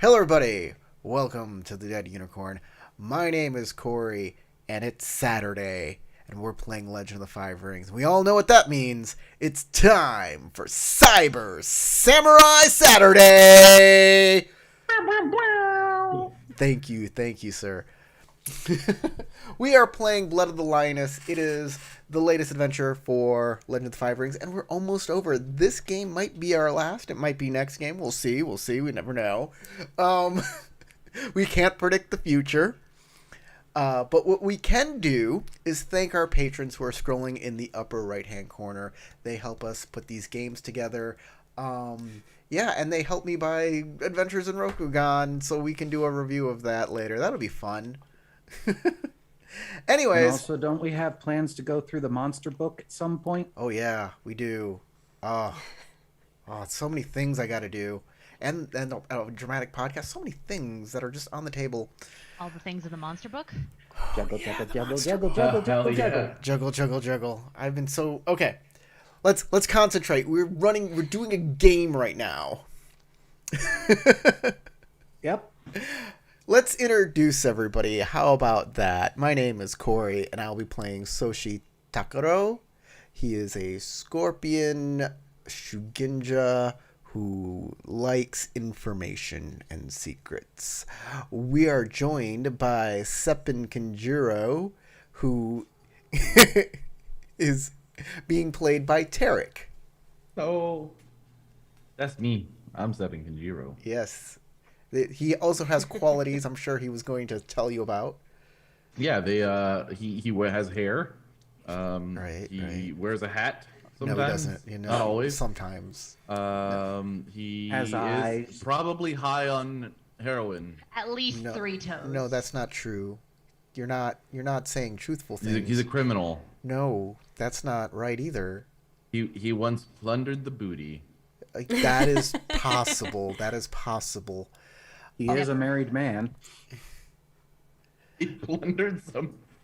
Hello everybody! Welcome to the Dead Unicorn. My name is Corey, and it's Saturday, and we're playing Legend of the Five Rings. We all know what that means. It's time for Cyber Samurai Saturday! Thank you, sir. We are playing Blood of the Lioness. It is the latest adventure for Legend of the Five Rings, and we're almost over. This game might be our last. It might be next game. We'll see. We never know. We can't predict the future. But what we can do is thank our patrons who are scrolling in the upper right-hand corner. They help us put these games together. Yeah, and they help me buy Adventures in Rokugan, so we can do a review of that later. That'll be fun. Anyways. And also, don't we have plans to go through the monster book at some point? Oh, yeah, we do. Oh, so many things I got to do. And a dramatic podcast. So many things that are just on the table. All the things in the monster book? Juggle. Juggle. I've been so... Okay. Let's concentrate. We're doing a game right now. Yep. Let's introduce everybody. How about that? My name is Corey, and I'll be playing Soshi Tokoro. He is a Scorpion Shugenja who likes information and secrets. We are joined by Seppin Kanjuro, who is being played by Tarek. Oh, that's me. I'm Scorpion Kanjuro. Yes. He also has qualities I'm sure he was going to tell you about. Yeah, he has hair. He wears a hat sometimes. No, he doesn't. Not always. Sometimes. He has eyes. Is probably high on heroin. At least 3 toes. No, that's not true. You're not saying truthful things. He's a criminal. No, that's not right either. He once plundered the booty. That is possible. That is possible. He is a married man. He plundered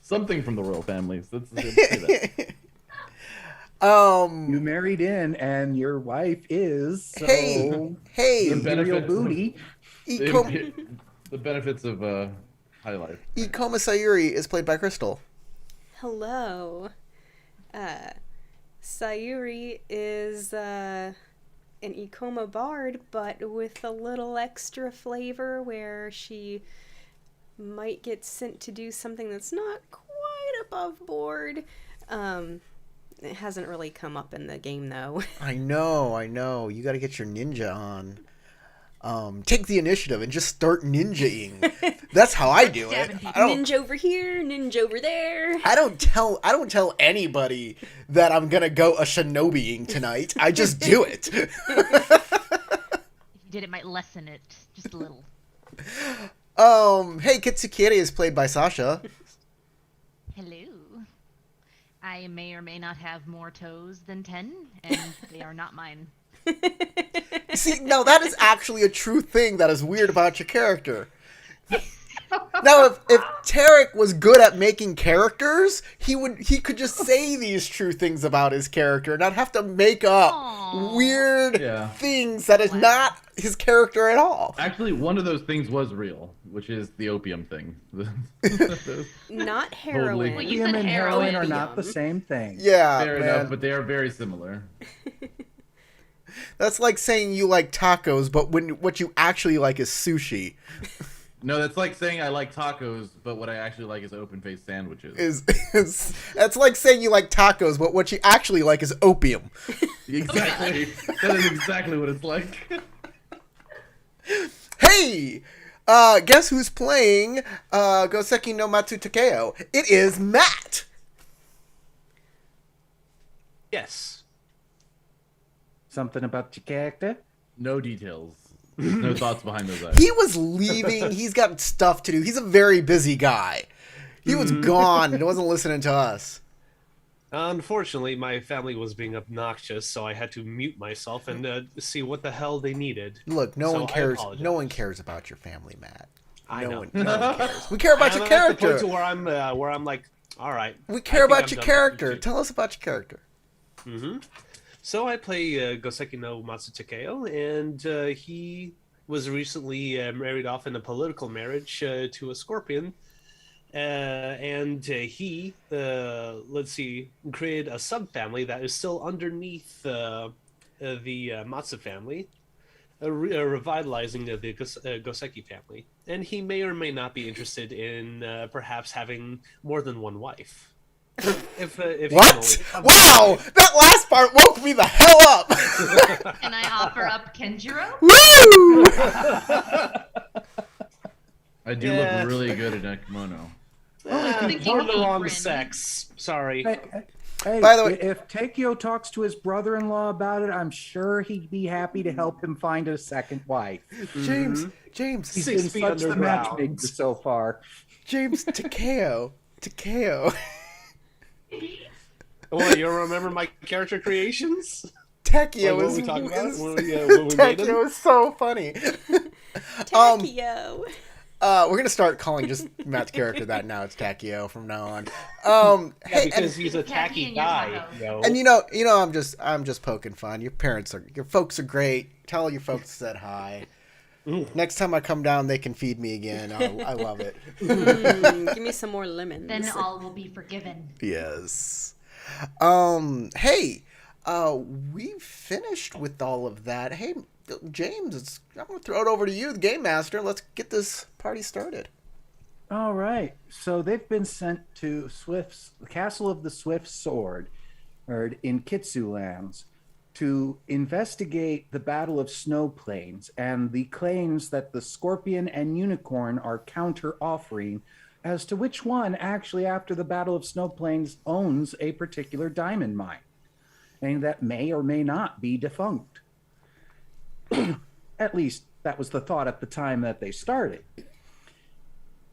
something from the royal families. Let's say that. You married in, and your wife is. So Hey, imperial booty. The benefits of high life. Ikoma Sayuri is played by Crystal. Hello. Sayuri is an Ikoma bard, but with a little extra flavor where she might get sent to do something that's not quite above board. It hasn't really come up in the game, though. I know. You got to get your ninja on. Take the initiative and just start ninja-ing. That's how I do it. Ninja over here, ninja over there. I don't tell anybody that I'm gonna go a shinobi-ing tonight. I just do it. If you did, it might lessen it just a little. Hey, Kitsukiri is played by Sasha. Hello. I may or may not have more toes than 10, and they are not mine. See, now that is actually a true thing that is weird about your character. Now, if Tarek was good at making characters, he could just say these true things about his character and not have to make up weird things that is not his character at all. Actually, one of those things was real, which is the opium thing. Not heroin. Well, you Opium said and heroin are Opium. not the same thing. Yeah, Fair man. enough, but they are very similar. That's like saying you like tacos, but what you actually like is sushi. No, that's like saying I like tacos, but what I actually like is open-faced sandwiches. That's like saying you like tacos, but what you actually like is opium. Exactly. That is exactly what it's like. Hey! Guess who's playing Goseki no Matsu Takeo? It is Matt! Yes. Something about your character? No details. No thoughts behind those eyes. He was leaving. He's got stuff to do. He's a very busy guy. He was gone and wasn't listening to us. Unfortunately, my family was being obnoxious, so I had to mute myself and see what the hell they needed. Look, no So one I cares. apologize. No one cares about your family, Matt. No one cares. We care about your I'm at the point character. to where I'm like, all right. We care I think about I'm your done character. with Tell us about your character. you. So I play Goseki no Matsutakeo, and he was recently married off in a political marriage to a Scorpion. And he, let's see, created a subfamily that is still underneath the Matsu family, revitalizing the Goseki family. And he may or may not be interested in perhaps having more than one wife. If what? Wow! That last part woke me the hell up! Can I offer up Kenjiro? Woo! I do look really good in that kimono. For the wrong sex. Sorry. Hey, by the way, if Takeo talks to his brother-in-law about it, I'm sure he'd be happy to help him find a second wife. James, He's 6 been feet such the underground. matchmaker so far. James, Takeo. What, you don't remember my character creations? Takeo Like, what is we talked about? is- When we made him? Takeo is so funny. Takeo. We're gonna start calling just Matt's character that now. It's Takeo from now on. Yeah, Hey, because he's a Tacky tacky in your guy. taco. Yo. and you know, I'm just poking fun. Your folks are great. Tell your folks I said hi. Next time I come down, they can feed me again. I love it. Give me some more lemons. Then all will be forgiven. Yes. Hey, we finished with all of that. Hey, James, I'm gonna throw it over to you, the game master. Let's get this party started. All right. So they've been sent to the Castle of the Swift Sword, or in Kitsu Lands, to investigate the Battle of Snow Plains and the claims that the Scorpion and Unicorn are counter-offering as to which one actually, after the Battle of Snow Plains, owns a particular diamond mine, and that may or may not be defunct. At least that was the thought at the time that they started.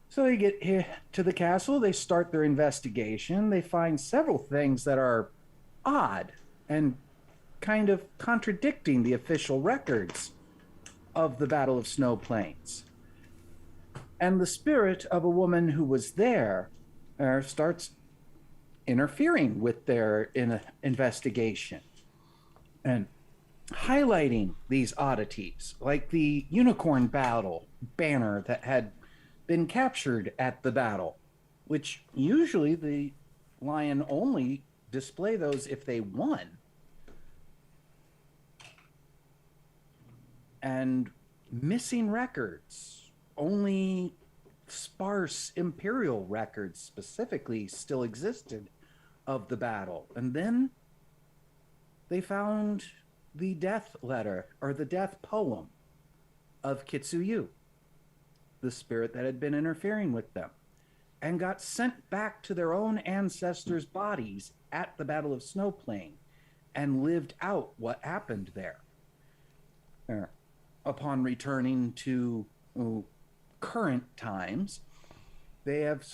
So they get here to the castle, they start their investigation, they find several things that are odd and kind of contradicting the official records of the Battle of Snow Plains. And the spirit of a woman who was there starts interfering with their investigation and highlighting these oddities, like the Unicorn battle banner that had been captured at the battle, which usually the Lion only display those if they won. And missing records, only sparse imperial records specifically still existed of the battle. And then they found the death letter, or the death poem of Kitsuyu, the spirit that had been interfering with them, and got sent back to their own ancestors' bodies at the Battle of Snow Plain and lived out what happened there. Upon returning to current times, they have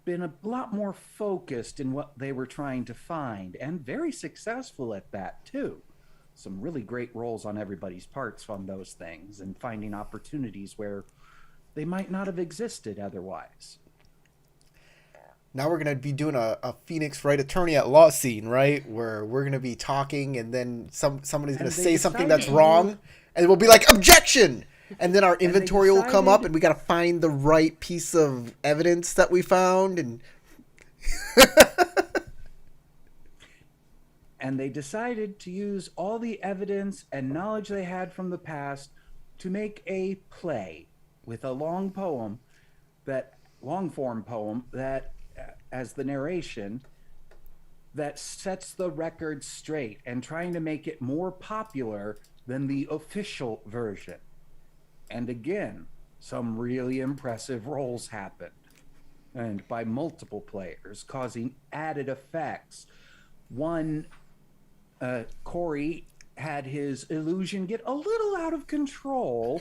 been a lot more focused in what they were trying to find, and very successful at that too. Some really great rolls on everybody's parts on those things, and finding opportunities where they might not have existed otherwise. Now we're going to be doing a Phoenix Wright attorney at law scene, right? Where we're going to be talking, and then somebody's going to say something that's wrong, and we'll be like, objection! And then our inventory will come up, and we got to find the right piece of evidence that we found, and... And they decided to use all the evidence and knowledge they had from the past to make a play with a long form poem that, as the narration, that sets the record straight and trying to make it more popular than the official version. And again, some really impressive rolls happened, and by multiple players, causing added effects. One, Corey had his illusion get a little out of control,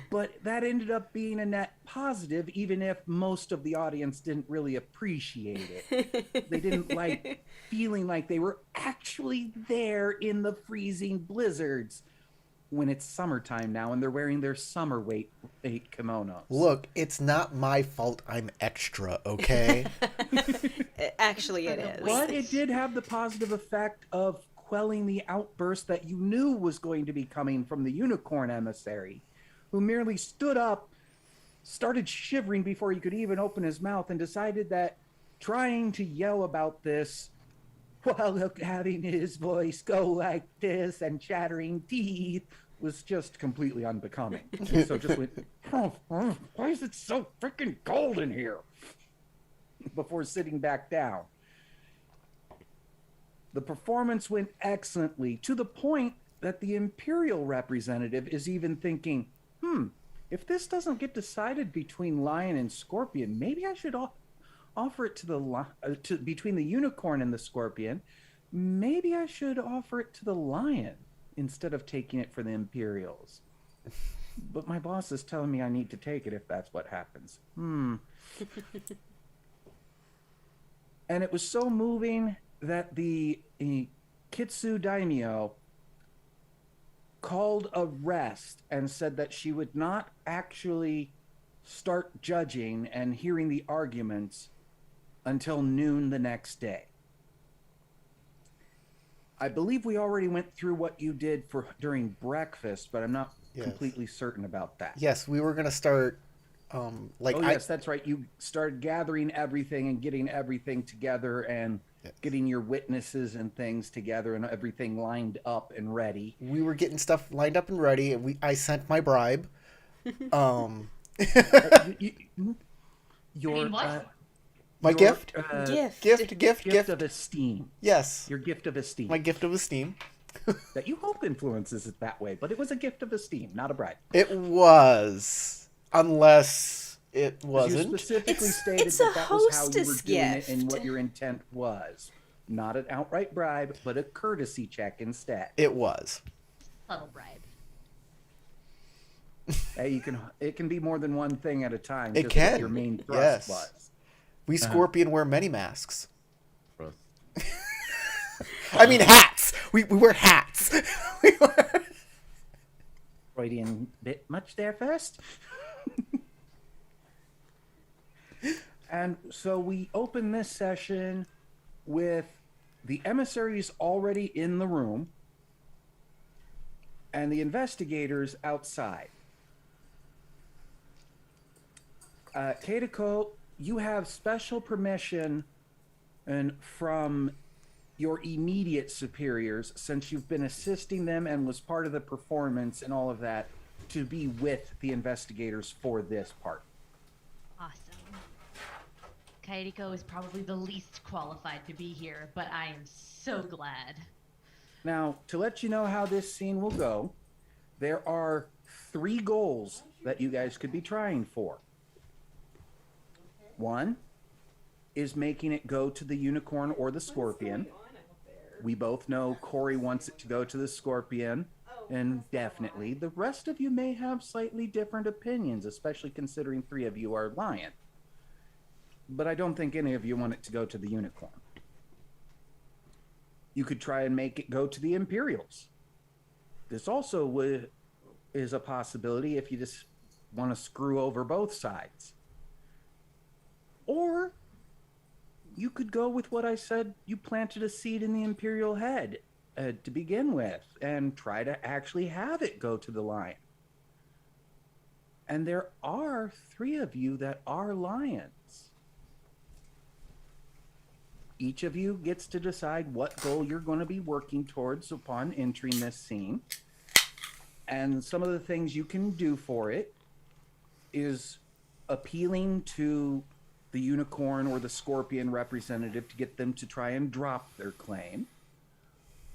but that ended up being a net positive, even if most of the audience didn't really appreciate it. They didn't like feeling like they were actually there in the freezing blizzards when it's summertime now and they're wearing their summer weight kimonos. Look, it's not my fault I'm extra, okay? Actually, it is. But it did have the positive effect of quelling the outburst that you knew was going to be coming from the Unicorn Emissary, who merely stood up, started shivering before he could even open his mouth, and decided that trying to yell about this while having his voice go like this and chattering teeth was just completely unbecoming. So just went, why is it so freaking cold in here? Before sitting back down. The performance went excellently, to the point that the Imperial representative is even thinking, if this doesn't get decided between Lion and Scorpion, maybe I should offer it to between the Unicorn and the Scorpion. Maybe I should offer it to the Lion instead of taking it for the Imperials. But my boss is telling me I need to take it if that's what happens. And it was so moving that the Kitsu Daimyo called a rest and said that she would not actually start judging and hearing the arguments until noon the next day. I believe we already went through what you did during breakfast, but I'm not completely certain about that. Yes, we were going to start that's right. You started gathering everything and getting everything together and getting your witnesses and things together and everything lined up and ready. We were getting stuff lined up and ready, and I sent my bribe. What? My gift? Gift of esteem. Yes. Your gift of esteem. My gift of esteem. That you hope influences it that way, but it was a gift of esteem, not a bribe. It was, unless it wasn't. You specifically stated that was how you were doing it and what your intent was. Not an outright bribe, but a courtesy check instead. It was. Subtle bribe. Hey, it can be more than one thing at a time. It can. What your main thrust was. We Scorpion wear many masks. Gross. I mean hats. We wear hats. Freudian bit much there first. And so we open this session with the emissaries already in the room and the investigators outside. Keitako, you have special permission from your immediate superiors, since you've been assisting them and was part of the performance and all of that, to be with the investigators for this part. Awesome. Kairiko is probably the least qualified to be here, but I am so glad. Now, to let you know how this scene will go, there are 3 goals that you guys could be trying for. One is making it go to the Unicorn or the Scorpion. We both know Corey wants it to go to the Scorpion, and definitely the rest of you may have slightly different opinions, especially considering 3 of you are Lion. But I don't think any of you want it to go to the Unicorn. You could try and make it go to the Imperials. This also is a possibility if you just want to screw over both sides. Or you could go with what I said, you planted a seed in the Imperial head to begin with and try to actually have it go to the Lion. And there are 3 of you that are Lions. Each of you gets to decide what goal you're going to be working towards upon entering this scene. And some of the things you can do for it is appealing to the Unicorn or the Scorpion representative to get them to try and drop their claim.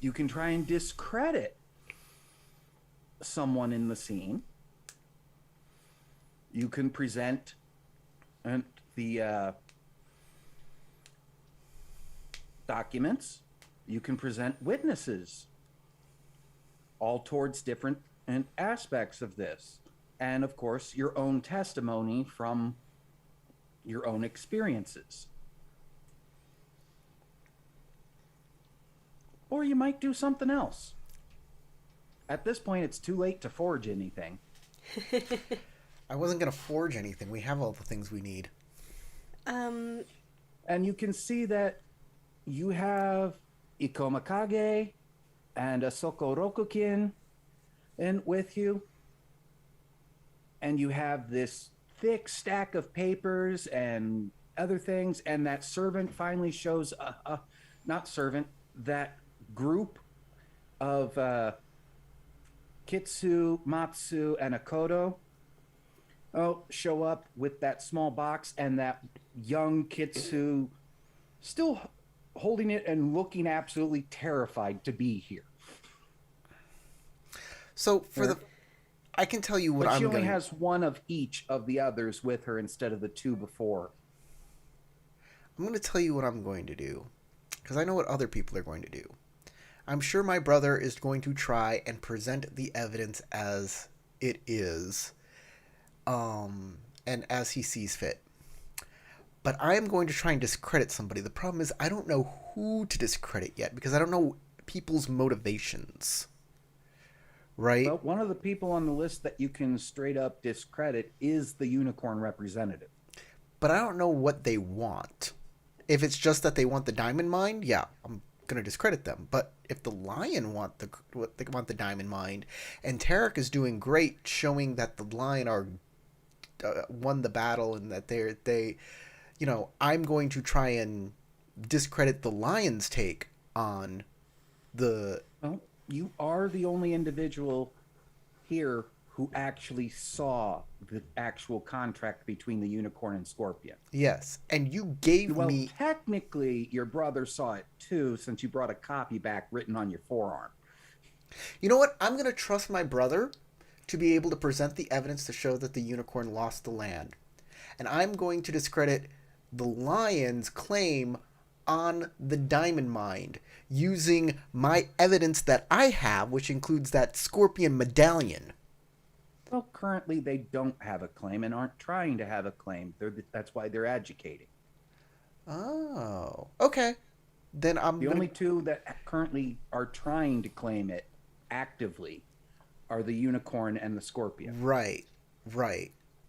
You can try and discredit someone in the scene. You can present the documents. You can present witnesses, all towards different aspects of this. And of course, your own testimony from your own experiences. Or you might do something else. At this point, it's too late to forge anything. I wasn't going to forge anything. We have all the things we need. And you can see that you have Ikomakage and a Sokorokukin in with you. And you have this thick stack of papers and other things, and that servant finally shows not servant, that group of Kitsu, Matsu, and Akodo show up with that small box, and that young Kitsu still holding it and looking absolutely terrified to be here. So I can tell you what but I'm she only gonna... has one of each of the others with her instead of the two before. I'm going to tell you what I'm going to do, because I know what other people are going to do. I'm sure my brother is going to try and present the evidence as it is, and as he sees fit. But I am going to try and discredit somebody. The problem is I don't know who to discredit yet, because I don't know people's motivations. Right? Well, one of the people on the list that you can straight up discredit is the Unicorn representative. But I don't know what they want. If it's just that they want the diamond mine, yeah, I'm gonna discredit them. But if the lion want the diamond mine, and Tarek is doing great, showing that the lion are won the battle and that they, I'm going to try and discredit the lion's take on the. Well, you are the only individual here who actually saw the actual contract between the Unicorn and Scorpion. Yes, and you gave me... Well, technically, your brother saw it too, since you brought a copy back written on your forearm. You know what? I'm going to trust my brother to be able to present the evidence to show that the Unicorn lost the land. And I'm going to discredit the lion's claim on the diamond mine using my evidence that I have, which includes that Scorpion medallion. Well, currently they don't have a claim and aren't trying to have a claim. That's why they're educating. Oh, okay. Then only two that currently are trying to claim it actively are the Unicorn and the Scorpion. Right.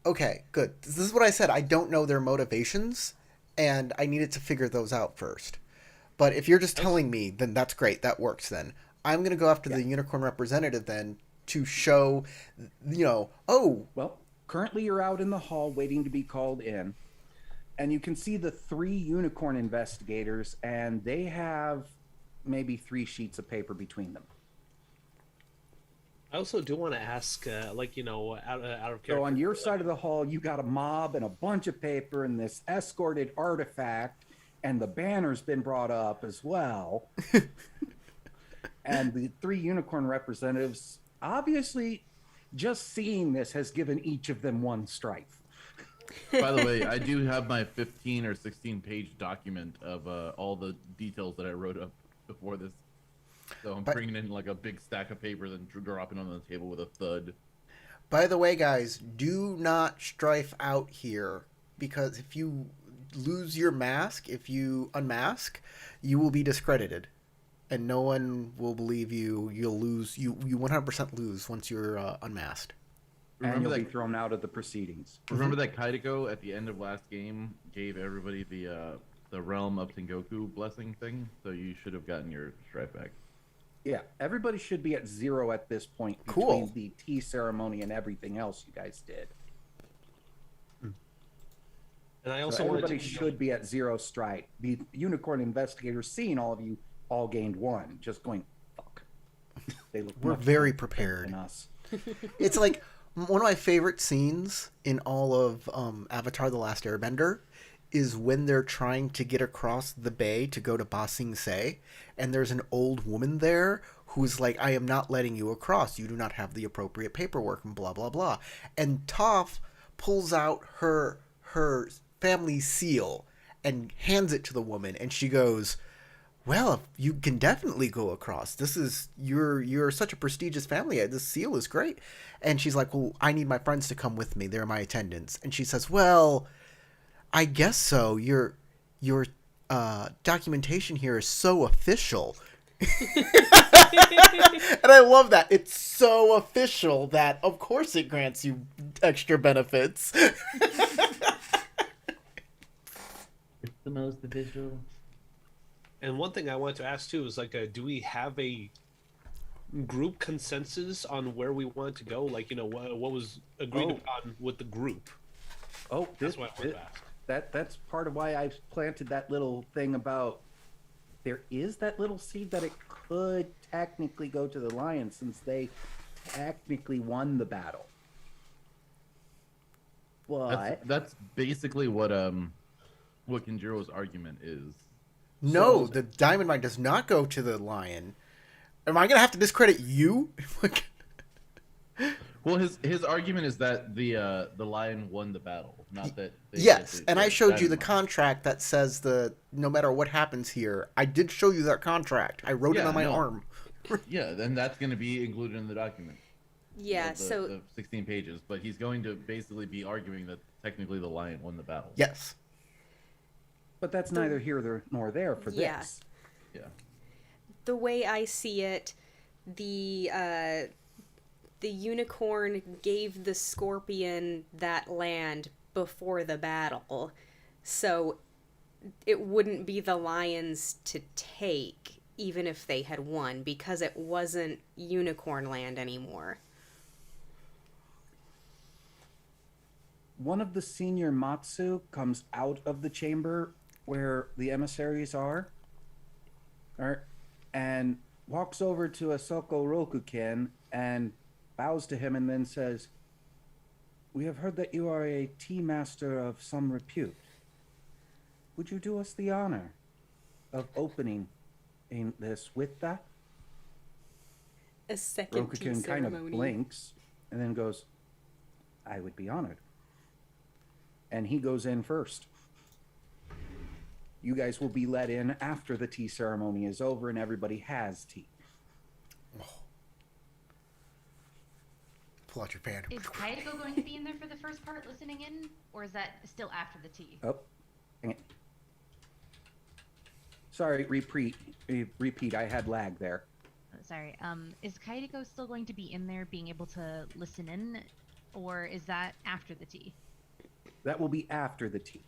Okay, good. This is what I said. I don't know their motivations, and I needed to figure those out first. But if you're just telling me, then that's great. That works then. I'm going to go after the Unicorn representative then to show, Well, currently you're out in the hall waiting to be called in, and you can see the 3 Unicorn investigators, and they have maybe 3 sheets of paper between them. I also do want to ask, out of character. So on your side of the hall, you got a mob and a bunch of paper and this escorted artifact, and the banner's been brought up as well. And the 3 Unicorn representatives, obviously, just seeing this has given each of them 1 strife. By the way, I do have my 15 or 16-page document of all the details that I wrote up before this. So I'm bringing in like a big stack of papers and dropping them on the table with a thud. By the way, guys, do not strife out here, because if you lose your mask, if you unmask, you will be discredited. And no one will believe you. You'll lose. You 100% lose once you're unmasked. And you'll be thrown out of the proceedings. Remember that Kaideko at the end of last game gave everybody the realm of Tengoku blessing thing? So you should have gotten your strife back. Yeah, everybody should be at 0 at this point Cool. between the tea ceremony and everything else you guys did. And I also So everybody wanted to... should be at 0 strike. The Unicorn investigators, seeing all of you, all gained 1, just going, fuck. They look We're much very more prepared. than us. It's like one of my favorite scenes in all of Avatar: The Last Airbender is when they're trying to get across the bay to go to Ba Sing Se, and there's an old woman there who's like, I am not letting you across. You do not have the appropriate paperwork, and blah, blah, blah. And Toph pulls out her family seal and hands it to the woman, and she goes, well, you can definitely go across. This is, you're such a prestigious family. This seal is great. And she's like, well, I need my friends to come with me. They're my attendants. And she says, well, I guess so. Your documentation here is so official. And I love that. It's so official that, of course, it grants you extra benefits. It's the most official. And one thing I wanted to ask too is do we have a group consensus on where we want to go? Like, what was agreed upon with the group? Oh, That's what I want to ask. That's part of why I planted that little thing about there is that little seed that it could technically go to the Lions since they technically won the battle. But That's basically what Kenjiro's argument is. No, the diamond mine does not go to the lion. Am I gonna have to discredit you? Well, his argument is that the lion won the battle, not that. Yes, and I showed you the contract that says no matter what happens here. I did show you that contract. I wrote it on my arm. Yeah, then that's going to be included in the document. Yeah, the 16 pages, but he's going to basically be arguing that technically the lion won the battle. Yes. But that's neither here nor there for this. Yeah. The way I see it, the unicorn gave the scorpion that land before the battle, so it wouldn't be the lions to take even if they had won because it wasn't unicorn land anymore. One of the senior Matsu comes out of the chamber where the emissaries are, and walks over to Asoko Rokuken and bows to him and then says, "We have heard that you are a tea master of some repute. Would you do us the honor of opening this with that?" A second tea Rokuken kind of ceremony. blinks and then goes, "I would be honored." And he goes in first. You guys will be let in after the tea ceremony is over and everybody has tea. Pull out your pan. Is Kaito going to be in there for the first part listening in? Or is that still after the tea? Oh, dang it. Sorry, repeat. I had lag there. Sorry. Is Kaito still going to be in there being able to listen in? Or is that after the tea? That will be after the tea.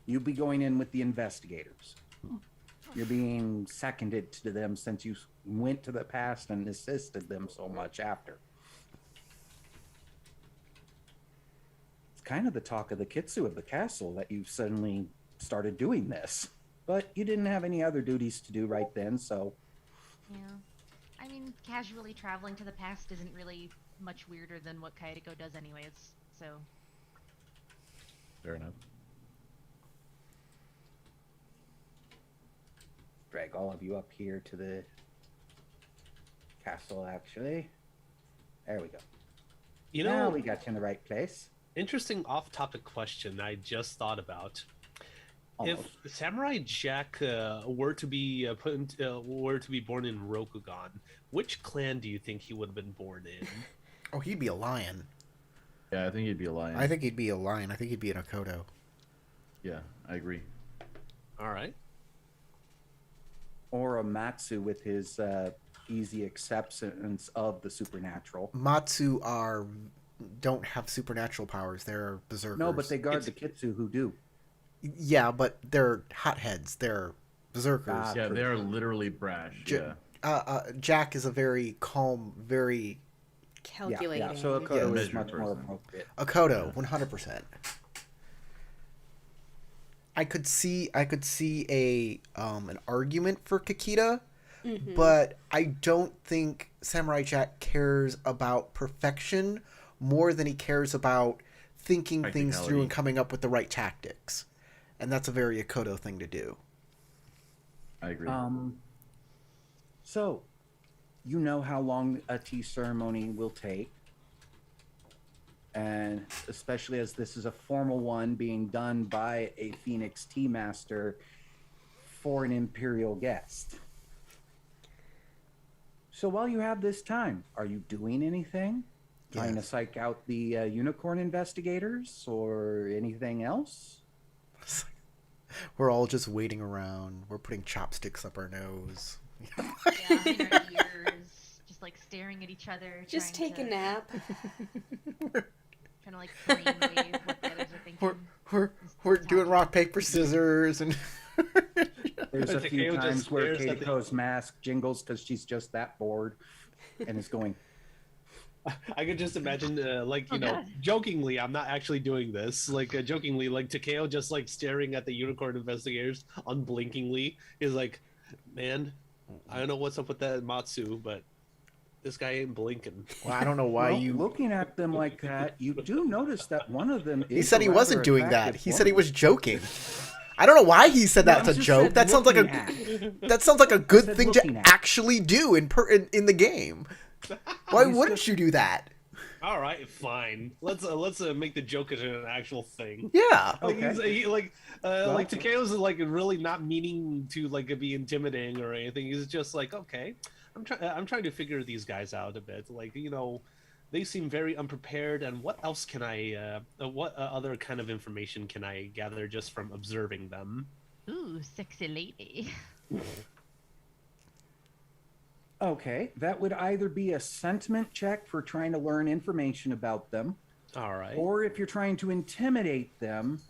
You'll be going in with the investigators. You're being seconded to them since you went to the past and assisted them so much after. It's kind of the talk of the Kitsu of the castle that you suddenly started doing this. But you didn't have any other duties to do right then, so... Yeah. I mean, casually traveling to the past isn't really much weirder than what Kaito does anyways, so... Fair enough. Drag all of you up here to the castle, actually. There we go. Now we got you in the right place. Interesting off-topic question I just thought about. Almost. If Samurai Jack were to be born in Rokugan, which clan do you think he would have been born in? Oh, he'd be a lion. Yeah, I think he'd be a lion. I think he'd be a lion. I think he'd be an Okoto. Yeah, I agree. All right. Or a Matsu with his easy acceptance of the supernatural. Matsu don't have supernatural powers. They're berserkers. No, but they guard the Kitsu who do. Yeah, but they're hotheads. They're berserkers. Yeah, they're literally brash. Jack is a very calm, very Calculating. Yeah, so Okoto is Measured much more person. appropriate. Okoto, 100%. I could see an argument for Kakita, but I don't think Samurai Jack cares about perfection more than he cares about thinking things through and coming up with the right tactics. And that's a very Okoto thing to do. I agree. So, you know how long a tea ceremony will take. And especially as this is a formal one being done by a Phoenix tea master for an imperial guest. So while you have this time, are you doing anything? Trying to psych out the unicorn investigators or anything else? We're all just waiting around. We're putting chopsticks up our nose. Yeah, in our ears, just like staring at each other. Just trying take a to- nap. Trying to like brainwave what the others are thinking. We're doing rock, paper, scissors, and There's a few Takeo just times where stares at the- Keiko's mask jingles because she's just that bored. and is going, I could just imagine, like, you Oh, know, God. jokingly, I'm not actually doing this. Like, jokingly, like, Takeo just, like, staring at the Unicorn investigators unblinkingly is like, man, I don't know what's up with that Matsu, but this guy ain't blinking. Well, I don't know why well, you. looking at them like that, you do notice that one of them is He said a he rather wasn't doing that. attractive He said he woman. was joking. I don't know why he said No, that's I a just joke. said That sounds like looking a at. that sounds like a good said thing to looking at. actually do in the game. Why He's wouldn't just- you do that? All right, fine. Let's make the joke into an actual thing. Yeah. Like Okay. he's like Takeo's like really not meaning to like be intimidating or anything. He's just like, okay, I'm trying to figure these guys out a bit. Like, you know, they seem very unprepared, and what else can what other kind of information can I gather just from observing them? Ooh, sexy lady. Okay, that would either be a sentiment check for trying to learn information about them, All right. or if you're trying to intimidate them,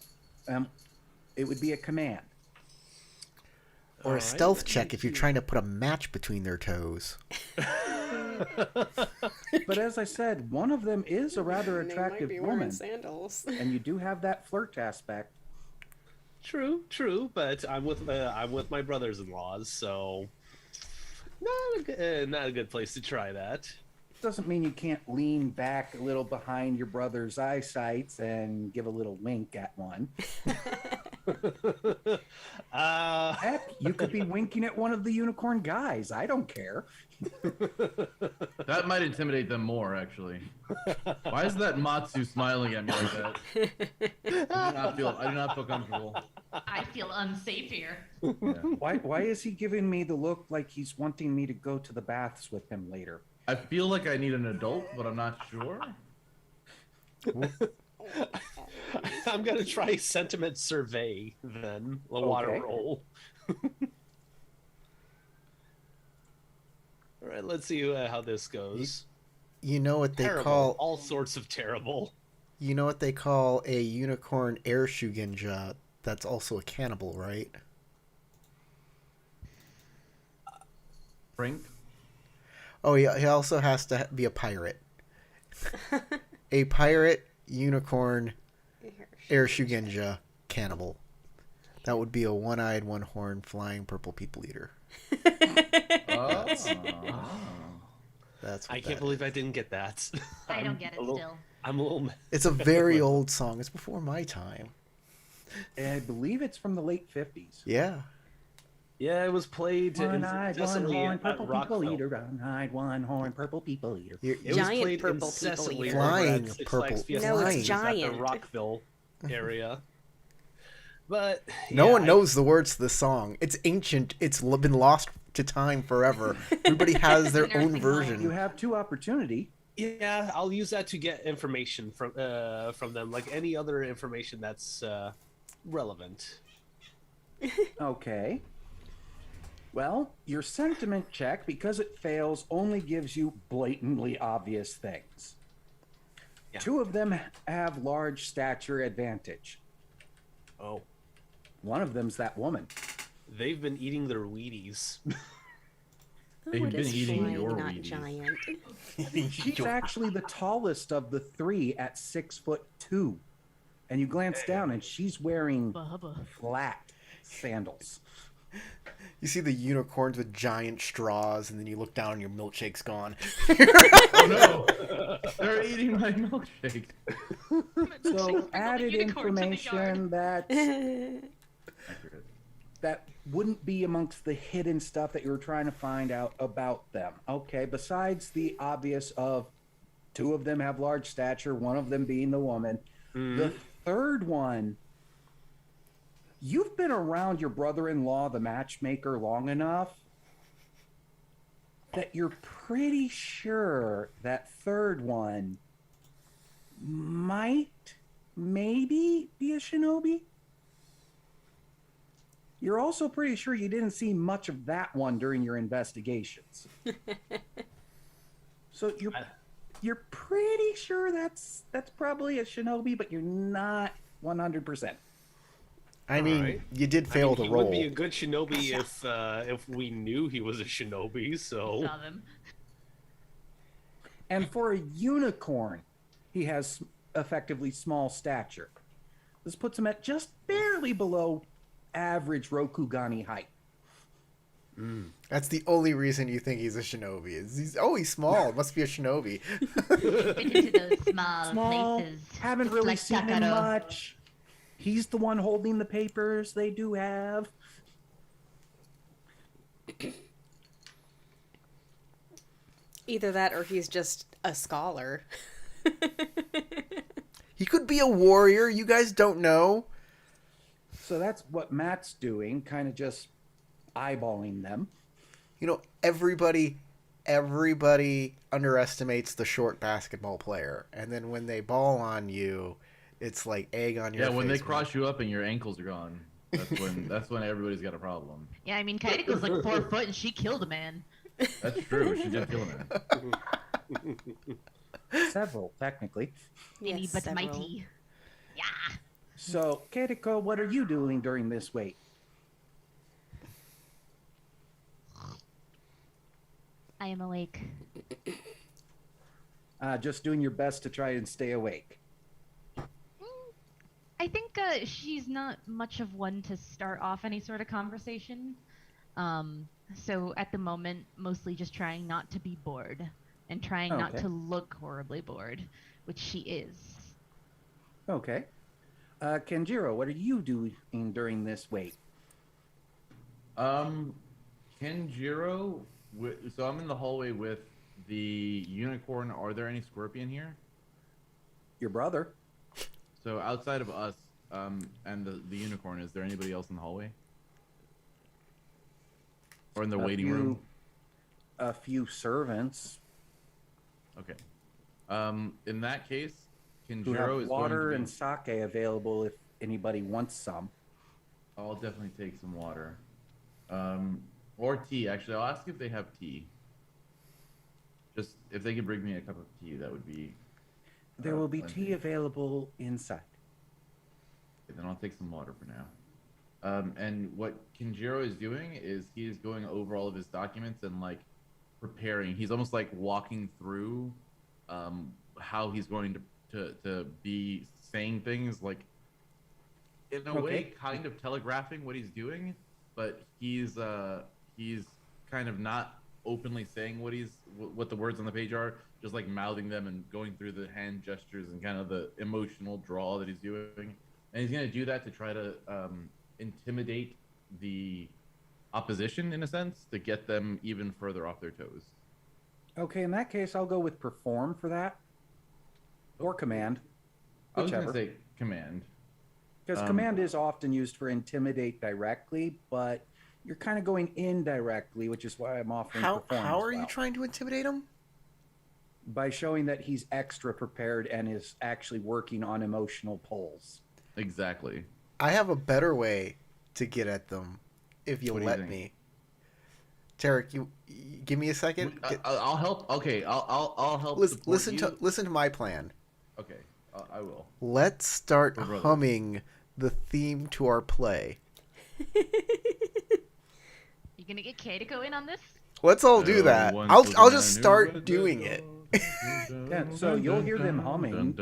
it would be a command. Or a Alright, stealth let check me if you're see. trying to put a match between their toes. But as I said, one of them is a rather And attractive they might be wearing woman, sandals. and you do have that flirt aspect. True, but I'm with my brothers-in-laws, so not a good place to try that. Doesn't mean you can't lean back a little behind your brother's eyesight and give a little wink at one. Heck, you could be winking at one of the unicorn guys. I don't care. That might intimidate them more, actually. Why is that Matsu smiling at me like that? I do not feel comfortable. I feel unsafe here. Yeah. Why is he giving me the look like he's wanting me to go to the baths with him later? I feel like I need an adult, but I'm not sure. I'm gonna try sentiment survey then. A water Okay. roll. All right, let's see how this goes. You know what they Terrible, call all sorts of terrible. you know what they call a unicorn air shugenja that's also a cannibal, right? Frank? Oh, yeah, he also has to be a pirate. A pirate unicorn air shugenja cannibal. That would be a one-eyed, one-horned, flying purple people eater. Oh. That's what I can't that believe I didn't get that. I don't get it still. I'm a little. It's a very old song. It's before my time. I believe it's from the late 50s. Yeah. Yeah, it was played One-eyed, incessantly one-horned, at purple Rockville. people eater. One-eyed, one-horned, purple people eater. You're, It was Giant played purple people incessantly eater. over at Flying Six purple- Flags Fiesta No, it's Islands giant. at the Rockville area. But no yeah, one knows the words to the song. It's ancient. It's been lost to time forever. Everybody has their own Nursing home. version. You have two opportunity. Yeah, I'll use that to get information from them, like any other information that's relevant. Okay. Well, your sentiment check, because it fails, only gives you blatantly obvious things. Yeah. Two of them have large stature advantage. Oh, One of them's that woman. they've been eating their Wheaties. They've What been is eating flying, your not Wheaties. giant? She's actually the tallest of the three at 6'2". And you glance down and she's wearing Bubba. flat sandals. You see the unicorns with giant straws, and then you look down and your milkshake's gone. Oh no! They're eating my milkshake. So added information that wouldn't be amongst the hidden stuff that you were trying to find out about them. Okay, besides the obvious of two of them have large stature, one of them being the woman. The third one, you've been around your brother-in-law, the matchmaker, long enough that you're pretty sure that third one maybe be a shinobi. You're also pretty sure you didn't see much of that one during your investigations. So you're pretty sure that's probably a shinobi, but you're not 100%. I mean, Alright. you did fail he the roll. would be a good shinobi if we knew he was a shinobi. So Saw them. And for a unicorn, he has effectively small stature. This puts him at just barely below average Rokugani height. That's the only reason you think he's a shinobi. He's small. It must be a shinobi. Fit into those small, Small, places. haven't just really like seen him Tokoro. much. He's the one holding the papers they do have. Either that or he's just a scholar. He could be a warrior. You guys don't know. So that's what Matt's doing, kind of just eyeballing them. You know, everybody underestimates the short basketball player, and then when they ball on you, it's like egg on your face. Yeah, when they man. cross you up and your ankles are gone, that's when everybody's got a problem. Yeah, I mean, Kaedeko's like 4 foot and she killed a man. That's true. She did kill a man. Several, technically. Mini Yes, but several. mighty. Yeah. So, Keiko, what are you doing during this wait? I am awake. Just doing your best to try and stay awake. I think she's not much of one to start off any sort of conversation. So at the moment, mostly just trying not to be bored and trying not Okay. to look horribly bored, which she is. Okay. Kenjiro, what are you doing during this wait? Kenjiro. So I'm in the hallway with the unicorn. Are there any scorpion here? Your brother? So outside of us, and the unicorn, is there anybody else in the hallway? Or in the waiting room? A few servants Okay. In that case, who Kenjiro have is water going and to be... sake available if anybody wants some. I'll definitely take some water. Or tea. Actually, I'll ask if they have tea. Just if they could bring me a cup of tea, that would be... There will be plenty. tea available inside. Okay, then I'll take some water for now. And what Kenjiro is doing is he is going over all of his documents and like preparing. He's almost like walking through how he's going to be saying things, like in a way kind of telegraphing what he's doing, but he's kind of not openly saying what the words on the page are, just like mouthing them and going through the hand gestures and kind of the emotional draw that he's doing. And he's going to do that to try to intimidate the opposition, in a sense, to get them even further off their toes. Okay, in that case, I'll go with perform for that. Or command. I was Whichever. going to say command. Because command is often used for intimidate directly, but you're kind of going indirectly, which is why I'm offering perform. How as are you well. trying to intimidate him? By showing that he's extra prepared and is actually working on emotional pulls. Exactly. I have a better way to get at them if you'll What do you let think? me. Tarek, you give me a second. I'll help. Okay, I'll help. Listen support you. listen to my plan. Okay, I will. Let's start We're brothers. humming the theme to our play. You gonna get Kaedeko in on this? Let's all do that. I'll just start doing it. Yeah, so you'll hear them humming,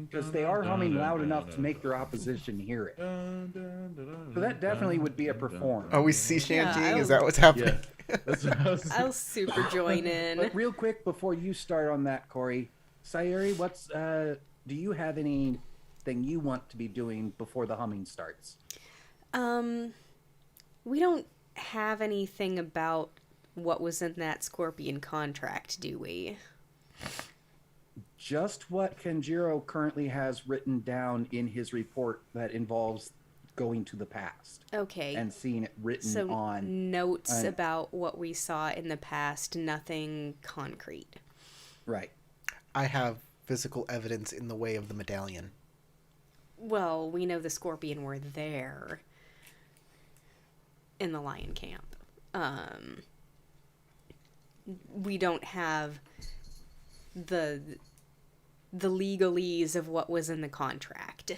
because they are humming loud enough to make their opposition hear it. So that definitely would be a perform. Are we sea shantying? Yeah, Is that what's happening? Yeah. That's what I was- I'll super join in. But real quick before you start on that, Corey, Sayuri, do you have anything you want to be doing before the humming starts? We don't have anything about what was in that Scorpion contract, do we? Just what Kenjiro currently has written down in his report that involves going to the past Okay. and seeing it written So on. notes about what we saw in the past, nothing concrete. Right. I have physical evidence in the way of the medallion. Well, we know the Scorpion were there in the lion camp. We don't have the legalese of what was in the contract.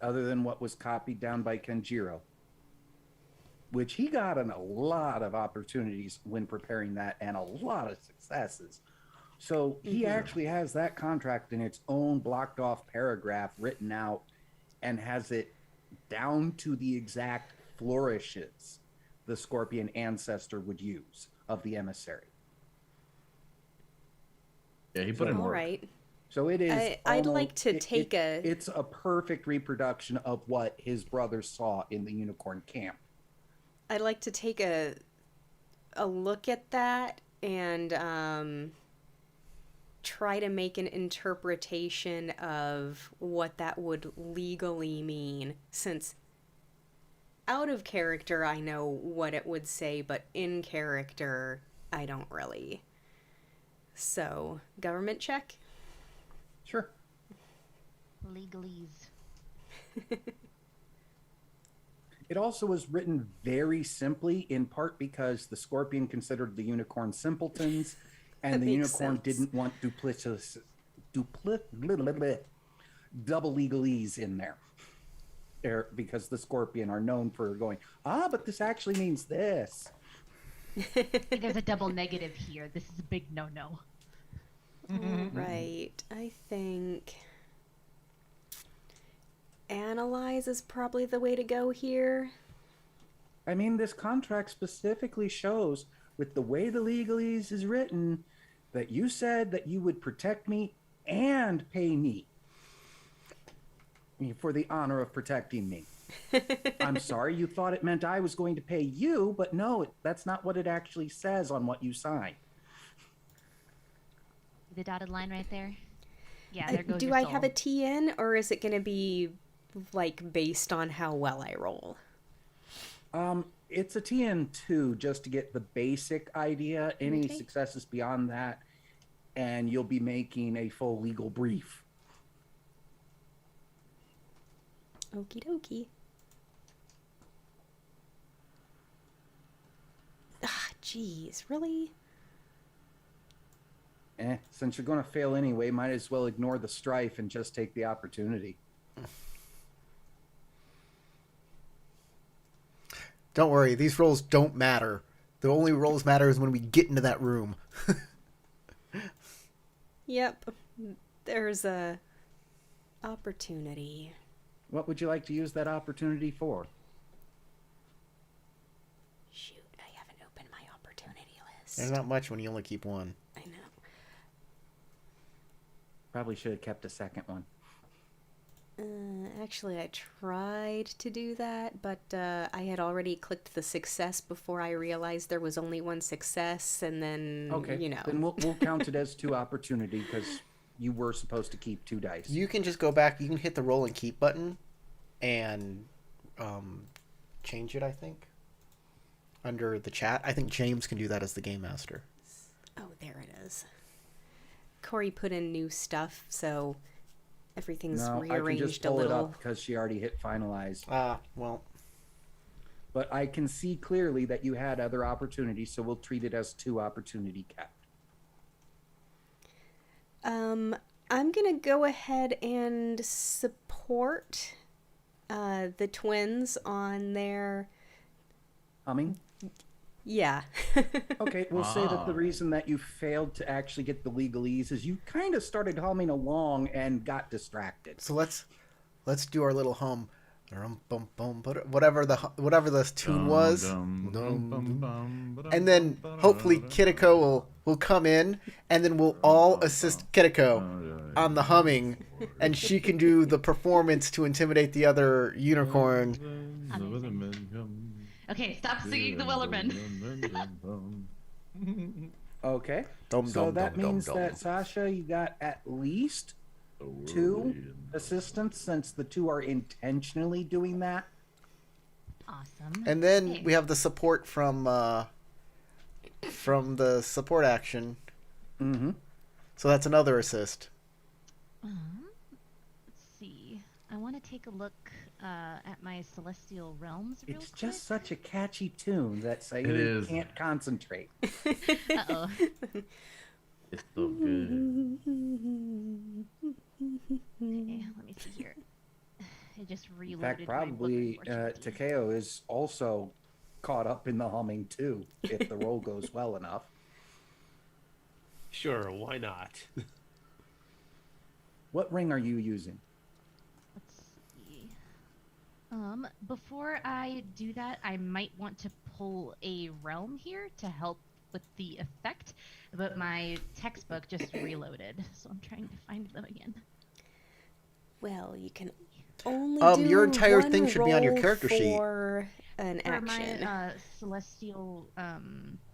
Other than what was copied down by Kenjiro, which he got in a lot of opportunities when preparing that and a lot of successes So he actually has that contract in its own blocked off paragraph written out and has it down to the exact flourishes the Scorpion ancestor would use of the emissary. Yeah, he put in All work. right. So it is. I'd like to take It's a perfect reproduction of what his brother saw in the Unicorn camp. I'd like to take a look at that and try to make an interpretation of what that would legally mean, since out of character I know what it would say, but in character I don't really. So, government check? Sure. Legalese. It also was written very simply, in part because the Scorpion considered the Unicorn simpletons, and That the makes Unicorn sense. didn't want double legalese in there. Because the Scorpion are known for going, but this actually means this. There's a double negative here. This is a big no-no. Right. I think analyze is probably the way to go here. I mean, this contract specifically shows, with the way the legalese is written, that you said that you would protect me and pay me for the honor of protecting me. I'm sorry, you thought it meant I was going to pay you, but no, that's not what it actually says on what you signed. The dotted line right there. Yeah, there goes Do your I soul. have a TN, or is it going to be like based on how well I roll? It's a TN2 just to get the basic idea. Any Okay. successes beyond that, and you'll be making a full legal brief. Okie dokie. Ah, jeez, really? Since you're going to fail anyway, might as well ignore the strife and just take the opportunity. Don't worry, these rolls don't matter. The only rolls matter is when we get into that room. Yep. There's a opportunity. What would you like to use that opportunity for? Shoot, I haven't opened my opportunity list. There's not much when you only keep one. I know. Probably should have kept a second one. Actually, I tried to do that, but I had already clicked the success before I realized there was only one success, and then, Okay, you know. then we'll count it as 2 opportunity because you were supposed to keep 2 dice. You can just go back. You can hit the roll and keep button and change it, I think, under the chat. I think James can do that as the game master. Oh, there it is. Corey put in new stuff, so everything's No, I can rearranged just a pull it little. up because she already hit finalize. Well, But I can see clearly that you had other opportunities, so we'll treat it as 2 opportunity kept. I'm gonna go ahead and support the twins on their Humming? yeah. Okay, we'll say that the reason that you failed to actually get the legalese is you kind of started humming along and got distracted. so let's do our little hum. Whatever the tune was. And then hopefully Kitiko will come in, and then we'll all assist Kitiko on the humming, and she can do the performance to intimidate the other unicorn. Okay, stop singing the Wellerman. Okay, Dum, so dum, that dum, dum, means dum. that, Sasha, you got at least 2 assistants since the 2 are intentionally doing that. Awesome. And then Okay. we have the support from the support action. Mm-hmm. So that's another assist. Let's see. I want to take a look at my celestial realms real It's quick. just such a catchy tune that It Sayuri is. can't concentrate. Uh-oh. It's so good. Okay, let me see here. It just reloaded In fact, my probably book, unfortunately. Takeo is also caught up in the humming too, if the roll goes well enough. Sure, why not? What ring are you using? Let's see. Before I do that, I might want to pull a realm here to help with the effect, but my textbook just reloaded, so I'm trying to find them again. Well, you can only do Your entire one thing should be on your roll character sheet. for an For action. my celestial,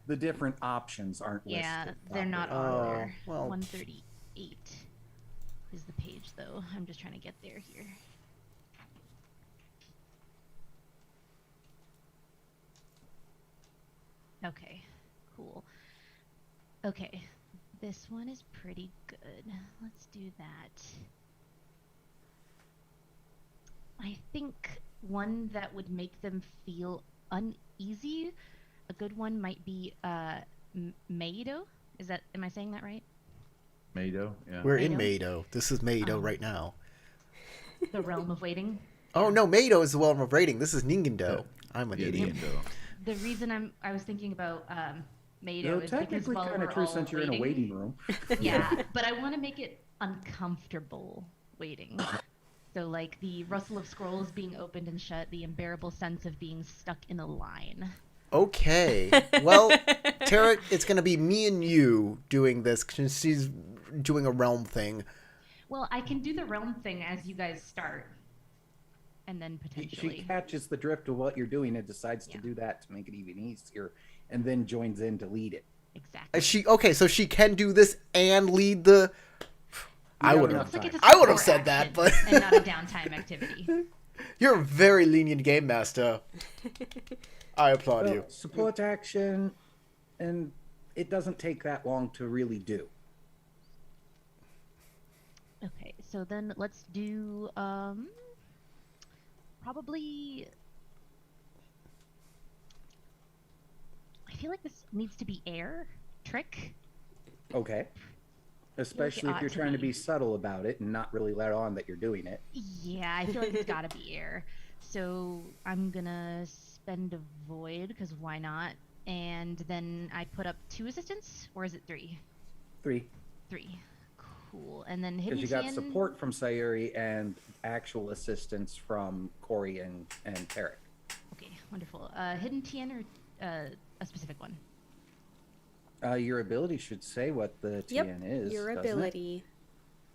The different options aren't listed. yeah, they're not Oh, on there. well. 138 is the page, though. I'm just trying to get there here. Okay, cool. Okay, this one is pretty good. Let's do that. I think one that would make them feel uneasy, a good one might be Meido. Am I saying that right? Mado, yeah. We're in Meido? Mado. This is Mado right now. The Realm of Waiting. Oh no, Mado is the realm of rating. This is Ningendo. I'm an Yeah, idiot. Mado. The reason I was thinking about Meido You know, is because technically while kind we're of true all since you're in a waiting room. Yeah, but I want to make it uncomfortable waiting. So like the rustle of scrolls being opened and shut, the unbearable sense of being stuck in a line. Okay. Well, Tarek, it's going to be me and you doing this because she's doing a realm thing. Well, I can do the realm thing as you guys start. And then She potentially. catches the drift of what you're doing and decides to Yeah. do that to make it even easier, and then joins in to lead it. Exactly. Okay, so she can do this and lead the. I have would enough have. Looks like it's a I would have support said that, action but and not a downtime activity. you're a very lenient game master. I applaud you. Well, support action, and it doesn't take that long to really do. Okay, so then let's do probably. I feel like this needs to be air trick. Okay. Especially if ought you're to trying to be. be subtle about it and not really let on that you're doing it. Yeah, I feel like it's gotta be air. So I'm gonna spend a void because why not? And then I put up 2 assistants, or is it 3? 3. 3. Cool. And then hidden Because you got Tian- support from Sayuri and actual assistance from Corey and Tarek. Okay, wonderful. Hidden Tian or a specific one? Your ability should say what the Yep, TN is. your doesn't it? ability.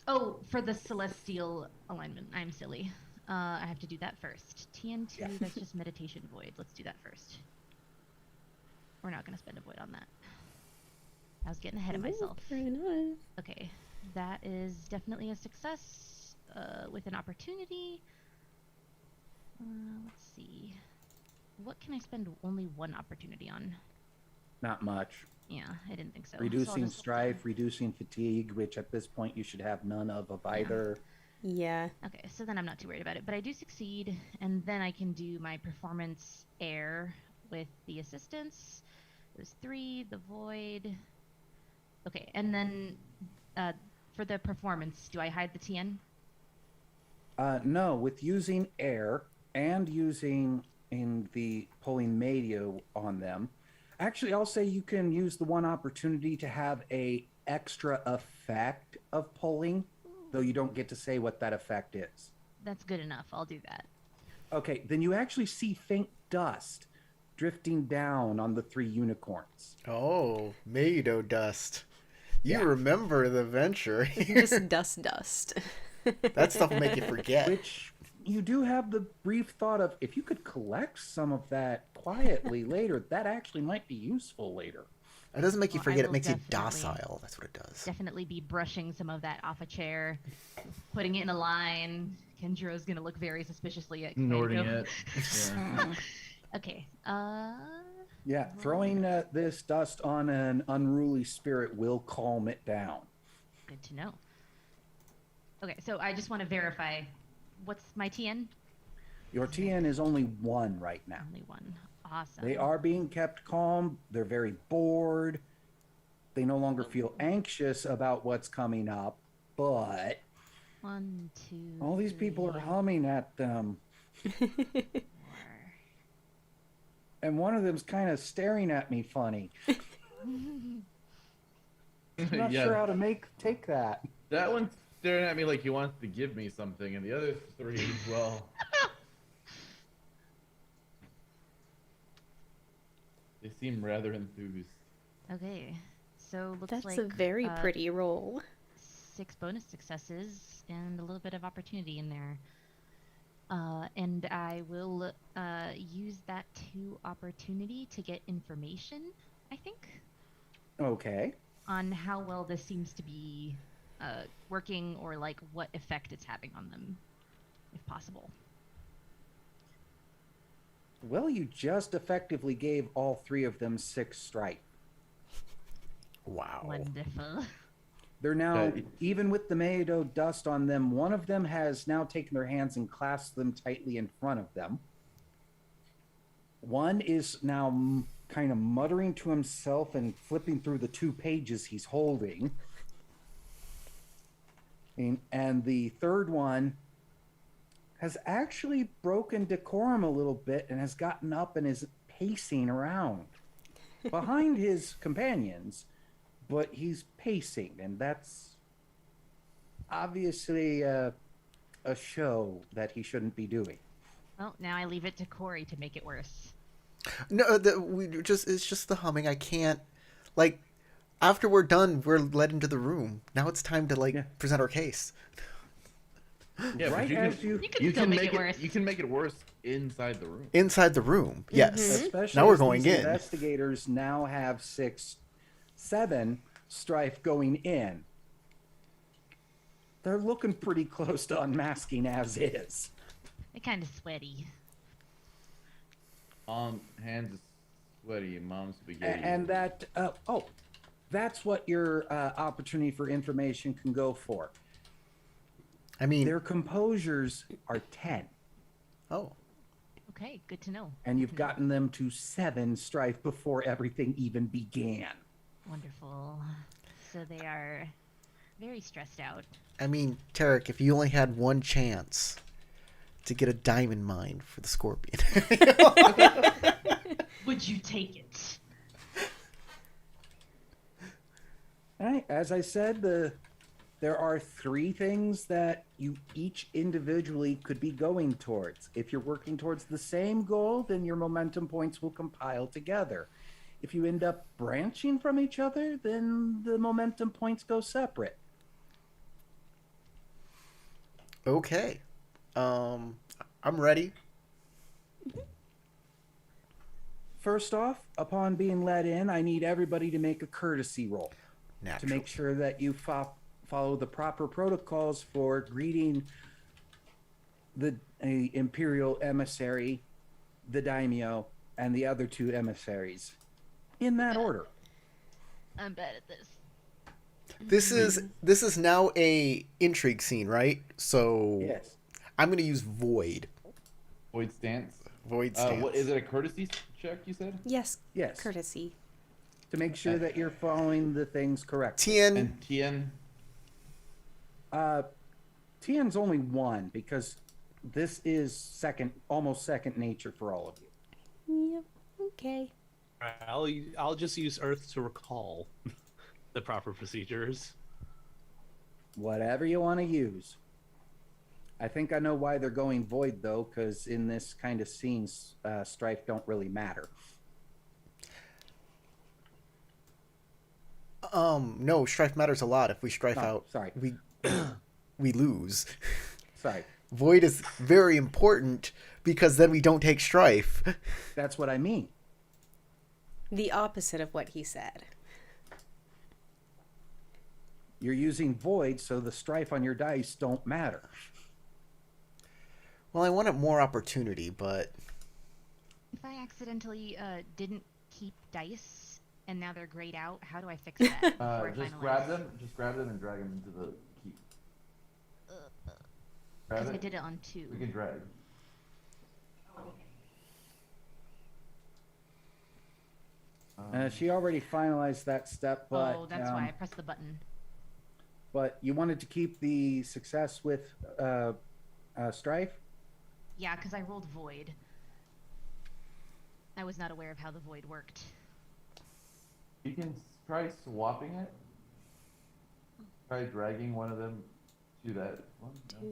Oh, for the celestial alignment. I'm silly. I have to do that first. TN2, Yeah. that's just meditation void. Let's do that first. We're not going to spend a void on that. I was getting ahead of myself. Very nice. Okay, that is definitely a success with an opportunity. Let's see. What can I spend only 1 opportunity on? Not much. Yeah, I didn't think so. So I'll Reducing just- strife, reducing fatigue, which at this point you should have none of either. Yeah. Okay, so then I'm not too worried about it. But I do succeed, and then I can do my performance air with the assistance. It was 3, the void. Okay, and then for the performance, do I hide the TN? No, with using air and using in the pulling media on them. Actually, I'll say you can use the one opportunity to have a extra effect of pulling, though you don't get to say what that effect is. That's good enough. I'll do that. Okay, then you actually see faint dust drifting down on the 3 unicorns. Oh, Mado dust. You Yeah. remember the adventure. Just dust. That stuff will make you forget. Which you do have the brief thought of, if you could collect some of that quietly later, that actually might be useful later. It doesn't make you Well, I forget. It will makes you definitely- docile. That's what it does. Definitely be brushing some of that off a chair, putting it in a line. Kenjiro's gonna look very suspiciously at Ignoring Kando. it. Yeah. Okay. Yeah, throwing this dust on an unruly spirit will calm it down. Good to know. Okay, so I just want to verify. What's my TN? Your TN is only 1 right now. Only 1. Awesome. They are being kept calm. They're very bored. They no longer feel anxious about what's coming up, but 1, 2. all these people are 3, humming at them, 4. and one of them's kind of staring at me funny. I'm not Yeah. sure how to take that. That one's staring at me like he wants to give me something, and the other three, well, they seem rather enthused. Okay, so looks That's like a very pretty roll. 6 bonus successes and a little bit of opportunity in there. And I will use that 2 opportunity to get information, I think, Okay. on how well this seems to be working, or like what effect it's having on them, if possible. Well, you just effectively gave all 3 of them 6 strike. Wow. Wonderful. They're now, Okay. even with the Maedo dust on them, one of them has now taken their hands and clasped them tightly in front of them. One is now kind of muttering to himself and flipping through the 2 pages he's holding. And the third one has actually broken decorum a little bit and has gotten up and is pacing around behind his companions, but he's pacing, and that's obviously a show that he shouldn't be doing. Well, now I leave it to Corey to make it worse. No, it's just the humming. I can't, like, after we're done, we're led into the room. Now it's time to present our case. Yeah, Right but as You can still make it worse. You can make it worse inside the room. Inside the room, yes. Especially Now we're as going these in. investigators now have 7 strife going in. They're looking pretty close to unmasking as is. They're kind of sweaty. Hands is sweaty, mom's spaghetti. And that, that's what your opportunity for information can go for. I mean, Their composures are 10, oh, Okay, good to know. and you've gotten them to 7 strife before everything even began. Wonderful. So they are very stressed out. I mean, Tarek, if you only had one chance to get a diamond mine for the Scorpion. Would you take it? All right, as I said, there are 3 things that you each individually could be going towards. If you're working towards the same goal, then your momentum points will compile together. If you end up branching from each other, then the momentum points go separate. Okay. I'm ready. First off, upon being let in, I need everybody to make a courtesy roll to Natural. make sure that you follow the proper protocols for greeting the Imperial Emissary, the Daimyo, and the other 2 emissaries. In that order. I'm bad at this. This is now a intrigue scene, right? So Yes. I'm going to use Void. Void stance. Void stance. What is it? A courtesy check? You said. Yes, Yes. courtesy. To make sure that you're following the things correctly. Tien. And Tien. Tien's only 1 because this is almost second nature for all of you. Yep. Okay. I'll just use Earth to recall the proper procedures. Whatever you want to use. I think I know why they're going void, though, because in this kind of scene, strife don't really matter. No, strife matters a lot. If we strife Oh, out, sorry. we lose. Sorry. Void is very important because then we don't take strife. That's what I mean. The opposite of what he said. You're using void, so the strife on your dice don't matter. Well, I wanted more opportunity, but If I accidentally didn't keep dice and now they're grayed out, how do I fix that? before I Just finalize? grab them. Just grab them and drag them into the keep. Grab Because I it. did it on 2. We can drag. She already finalized that step, but Oh, that's why I pressed the button. But you wanted to keep the success with strife. Yeah, because I rolled void. I was not aware of how the void worked. You can try swapping it. try dragging one of them to that one? No?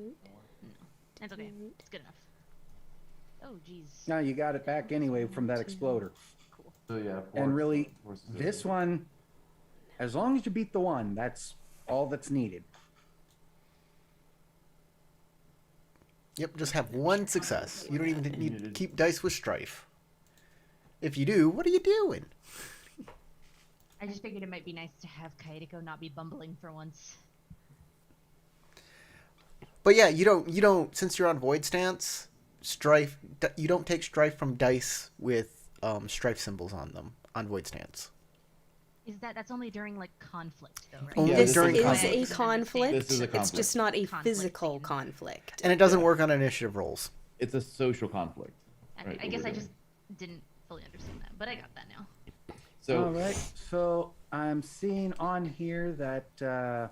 That's okay. It's good enough. Oh, jeez. No, you got it back anyway from that exploder. Cool. So yeah. And really, this one, as long as you beat the one, that's all that's needed. Yep, just have one success. You don't even need to keep dice with strife. If you do, what are you doing? I just figured it might be nice to have Kaedeko not be bumbling for once. But yeah, you don't since you're on void stance, strife, you don't take strife from dice with strife symbols on them on void stance. Is that's only during like conflict though, right? Only This during is conflict. a conflict. This is a It's conflict. just not a Conflict physical thing. conflict. And it doesn't work on initiative rolls. It's a social conflict. Okay, Right, I guess what I we're just didn't fully understand that, but I got that now. So All right. So I'm seeing on here that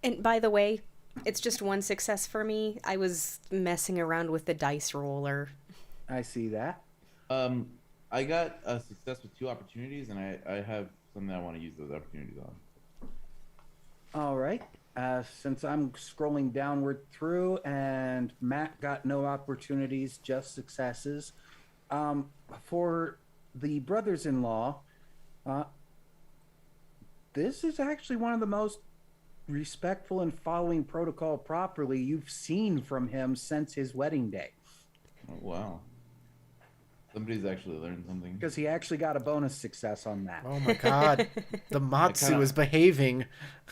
And by the way, it's just one success for me. I was messing around with the dice roller. I see that. I got a success with 2 opportunities, and I have something I want to use those opportunities on. All right. Since I'm scrolling downward through and Matt got no opportunities, just successes. For the brothers-in-law, this is actually one of the most respectful and following protocol properly you've seen from him since his wedding day. Oh, wow. Somebody's actually learned something. Because he actually got a bonus success on that. Oh my god. The Matsu kinda- is behaving.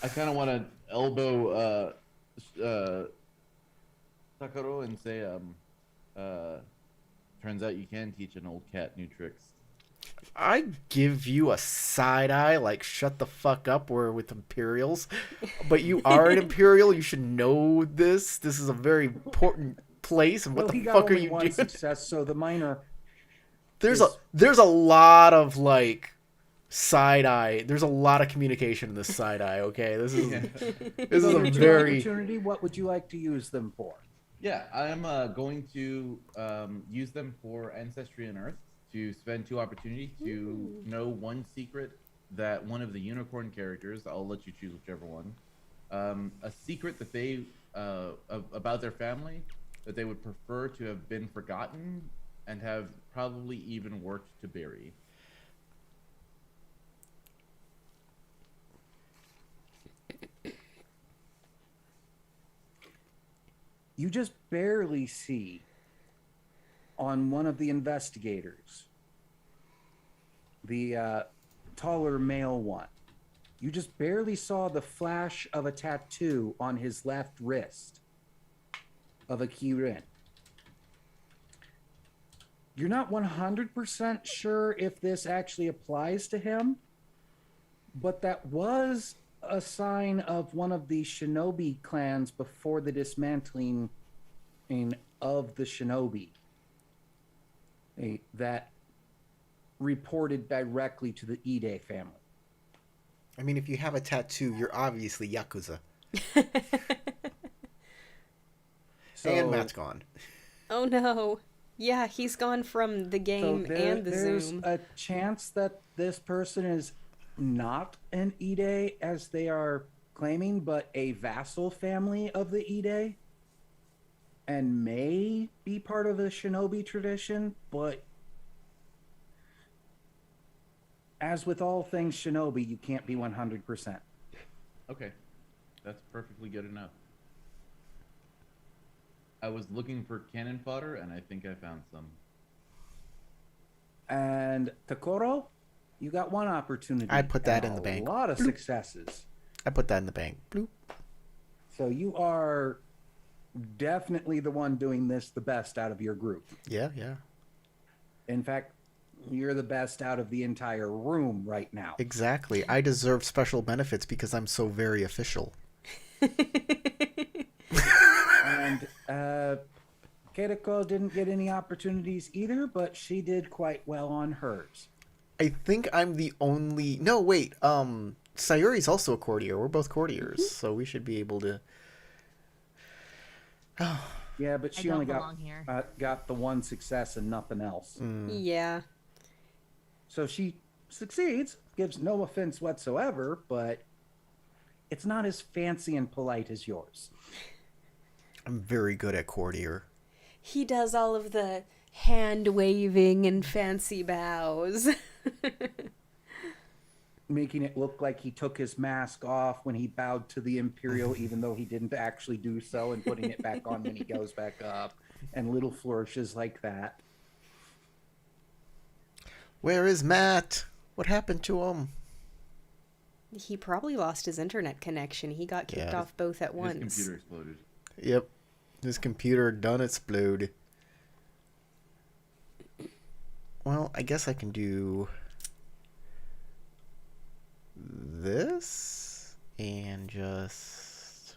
I kind of want to elbow Tokoro and say, turns out you can teach an old cat new tricks. I give you a side eye, like shut the fuck up. We're with Imperials, but you are an Imperial. You should know this. This is a very important place. And what Well, he the got fuck are only you one doing? success, so the minor. There's is- a lot of like side eye. There's a lot of communication in this side eye. Okay, this is this is So a your two very opportunity. What would you like to use them for? Yeah, I'm going to use them for Ancestry and Earth to spend 2 opportunities to know one secret that one of the Unicorn characters, I'll let you choose whichever one, a secret that they, about their family, that they would prefer to have been forgotten and have probably even worked to bury. You just barely see on one of the investigators, the taller male one. You just barely saw the flash of a tattoo on his left wrist of a Kirin. You're not 100% sure if this actually applies to him, but that was a sign of one of the shinobi clans before the dismantling of the shinobi that reported directly to the Ide family. I mean, if you have a tattoo, you're obviously Yakuza. So, And Matt's gone. Oh no. Yeah, he's gone from the game and the there's Zoom. a chance that this person is not an Ide as they are claiming, but a vassal family of the Ide, and may be part of the shinobi tradition, but as with all things shinobi, you can't be 100%. Okay, that's perfectly good enough. I was looking for cannon fodder, and I think I found some. And Tokoro, you got one opportunity. I'd put that and in the bank. A lot of successes. I put that in the bank. Bloop. So you are definitely the one doing this the best out of your group. Yeah, yeah. In fact, you're the best out of the entire room right now. Exactly. I deserve special benefits because I'm so very official. And Keiko didn't get any opportunities either, but she did quite well on hers. I think I'm the only... No, wait. Sayuri's also a courtier. We're both courtiers, so we should be able to... Yeah, but I she don't only belong here. got the one success and nothing else. Yeah. So she succeeds, gives no offense whatsoever, but it's not as fancy and polite as yours. I'm very good at courtier. He does all of the hand waving and fancy bows. Making it look like he took his mask off when he bowed to the Imperial, even though he didn't actually do so, and putting it back on when he goes back up, and little flourishes like that. Where is Matt? What happened to him? He probably lost his internet connection. He got kicked Yeah. off both at His once. computer exploded. Yep. His computer done explode. Well, I guess I can do this and just...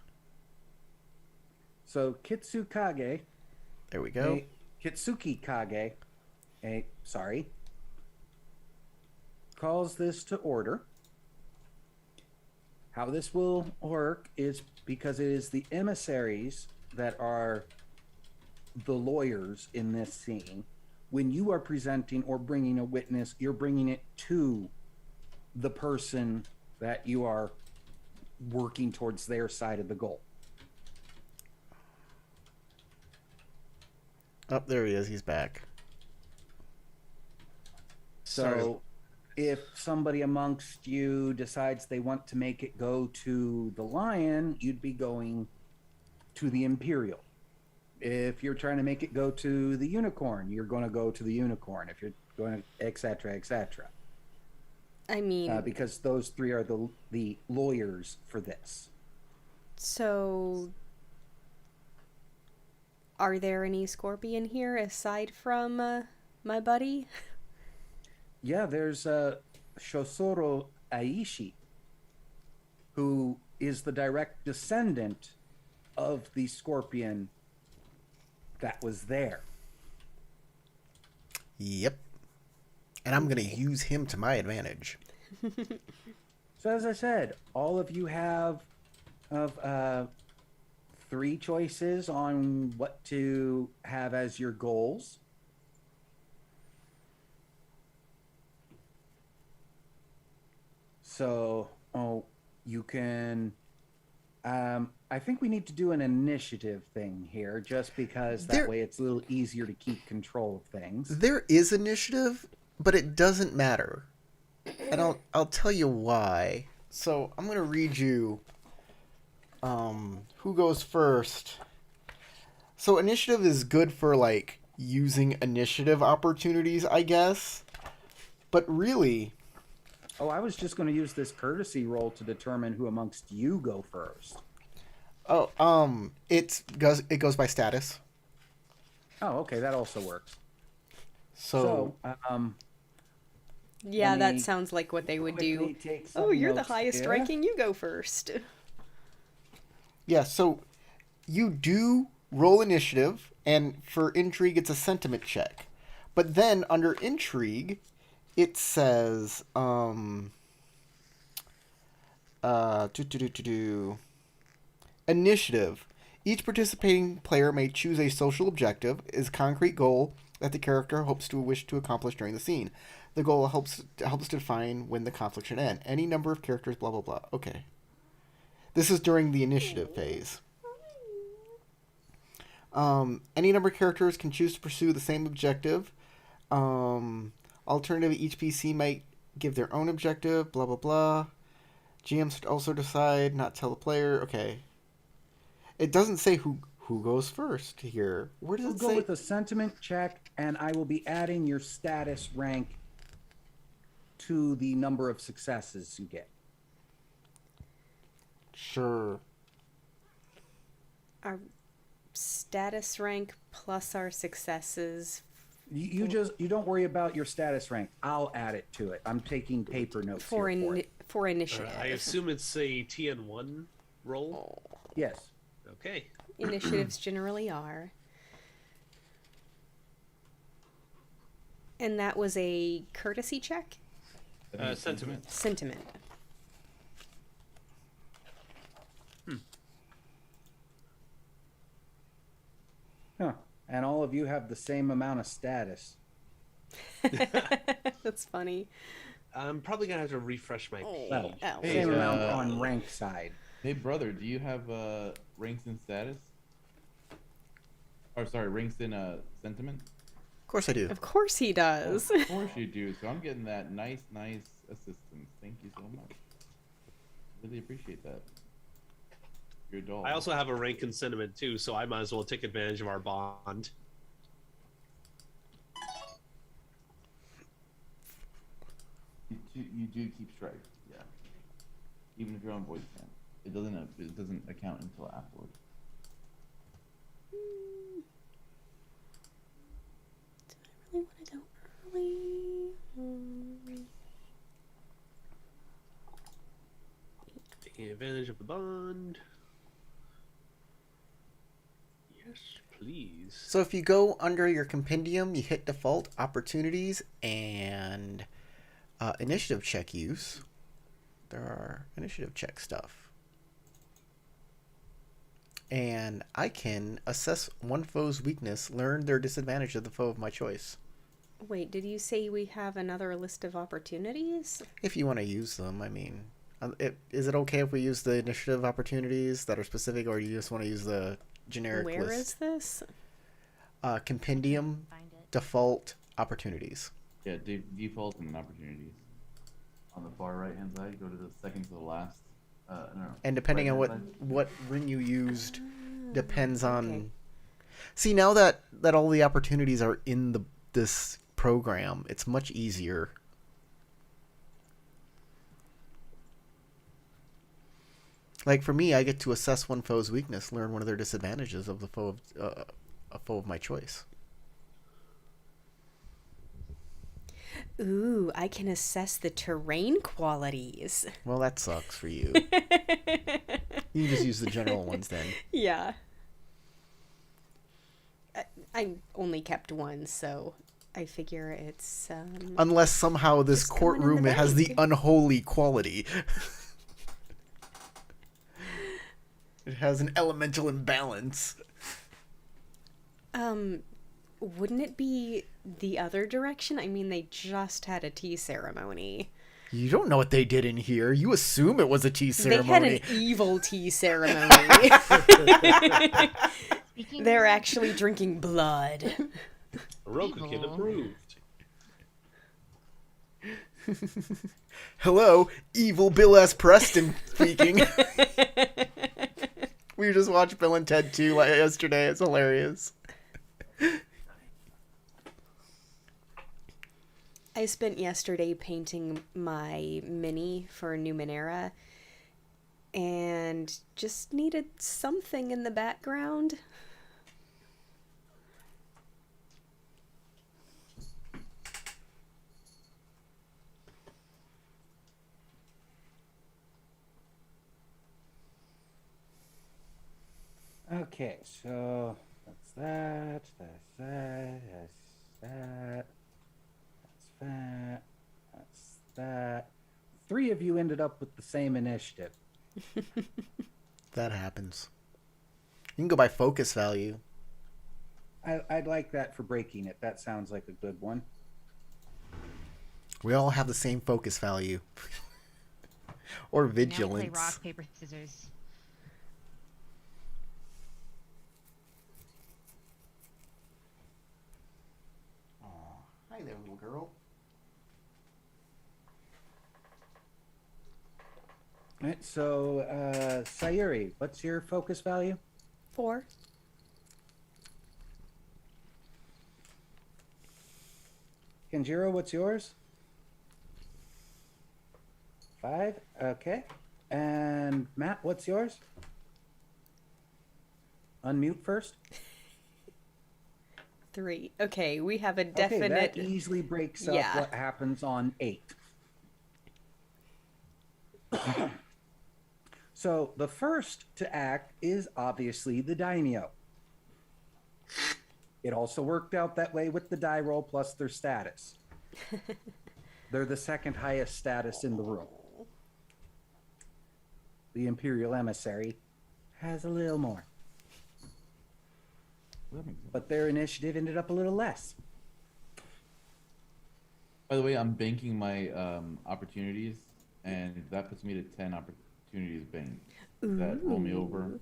So Kitsukage, There we go. Kitsuki Kage, calls this to order. How this will work is because it is the emissaries that are the lawyers in this scene. When you are presenting or bringing a witness, you're bringing it to the person that you are working towards their side of the goal. Oh, there he is. He's back. So if somebody amongst you decides they want to make it go to the lion, you'd be going to the Imperial. If you're trying to make it go to the unicorn, you're going to go to the unicorn. If you're going to etc., etc. I mean, Because those three are the lawyers for this. so are there any Scorpion here aside from my buddy? Yeah, there's Shosoro Aishi, who is the direct descendant of the Scorpion that was there. Yep. And I'm going to use him to my advantage. So as I said, all of you have three choices on what to have as your goals. So, you can... I think we need to do an initiative thing here, just because that way it's a little easier to keep control of things. There is initiative, but it doesn't matter. And I'll tell you why. So I'm going to read you who goes first. So initiative is good for, like, using initiative opportunities, I guess. But really... Oh, I was just going to use this courtesy roll to determine who amongst you go first. Oh, it goes by status. Oh, okay, that also works. So Yeah, Let that me sounds like what they would do. quickly take some Oh, you're the notes highest here. ranking, you go first. yeah, so you do roll initiative, and for intrigue, it's a sentiment check. But then under intrigue, it says, initiative. Each participating player may choose a social objective, is a concrete goal that the character wish to accomplish during the scene. The goal helps define when the conflict should end. Any number of characters, blah, blah, blah. Okay. This is during the initiative phase. Any number of characters can choose to pursue the same objective. Alternatively, each PC might give their own objective, blah, blah, blah. GM should also decide, not tell the player. Okay. It doesn't say who goes first here. Where does We'll it go say? with a sentiment check, and I will be adding your status rank to the number of successes you get. Sure. Our status rank plus our successes. You don't worry about your status rank. I'll add it to it. I'm taking paper notes For here for it. for initiative. I assume it's a TN1 roll. Yes. Okay. Initiatives generally are. And that was a courtesy check? Sentiment. Sentiment. Huh. And all of you have the same amount of status. That's funny. I'm probably gonna have to refresh my page. Well, Oh. same amount Hey, on rank side. Hey, brother, do you have ranks in status? Or sorry, ranks in sentiment? Of course I do. Of course he does. Of course you do. So I'm getting that nice assistance. Thank you so much. Really appreciate that. You're a doll. I also have a rank in sentiment too, so I might as well take advantage of our bond. You do keep strike, yeah. Even if you're on voice camp, it doesn't account until afterwards. Do I really want to go early? Taking advantage of the bond. Yes, please. So if you go under your compendium, you hit default opportunities and initiative check use. There are initiative check stuff. And I can assess one foe's weakness, learn their disadvantage of the foe of my choice. Wait, did you say we have another list of opportunities? If you want to use them, I mean, is it okay if we use the initiative opportunities that are specific, or do you just want to use the generic list? Where is this? Compendium, Find it. default, opportunities. Yeah, default and opportunities. On the far right hand side, go to the second to the last. No. And depending on right-hand what ring you used, depends on. okay. See, now that all the opportunities are in this program, it's much easier. Like for me, I get to assess one foe's weakness, learn one of their disadvantages of the foe of a foe of my choice. Ooh, I can assess the terrain qualities. Well, that sucks for you. You can just use the general ones then. Yeah. I only kept one, so I figure it's Unless somehow this Just coming in courtroom the has the bag. unholy quality. It has an elemental imbalance. wouldn't it be the other direction? I mean, they just had a tea ceremony. You don't know what they did in here. You assume it was a tea They had ceremony. an evil tea ceremony. Speaking They're of- actually drinking blood. Roku Kid Evil. approved. Hello, evil Bill S. Preston speaking. We just watched Bill and Ted 2 yesterday. It's hilarious. I spent yesterday painting my mini for Numenera and just needed something in the background. Okay, so that's that, that's that, that's that. Three of you ended up with the same initiative. That happens. You can go by focus value. I'd like that for breaking it. That sounds like a good one. We all have the same focus value. Or Now we play vigilance. rock, paper, scissors. Hi there, little girl. All right, so Sayuri, what's your focus value? 4. Kenjiro, what's yours? 5. Okay. And Matt, what's yours? Unmute first. 3. Okay, we have a Okay, definite... that easily breaks up Yeah. what happens on 8. So the first to act is obviously the daimyo. It also worked out that way with the die roll plus their status. They're the second highest status in the room. The Imperial Emissary has a little more, That makes sense. but their initiative ended up a little less. By the way, I'm banking my opportunities, and that puts me to 10 opportunities banked. Does that roll me over?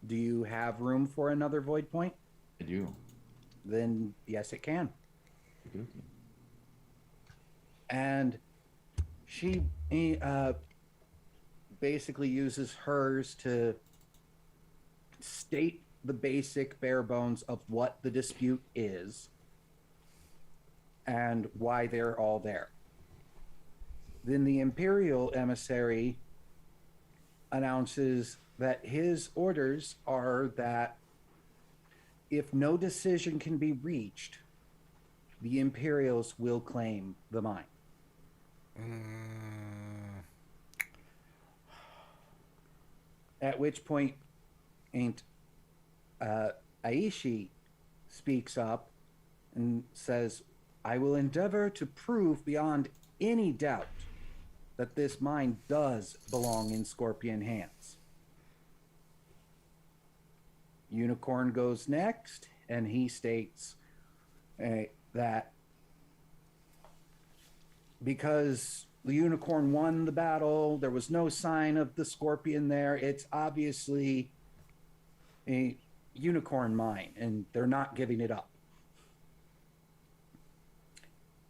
Do you have room for another void point? I do. Then yes, it can. Okay. And she basically uses hers to state the basic bare bones of what the dispute is and why they're all there. Then the Imperial Emissary announces that his orders are that if no decision can be reached, the Imperials will claim the mine. At which point, Aishi speaks up and says, I will endeavor to prove beyond any doubt that this mine does belong in Scorpion hands. Unicorn goes next, and he states that because the Unicorn won the battle, there was no sign of the Scorpion there. It's obviously a Unicorn mine, and they're not giving it up.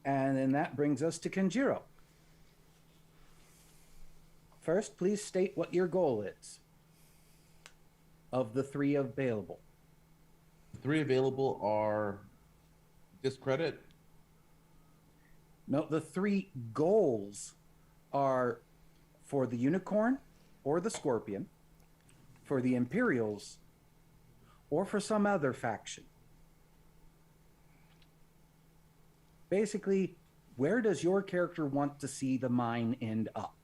And then that brings us to Kenjiro. First, please state what your goal is of the 3 available. The 3 available are discredit. No, the 3 goals are for the Unicorn or the Scorpion, for the Imperials, or for some other faction. Basically, where does your character want to see the mine end up?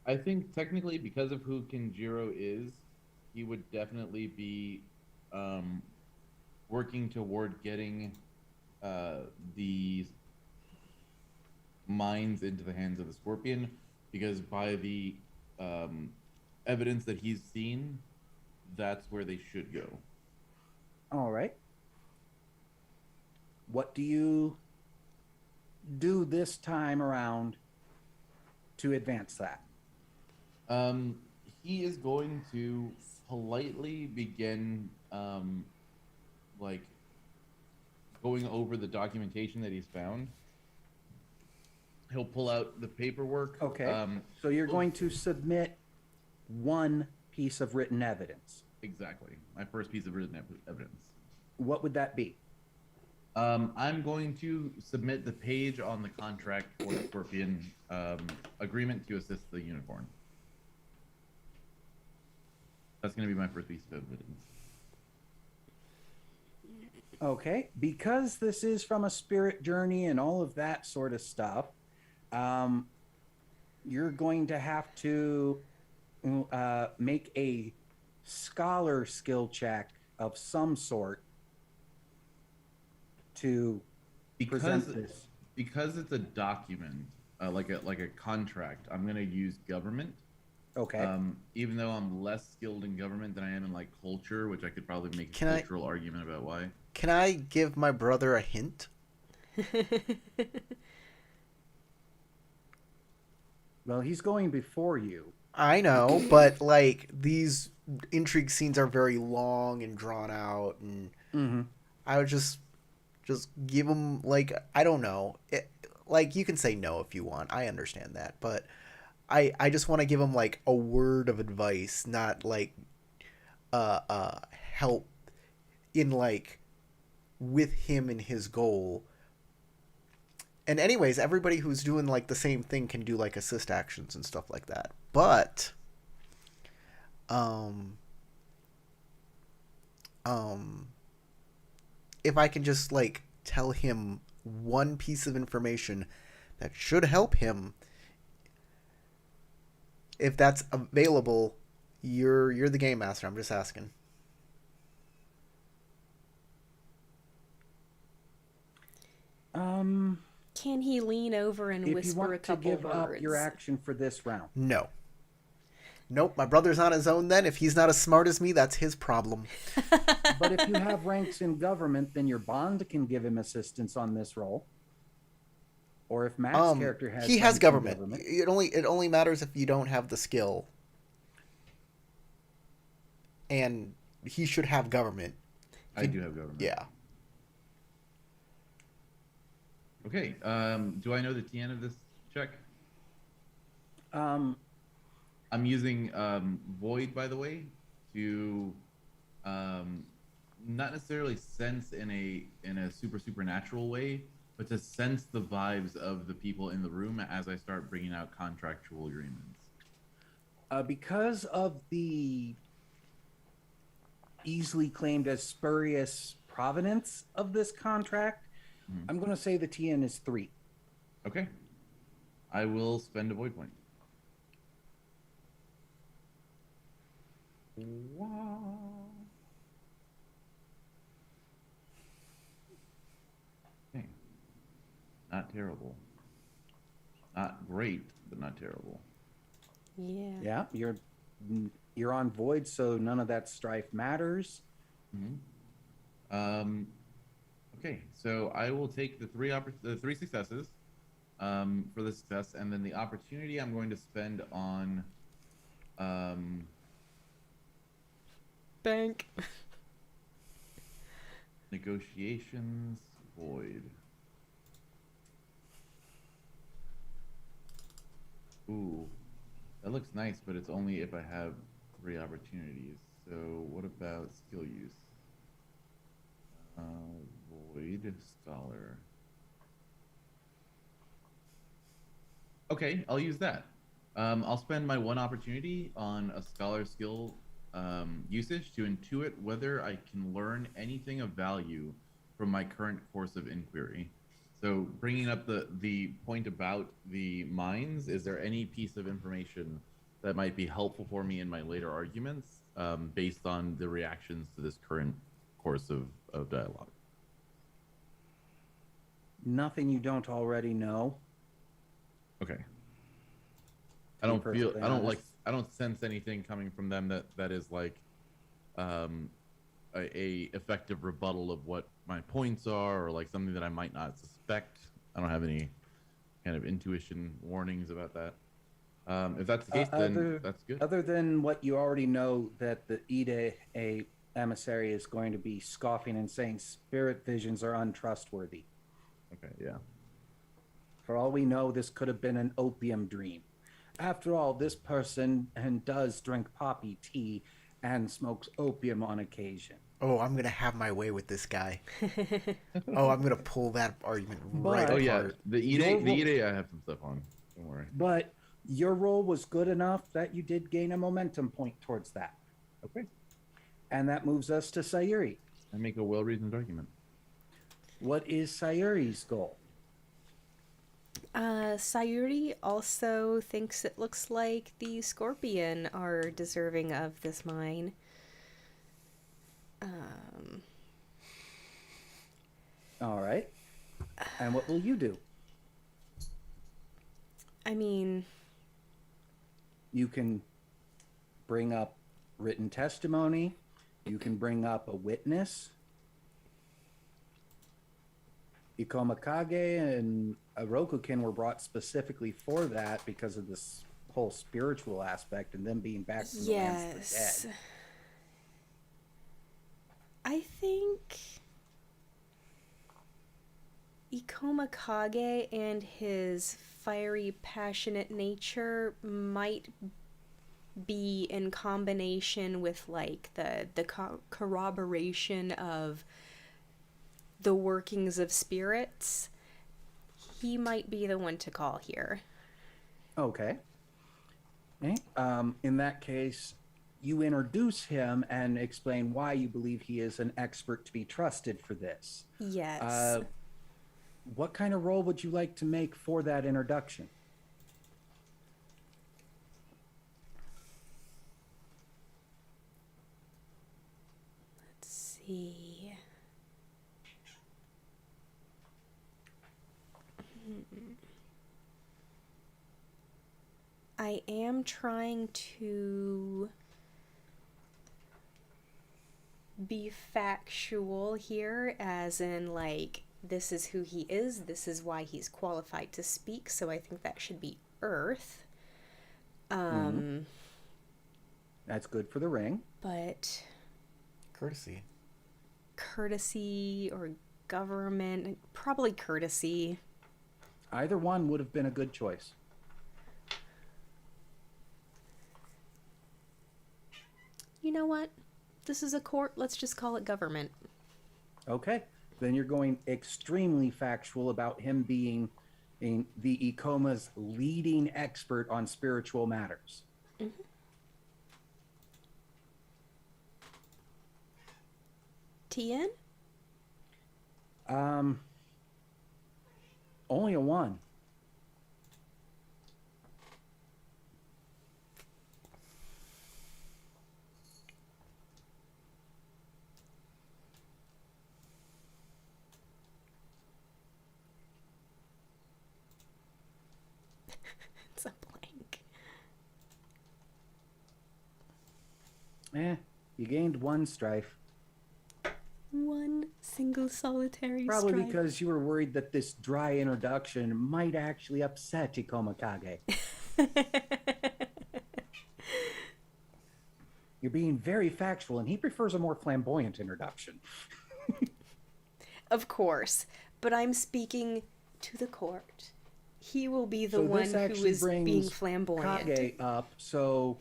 I think technically, because of who Kenjiro is, he would definitely be working toward getting the mines into the hands of the Scorpion, because by the evidence that he's seen, that's where they should go. All right. What do you do this time around to advance that? He is going to politely begin, like, going over the documentation that he's found. He'll pull out the paperwork. Okay. So you're going to submit one piece of written evidence. Exactly. My first piece of written evidence. What would that be? I'm going to submit the page on the contract for the Scorpion agreement to assist the Unicorn. That's going to be my first piece of evidence. Okay. Because this is from a spirit journey and all of that sort of stuff, you're going to have to make a scholar skill check of some sort to present this. Because it's a document, like a contract, I'm going to use government. Okay. Even though I'm less skilled in government than I am in like culture, which I could probably make a cultural argument about why. Can I give my brother a hint? Well, he's going before you. I know, but like these intrigue scenes are very long and drawn out, and I would just give him, like, I don't know, like, you can say no if you want. I understand that, but I just want to give him like a word of advice, not like help in like with him and his goal. And anyways, everybody who's doing like the same thing can do like assist actions and stuff like that. But if I can just like tell him one piece of information that should help him, if that's available, you're the game master. I'm just asking. Can he lean over and If you whisper a want to couple give words? up your action for this round. No. Nope, my brother's on his own then. If he's not as smart as me, that's his problem. But if you have ranks in government, then your bond can give him assistance on this role. Or if Matt's character has he has ranks in government. It only matters if you don't have the skill. And he should have government. I do have government. Yeah. Okay. Do I know the TN of this check? I'm using Void, by the way, to not necessarily sense in a supernatural way, but to sense the vibes of the people in the room as I start bringing out contractual agreements. Because of the easily claimed as spurious provenance of this contract, I'm going to say the TN is 3. Okay. I will spend a Void point. Wow. Okay. Not terrible. Not great, but not terrible. Yeah. Yeah, you're on Void, so none of that strife matters. Okay, so I will take the three successes for the success, and then the opportunity I'm going to spend on Bank. negotiations. Void. Ooh, that looks nice, but it's only if I have 3 opportunities. So what about skill use? Void Scholar. Okay, I'll use that. I'll spend my 1 opportunity on a Scholar skill usage to intuit whether I can learn anything of value from my current course of inquiry. So bringing up the point about the mines, is there any piece of information that might be helpful for me in my later arguments based on the reactions to this current course of dialogue? Nothing you don't already know. Okay. To be perfectly honest. I don't sense anything coming from them that is like a effective rebuttal of what my points are, or like something that I might not suspect. I don't have any kind of intuition warnings about that. If that's the case, then that's good. Other than what you already know, that the Ide emissary is going to be scoffing and saying spirit visions are untrustworthy. Okay, yeah. For all we know, this could have been an opium dream. After all, this person does drink poppy tea and smokes opium on occasion. Oh, I'm going to have my way with this guy. Oh, I'm going to pull that argument right But- apart. Oh yeah, the Ide I have some stuff on. Don't worry. But your roll was good enough that you did gain a momentum point towards that. Okay. And that moves us to Sayuri. I make a well-reasoned argument. What is Sayuri's goal? Sayuri also thinks it looks like the Scorpion are deserving of this mine. All right. And what will you do? I mean, You can bring up written testimony. You can bring up a witness. Ikomakage and Rokukin were brought specifically for that because of this whole spiritual aspect and them being back from the lands of the yes. dead. I think Ikomakage and his fiery, passionate nature might be in combination with like the corroboration of the workings of spirits. He might be the one to call here. Okay. Okay. In that case, you introduce him and explain why you believe he is an expert to be trusted for this. Yes. What kind of role would you like to make for that introduction? Let's see. I am trying to be factual here, as in, like, this is who he is, this is why he's qualified to speak, so I think that should be Earth. That's good for the ring. But Courtesy. or government, probably courtesy. Either one would have been a good choice. You know what? This is a court, let's just call it government. Okay. Then you're going extremely factual about him being the Ikoma's leading expert on spiritual matters. Mm-hmm. Tien? Only a 1. It's a blank. You gained 1 strife. One single solitary Probably stripe. because you were worried that this dry introduction might actually upset Ikoma Kage. You're being very factual, and he prefers a more flamboyant introduction. Of course, but I'm speaking to the court. He will be the So one this who actually is brings being flamboyant. Kage up. So,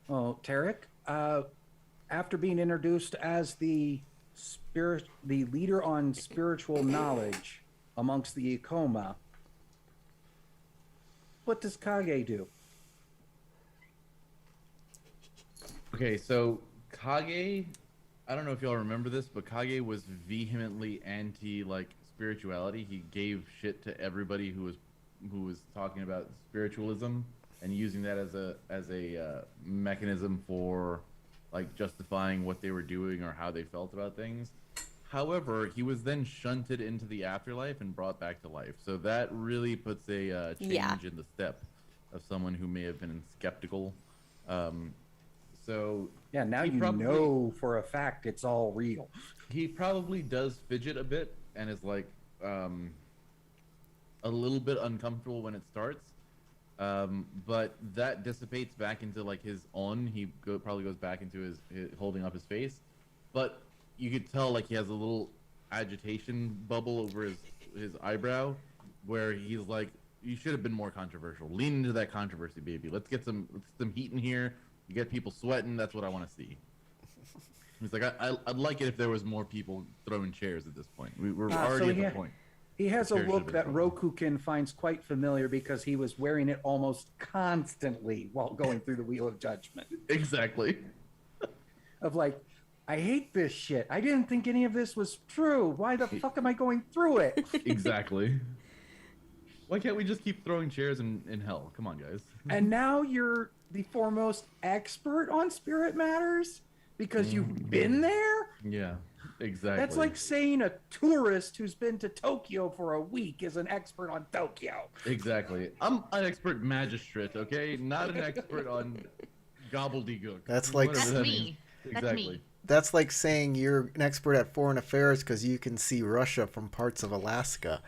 Tarek, after being introduced as the leader on spiritual knowledge amongst the Ikoma, what does Kage do? Okay, so Kage, I don't know if y'all remember this, but Kage was vehemently anti like spirituality. He gave shit to everybody who was talking about spiritualism and using that as a mechanism for like justifying what they were doing or how they felt about things. However, he was then shunted into the afterlife and brought back to life. So that really puts a change in the step of someone who may have been skeptical. So Yeah, now you know for a fact it's all real. He probably does fidget a bit and is like a little bit uncomfortable when it starts. But that dissipates back into like his on. He probably goes back into his holding up his face. But you could tell like he has a little agitation bubble over his eyebrow where he's like, you should have been more controversial. Lean into that controversy, baby. Let's get some heat in here. You get people sweating. That's what I want to see. He's like, I'd like it if there was more people throwing chairs at this point. We're already at the point. He has a look that Rokukin finds quite familiar because he was wearing it almost constantly while going through the Wheel of Judgment. Exactly. Of like, I hate this shit. I didn't think any of this was true. Why the fuck am I going through it? Exactly. Why can't we just keep throwing chairs in hell? Come on, guys. And now you're the foremost expert on spirit matters because you've been there? Yeah, exactly. That's like saying a tourist who's been to Tokyo for a week is an expert on Tokyo. Exactly. I'm an expert magistrate, okay? Not an expert on gobbledygook. That's like That's Whatever that me. means. That's Exactly. me. That's like saying you're an expert at foreign affairs because you can see Russia from parts of Alaska.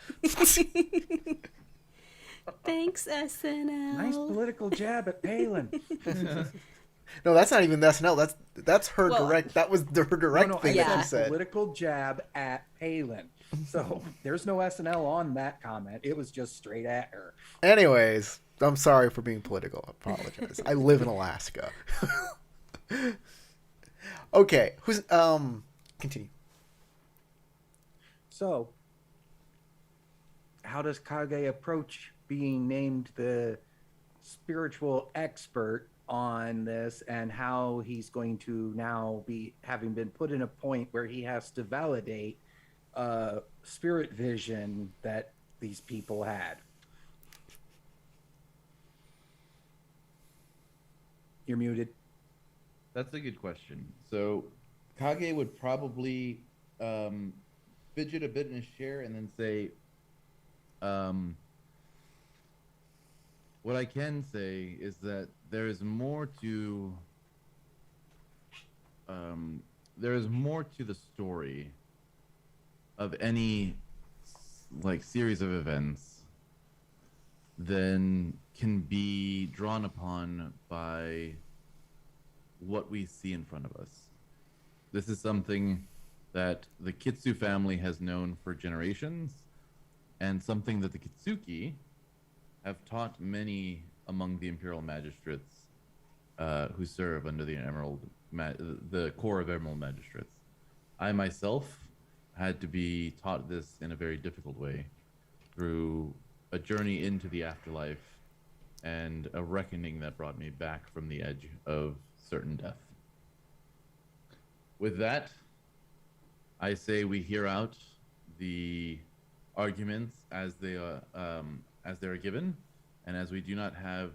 Thanks, SNL. Nice political jab at Palin. No, that's not even SNL. That's her Well, direct. That was her direct No, thing I that she said said. political jab at Palin. So there's no SNL on that comment. It was just straight at her. Anyways, I'm sorry for being political. I apologize. I live in Alaska. Okay, who's continue. So, how does Kage approach being named the spiritual expert on this, and how he's going to now be having been put in a point where he has to validate spirit vision that these people had? You're muted. That's a good question. So, Kage would probably fidget a bit in his chair and then say, what I can say is that there is more to the story of any like series of events than can be drawn upon by what we see in front of us. This is something that the Kitsu family has known for generations, and something that the Kitsuki have taught many among the Imperial Magistrates who serve under the Corps of Emerald Magistrates. I myself had to be taught this in a very difficult way through a journey into the afterlife and a reckoning that brought me back from the edge of certain death. With that, I say we hear out the arguments as they are given, and as we do not have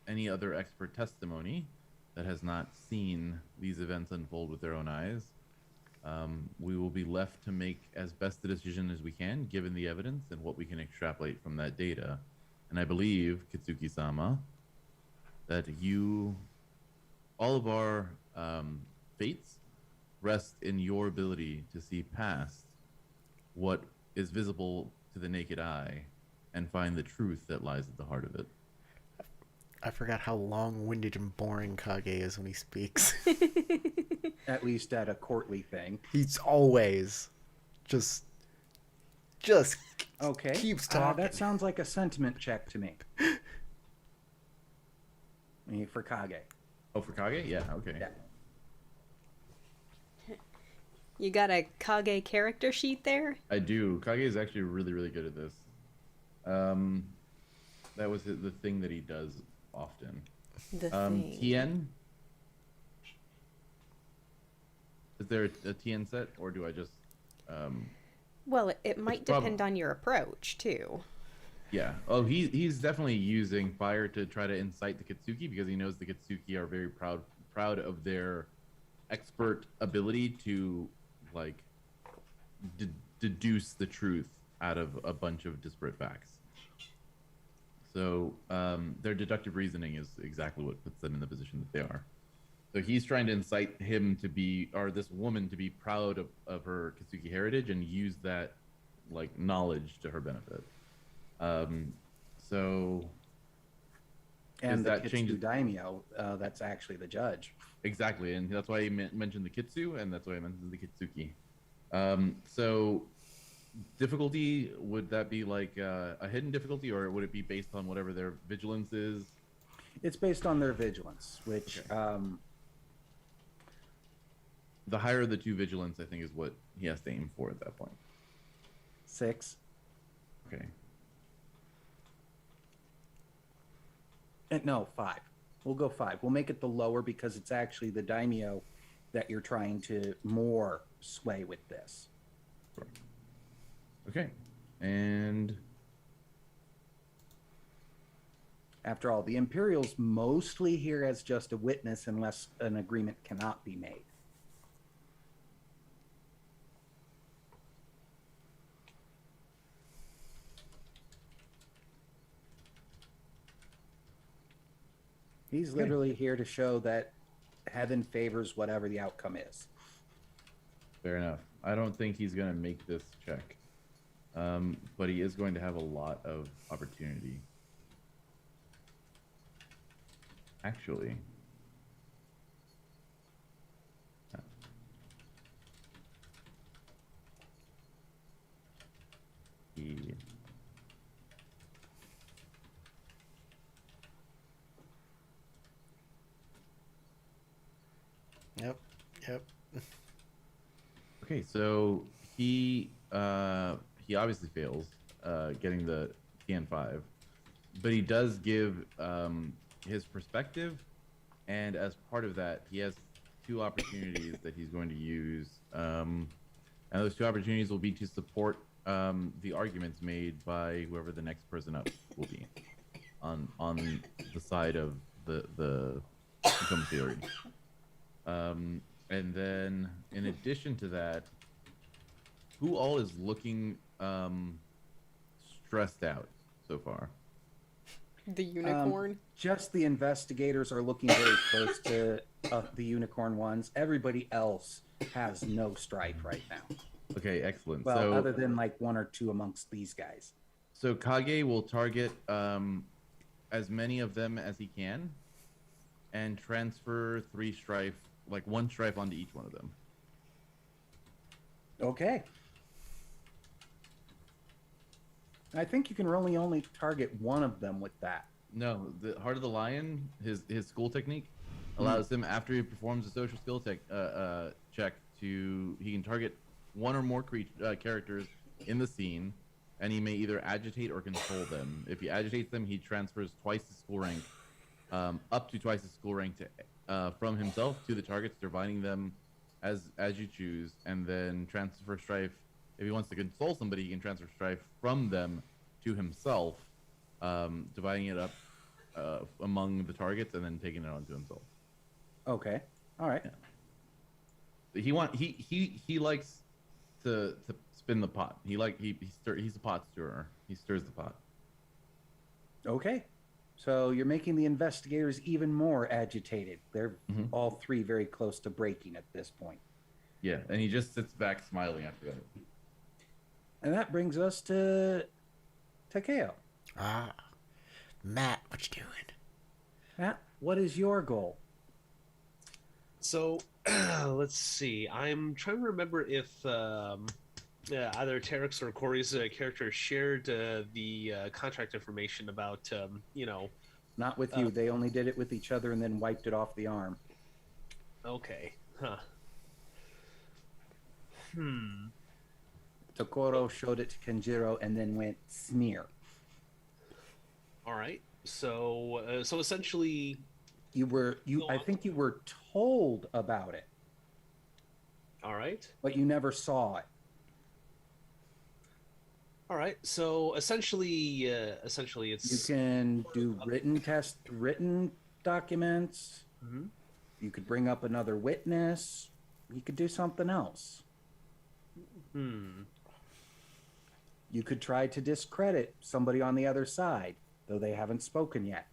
any other expert testimony that has not seen these events unfold with their own eyes, we will be left to make as best a decision as we can, given the evidence and what we can extrapolate from that data. And I believe, Kitsuki-sama, that all of our fates rest in your ability to see past what is visible to the naked eye and find the truth that lies at the heart of it. I forgot how long-winded and boring Kage is when he speaks. At least at a courtly thing. He's always just Okay. keeps talking. That sounds like a sentiment check to me. For Kage. Oh, for Kage? Yeah, okay. Yeah. You got a Kage character sheet there? I do. Kage is actually really, really good at this. That was the thing that he does often. The thing. Tien? Is there a Tien set, or do I just... Well, it might prob- depend on your approach, too. Yeah. Oh, he's definitely using fire to try to incite the Kitsuki, because he knows the Kitsuki are very proud of their expert ability to, like, deduce the truth out of a bunch of disparate facts. So their deductive reasoning is exactly what puts them in the position that they are. So he's trying to incite him to be, or this woman to be proud of her Kitsuki heritage and use that, like, knowledge to her benefit. So... And the that Kitsu changes daimyo, that's actually the judge. Exactly, and that's why he mentioned the Kitsu, and that's why I mentioned the Kitsuki. So, difficulty, would that be like a hidden difficulty, or would it be based on whatever their vigilance is? It's based on their vigilance, which... Okay. The higher of the two vigilance, I think, is what he has to aim for at that point. 6. Okay. No, 5. We'll go 5. We'll make it the lower because it's actually the daimyo that you're trying to more sway with this. Okay. And... After all, the Imperials mostly here as just a witness unless an agreement cannot be made. He's literally here to show that heaven favors whatever the outcome is. Fair enough. I don't think he's going to make this check. But he is going to have a lot of opportunity. Actually. He... Yep. Okay, so he obviously fails getting the TN5, but he does give his perspective, and as part of that, he has 2 opportunities that he's going to use, and those 2 opportunities will be to support the arguments made by whoever the next person up will be on the side of the income theory. And then, in addition to that, who all is looking stressed out so far? The unicorn. Just the investigators are looking very close to the unicorn ones. Everybody else has no strife right now. Okay, excellent. Well, so, other than like one or two amongst these guys. so Kage will target as many of them as he can, and transfer 3 strife, like 1 strife onto each one of them. Okay. I think you can only target one of them with that. No, the Heart of the Lion, his school technique, allows him, after he performs a social skill check, he can target 1 or more characters in the scene, and he may either agitate or control them. If he agitates them, he transfers twice the school rank, up to twice the school rank from himself to the targets, dividing them as you choose, and then transfer strife. If he wants to console somebody, he can transfer strife from them to himself, dividing it up among the targets and then taking it onto himself. Okay. All right. Yeah. He likes to spin the pot. He's a pot stirrer. He stirs the pot. Okay. So you're making the investigators even more agitated. They're all 3 very close to breaking at this point. Yeah, and he just sits back smiling after that. And that brings us to Takeo. Ah, Matt, what you doing? Matt, what is your goal? So, let's see. I'm trying to remember if either Tarek's or Corey's character shared the contract information about, Not with you. They only did it with each other and then wiped it off the arm. Okay. Huh. Tokoro showed it to Kenjiro and then went smear. All right. So essentially, I think you were told about it, all right. but you never saw it. All right. So essentially, it's You can do written documents. Mhm. You could bring up another witness. You could do something else. You could try to discredit somebody on the other side, though they haven't spoken yet.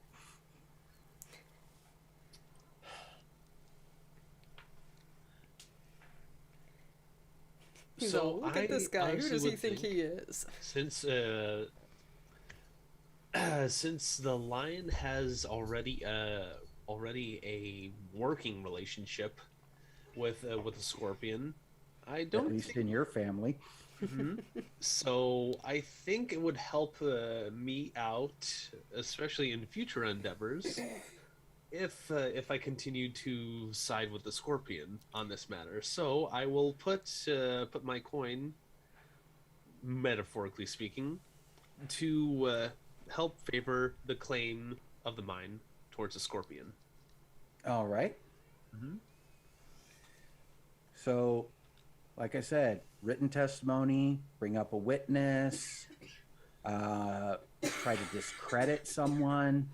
So look at this guy. Who honestly does he would think he is? Since since the lion has already a working relationship with a scorpion, I don't At least think, in your family. so I think it would help me out, especially in future endeavors, if I continue to side with the scorpion on this matter. So I will put my coin, metaphorically speaking, to help favor the claim of the mine towards the scorpion. All right. Mhm. So, like I said, written testimony, bring up a witness, try to discredit someone,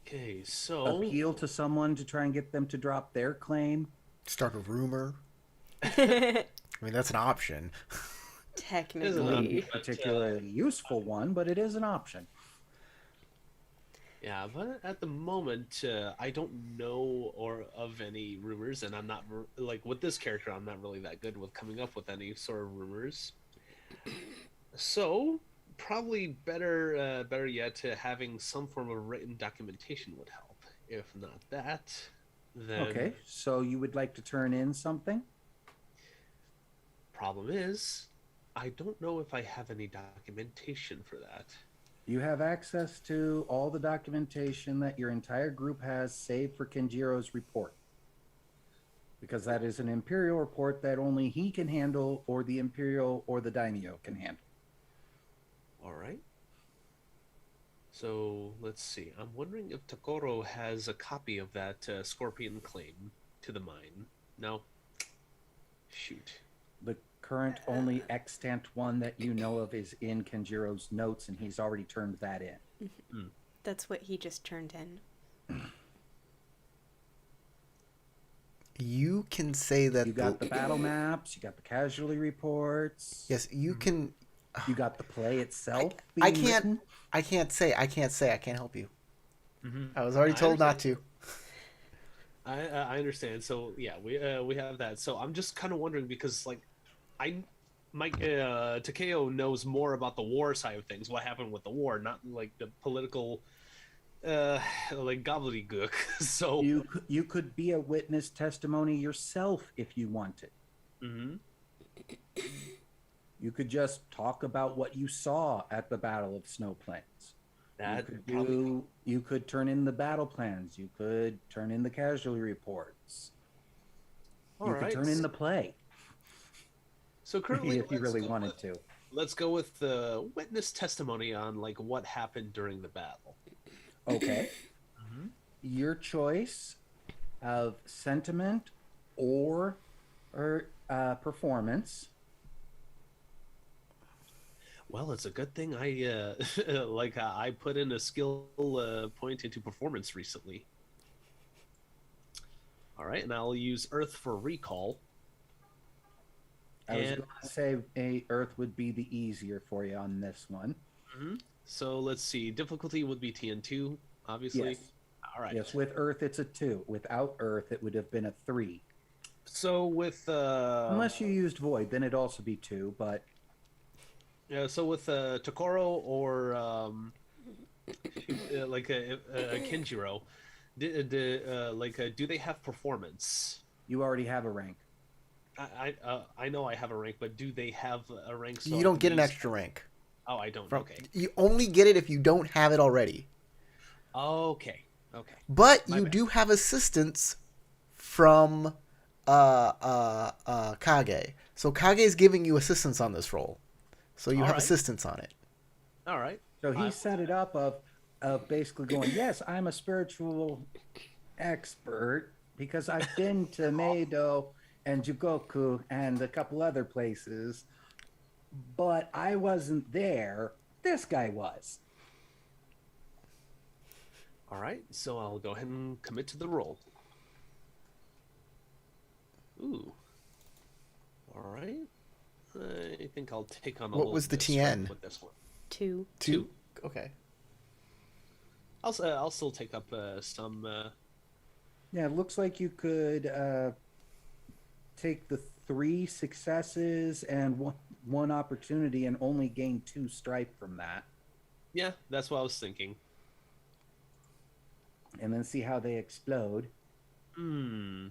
Okay, so appeal to someone to try and get them to drop their claim. Start a rumor. I mean, that's an option. Technically. Particularly useful one, but it is an option. yeah, but at the moment, I don't know of any rumors, and I'm not like with this character. I'm not really that good with coming up with any sort of rumors. So probably better yet, having some form of written documentation would help. If not that, then Okay, so you would like to turn in something? problem is, I don't know if I have any documentation for that. You have access to all the documentation that your entire group has saved for Kenjiro's report. Because that is an Imperial report that only he can handle, or the Imperial or the Daimyo can handle. All right. So let's see. I'm wondering if Tokoro has a copy of that Scorpion claim to the mine. No. Shoot. The current only extant one that you know of is in Kenjiro's notes, and he's already turned that in. That's what he just turned in. You can say that You got the battle maps, you got the casualty reports. yes, you can. You got the play itself. I being can't. written? I can't say. I can't help you. Mhm. I was already I told not understand. to. I understand. So yeah, we have that. So I'm just kind of wondering because like I Mike Takeo knows more about the war side of things. What happened with the war, not like the political uh like gobbledygook. So You could be a witness testimony yourself if you wanted. mhm. You could just talk about what you saw at the Battle of Snow Plains. That You could turn in the battle plans. You could turn in the casualty reports. all You right. could turn in the play So currently, if you really wanted to. let's go with the witness testimony on like what happened during the battle. Okay. Mhm. Your choice of sentiment or performance. Well, it's a good thing I I put in a skill point into performance recently. All right, and I'll use Earth for recall. I was And going to say Earth would be the easier for you on this one. mhm. So let's see. Difficulty would be TN2, obviously. Yes. All right. Yes, with Earth it's a 2. Without Earth it would have been a 3. So with Unless you used Void, then it'd also be 2, but Tokoro or Kenjiro, do they have performance? you already have a rank. I know I have a rank, but do they have a rank? So You I don't can get an use- extra rank. Oh, I don't. From, Okay. You only get it if you don't have it already. Okay. But My you bad. do have assistance from Kage. So Kage is giving you assistance on this roll. So you have Alright. assistance on it. All right. So he I- set it up of basically going, yes, I'm a spiritual expert because I've been to Meido and Jugoku and a couple other places, but I wasn't there. This guy was. All right. So I'll go ahead and commit to the roll. Ooh. All right. I think I'll take on a What little was the bit of strength TN? with this one. 2. Two. Okay. I'll still take up some. Yeah, it looks like you could take the 3 successes and one opportunity and only gain 2 stripe from that, Yeah, that's what I was thinking. and then see how they explode. Hmm.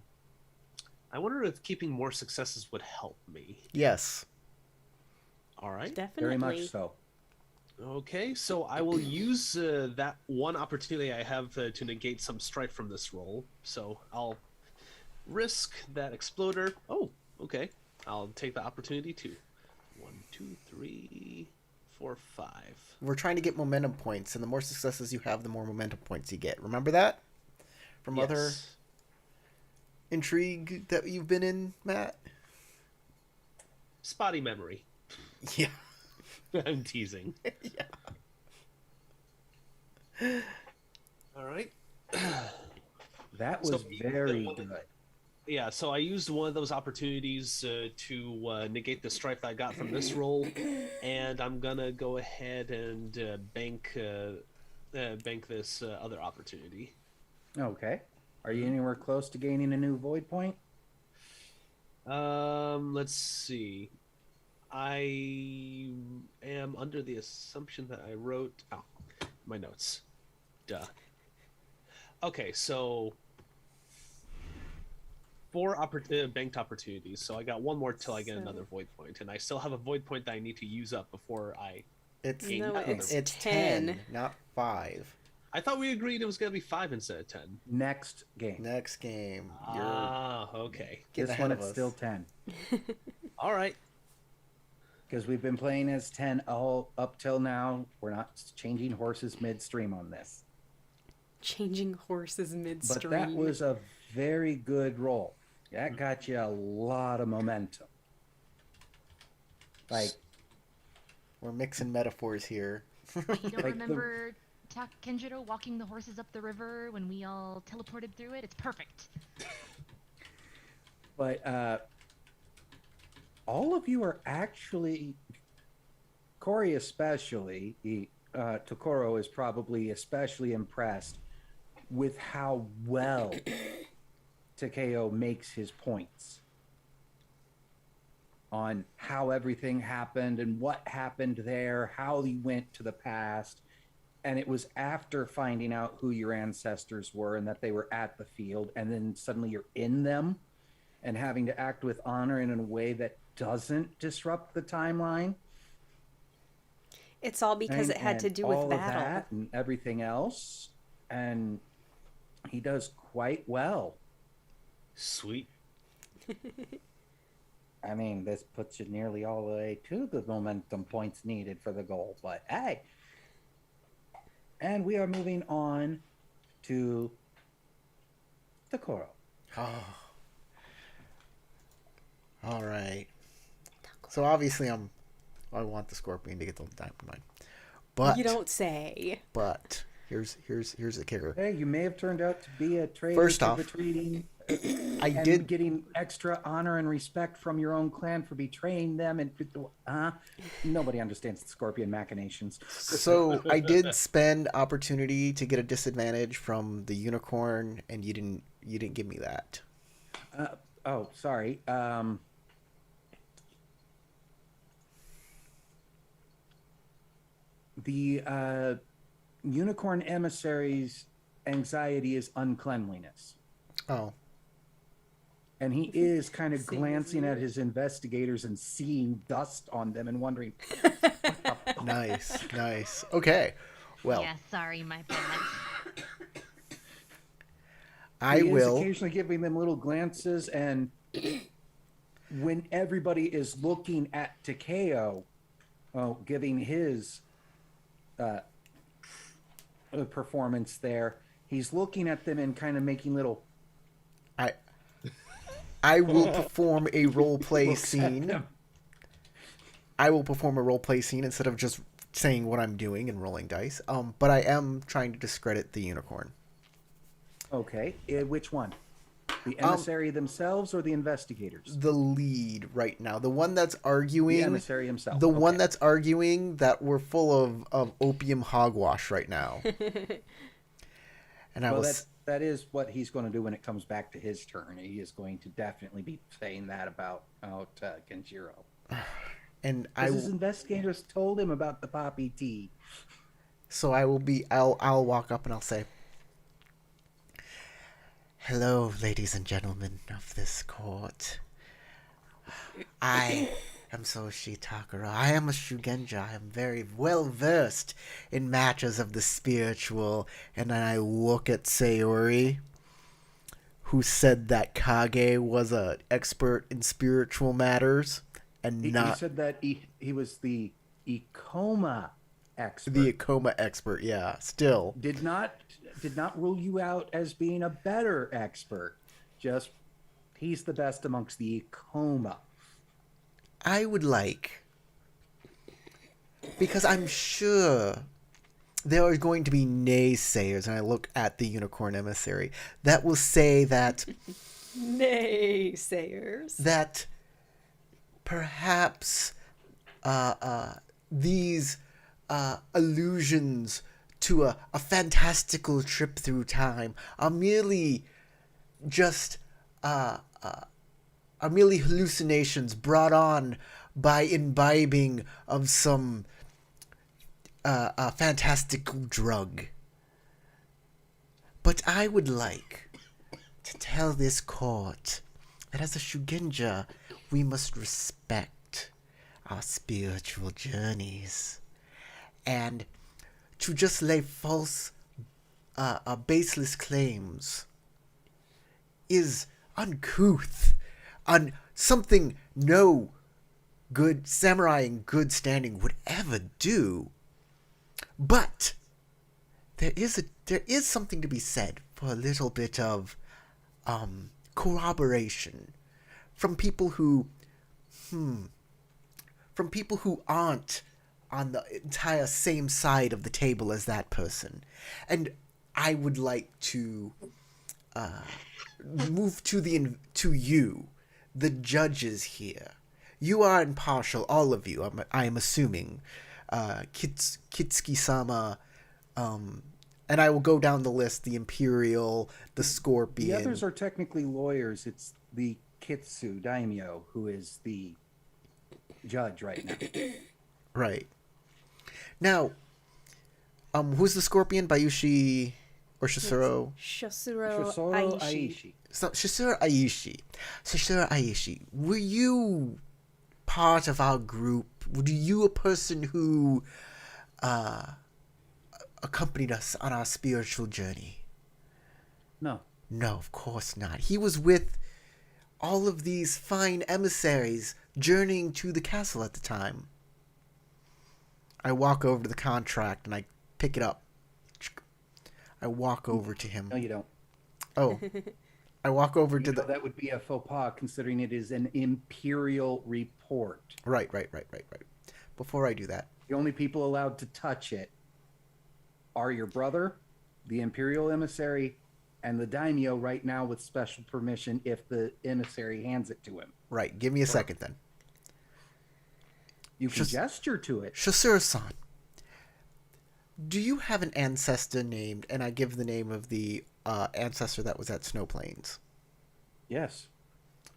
I wonder if keeping more successes would help me. Yes. All right. Definitely. Very much so. Okay, so I will use that one opportunity I have to negate some strife from this roll. So I'll risk that exploder. Oh, okay. I'll take the opportunity too. 1, 2, 3, 4, 5. We're trying to get momentum points, and the more successes you have, the more momentum points you get. Remember that? From other Yes. intrigue that you've been in, Matt? Spotty memory. Yeah. I'm teasing. Yeah. All right. That was So, very the- good. Yeah, so I used one of those opportunities to negate the strife that I got from this roll, and I'm gonna go ahead and bank this other opportunity. Okay. Are you anywhere close to gaining a new void point? Let's see. I am under the assumption that I wrote. Oh, my notes. Duh. Okay, so 4 banked opportunities. So I got one more till I get So- another void point, and I still have a void point that I need to use up before I. It's No, it's, it's 10, 10. not 5. I thought we agreed it was gonna be 5 instead of 10. Next game. Next game. You're Okay. getting This ahead one of it's us. still 10. All right. Because we've been playing as 10 all up till now. We're not changing horses midstream on this. Changing horses But midstream. that was a very good roll. That got you a lot of momentum. Like, We're mixing metaphors here. You don't Like the- remember Kenjiro walking the horses up the river when we all teleported through it? It's perfect. but all of you are actually Corey especially, Tokoro is probably especially impressed with how well Takeo makes his points on how everything happened and what happened there, how he went to the past. And it was after finding out who your ancestors were and that they were at the field, and then suddenly you're in them and having to act with honor in a way that doesn't disrupt the timeline. It's all because it had to do with all battle. of that and everything else. And he does quite well. Sweet. I mean, this puts you nearly all the way to the momentum points needed for the goal. But hey. And we are moving on to Tokoro. Oh. All right. So obviously I want the Scorpion to get the diamond mine. But You don't say. But here's the kicker. Hey, you may have turned out to be a traitor First to off, retreating I and did getting extra honor and respect from your own clan for betraying them, and nobody understands the Scorpion machinations. So I did spend opportunity to get a disadvantage from the unicorn, and you didn't give me that. Oh, sorry. The Unicorn Emissary's anxiety is uncleanliness. Oh. And he is kind of Same as glancing you. at his investigators and seeing dust on them and wondering, Nice. Okay. Well, Yeah, sorry, my bad. I he is will. occasionally giving them little glances. And when everybody is looking at Takeo, giving his performance there, he's looking at them and kind of making little I will perform a role play looks at scene. them. I will perform a role play scene instead of just saying what I'm doing and rolling dice. But I am trying to discredit the unicorn. Okay, which one? The emissary themselves or the investigators? The lead right now, the one that's arguing, The emissary himself. the one Okay. that's arguing that we're full of opium hogwash right now. And I Well, was that is what he's going to do when it comes back to his turn. He is going to definitely be saying that about Kenjiro. and Because his investigators told him about the poppy tea. So I will be. I'll walk up and I'll say, "Hello, ladies and gentlemen of this court. I am Soshi Takara. I am a Shugenja. I am very well versed in matters of the spiritual." And then I look at Sayori, who said that Kage was an expert in spiritual matters, and He not said that he was the Ikoma expert. the Akoma expert. Yeah, still. did not rule you out as being a better expert. Just he's the best amongst the Ikoma. I would like, because I'm sure there are going to be naysayers, and I look at the Unicorn Emissary, that will say that Naysayers. that perhaps these allusions to a fantastical trip through time are merely just are merely hallucinations brought on by imbibing of some fantastical drug. But I would like to tell this court that as a Shugenja, we must respect our spiritual journeys. And to just lay false, baseless claims is uncouth, on something no good samurai in good standing would ever do. But there is something to be said for a little bit of corroboration from people who aren't on the entire same side of the table as that person. And I would like to move to you, the judges here. You are impartial, all of you, I am assuming. Kitsuki-sama, and I will go down the list: the Imperial, the Scorpion. The others are technically lawyers. It's the Kitsu Daimyo who is the judge right now. Right. Now, who's the Scorpion? Bayushi or Shisuro? Shosuro Shosoro Aishi. Aishi. So, Shisuro Aishi. Shisuro Aishi, were you part of our group? Were you a person who accompanied us on our spiritual journey? No. No, of course not. He was with all of these fine emissaries journeying to the castle at the time. I walk over to the contract and I pick it up. I walk over to him. No, you don't. Oh. I walk over to You know, the... that would be a faux pas considering it is an imperial report. Right. Before I do that. The only people allowed to touch it are your brother, the imperial emissary, and the daimyo right now with special permission if the emissary hands it to him. Right. Give me a second then. You can Just- gesture to it. Shosuro-san, do you have an ancestor named... And I give the name of the ancestor that was at Snow Plains. Yes.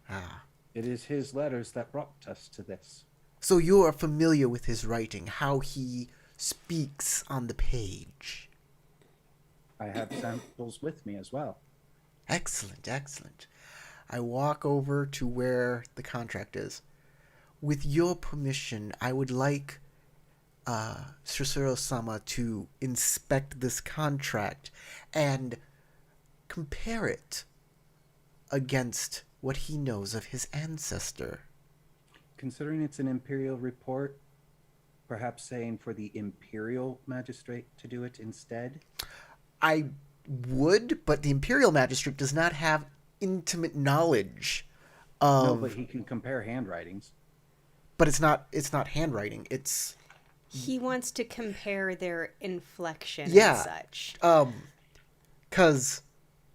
Ah. It is his letters that brought us to this. So you are familiar with his writing, how he speaks on the page. I have samples with me as well. Excellent. I walk over to where the contract is. With your permission, I would like Shosuro-sama to inspect this contract and compare it against what he knows of his ancestor. Considering it's an imperial report, perhaps saying for the imperial magistrate to do it instead? I would, but the Imperial Magistrate does not have intimate knowledge of... No, but he can compare handwritings. But it's not handwriting. It's... He wants to compare their inflection Yeah. and such. Because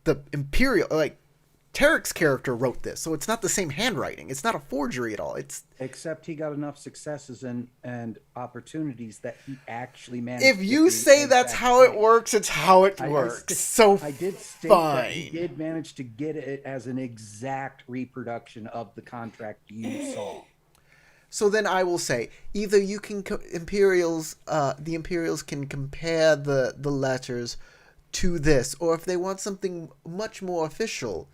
the Imperial... Like, Tarek's character wrote this, so it's not the same handwriting. It's not a forgery at all. It's... Except he got enough successes and opportunities that he actually managed. If to you do say that's exact how it thing. works, it's how it I works. st- So I did state that he fine. did manage to get it as an exact reproduction of the contract you saw. So then I will say, either you can the Imperials can compare the letters to this, or if they want something much more official,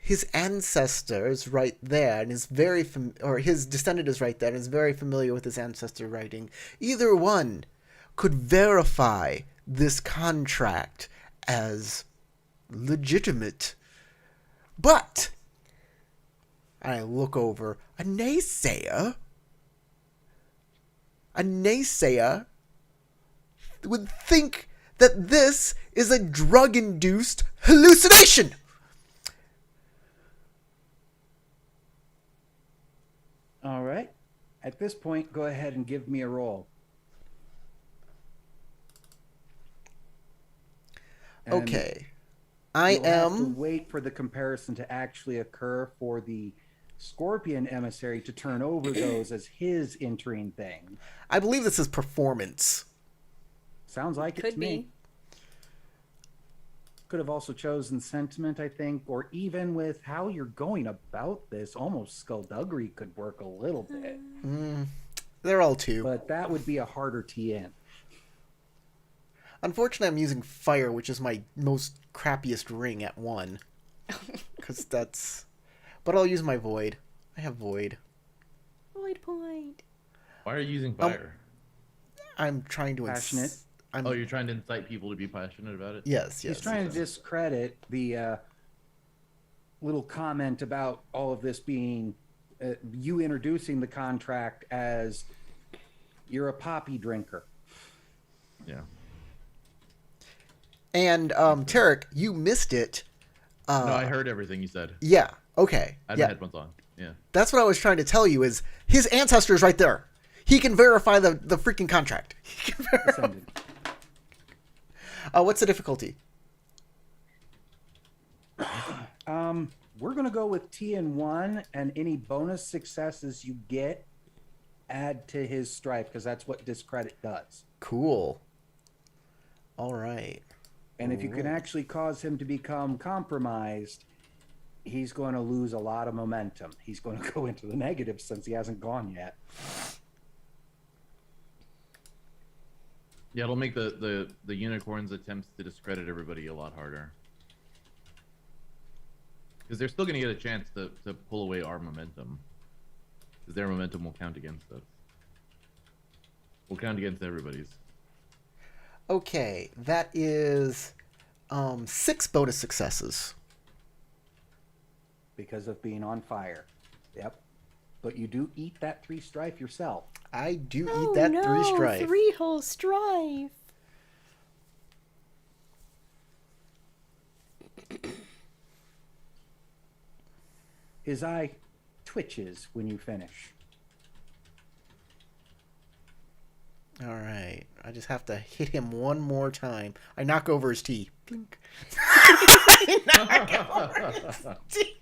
his ancestor is right there and is very or his descendant is right there and is very familiar with his ancestor writing. Either one could verify this contract as legitimate. But I look over a naysayer would think that this is a drug-induced hallucination. All right. At this point, go ahead and give me a roll. And Okay. I you'll have to am... wait for the comparison to actually occur for the Scorpion Emissary to turn over those as his entering thing. I believe this is performance. Sounds like it Could to me. be. Could have also chosen sentiment, I think, or even with how you're going about this, almost skullduggery could work a little bit. They're all two. But that would be a harder TN. Unfortunately, I'm using fire, which is my most crappiest ring at 1. Because that's... But I'll use my void. I have void. Void point. Why are you using fire? I'm trying to... Passionate. Oh, you're trying to incite people to be passionate about it? Yes. He's trying to discredit the little comment about all of this being you introducing the contract as you're a poppy drinker. Yeah. And, Tarek, you missed it. No, I heard everything you said. Yeah. Okay. I had Yeah. my headphones on. Yeah. That's what I was trying to tell you is his ancestor is right there. He can verify the freaking contract. He can verify. Ascendant. What's the difficulty? We're gonna go with TN1, and any bonus successes you get add to his strife, because that's what discredit does. Cool. All right. And if you can Alright. actually cause him to become compromised, he's going to lose a lot of momentum. He's going to go into the negative since he hasn't gone yet. Yeah, it'll make the unicorn's attempts to discredit everybody a lot harder. Because they're still going to get a chance to pull away our momentum. Because their momentum will count against us. Will count against everybody's. Okay, that is 6 bonus successes. Because of being on fire. Yep. But you do eat that 3 strife yourself. I do Oh eat that no, 3 strife. 3 whole strife. His eye twitches when you finish. All right. I just have to hit him one more time. I knock over his tea. Blink. I knock over his tea.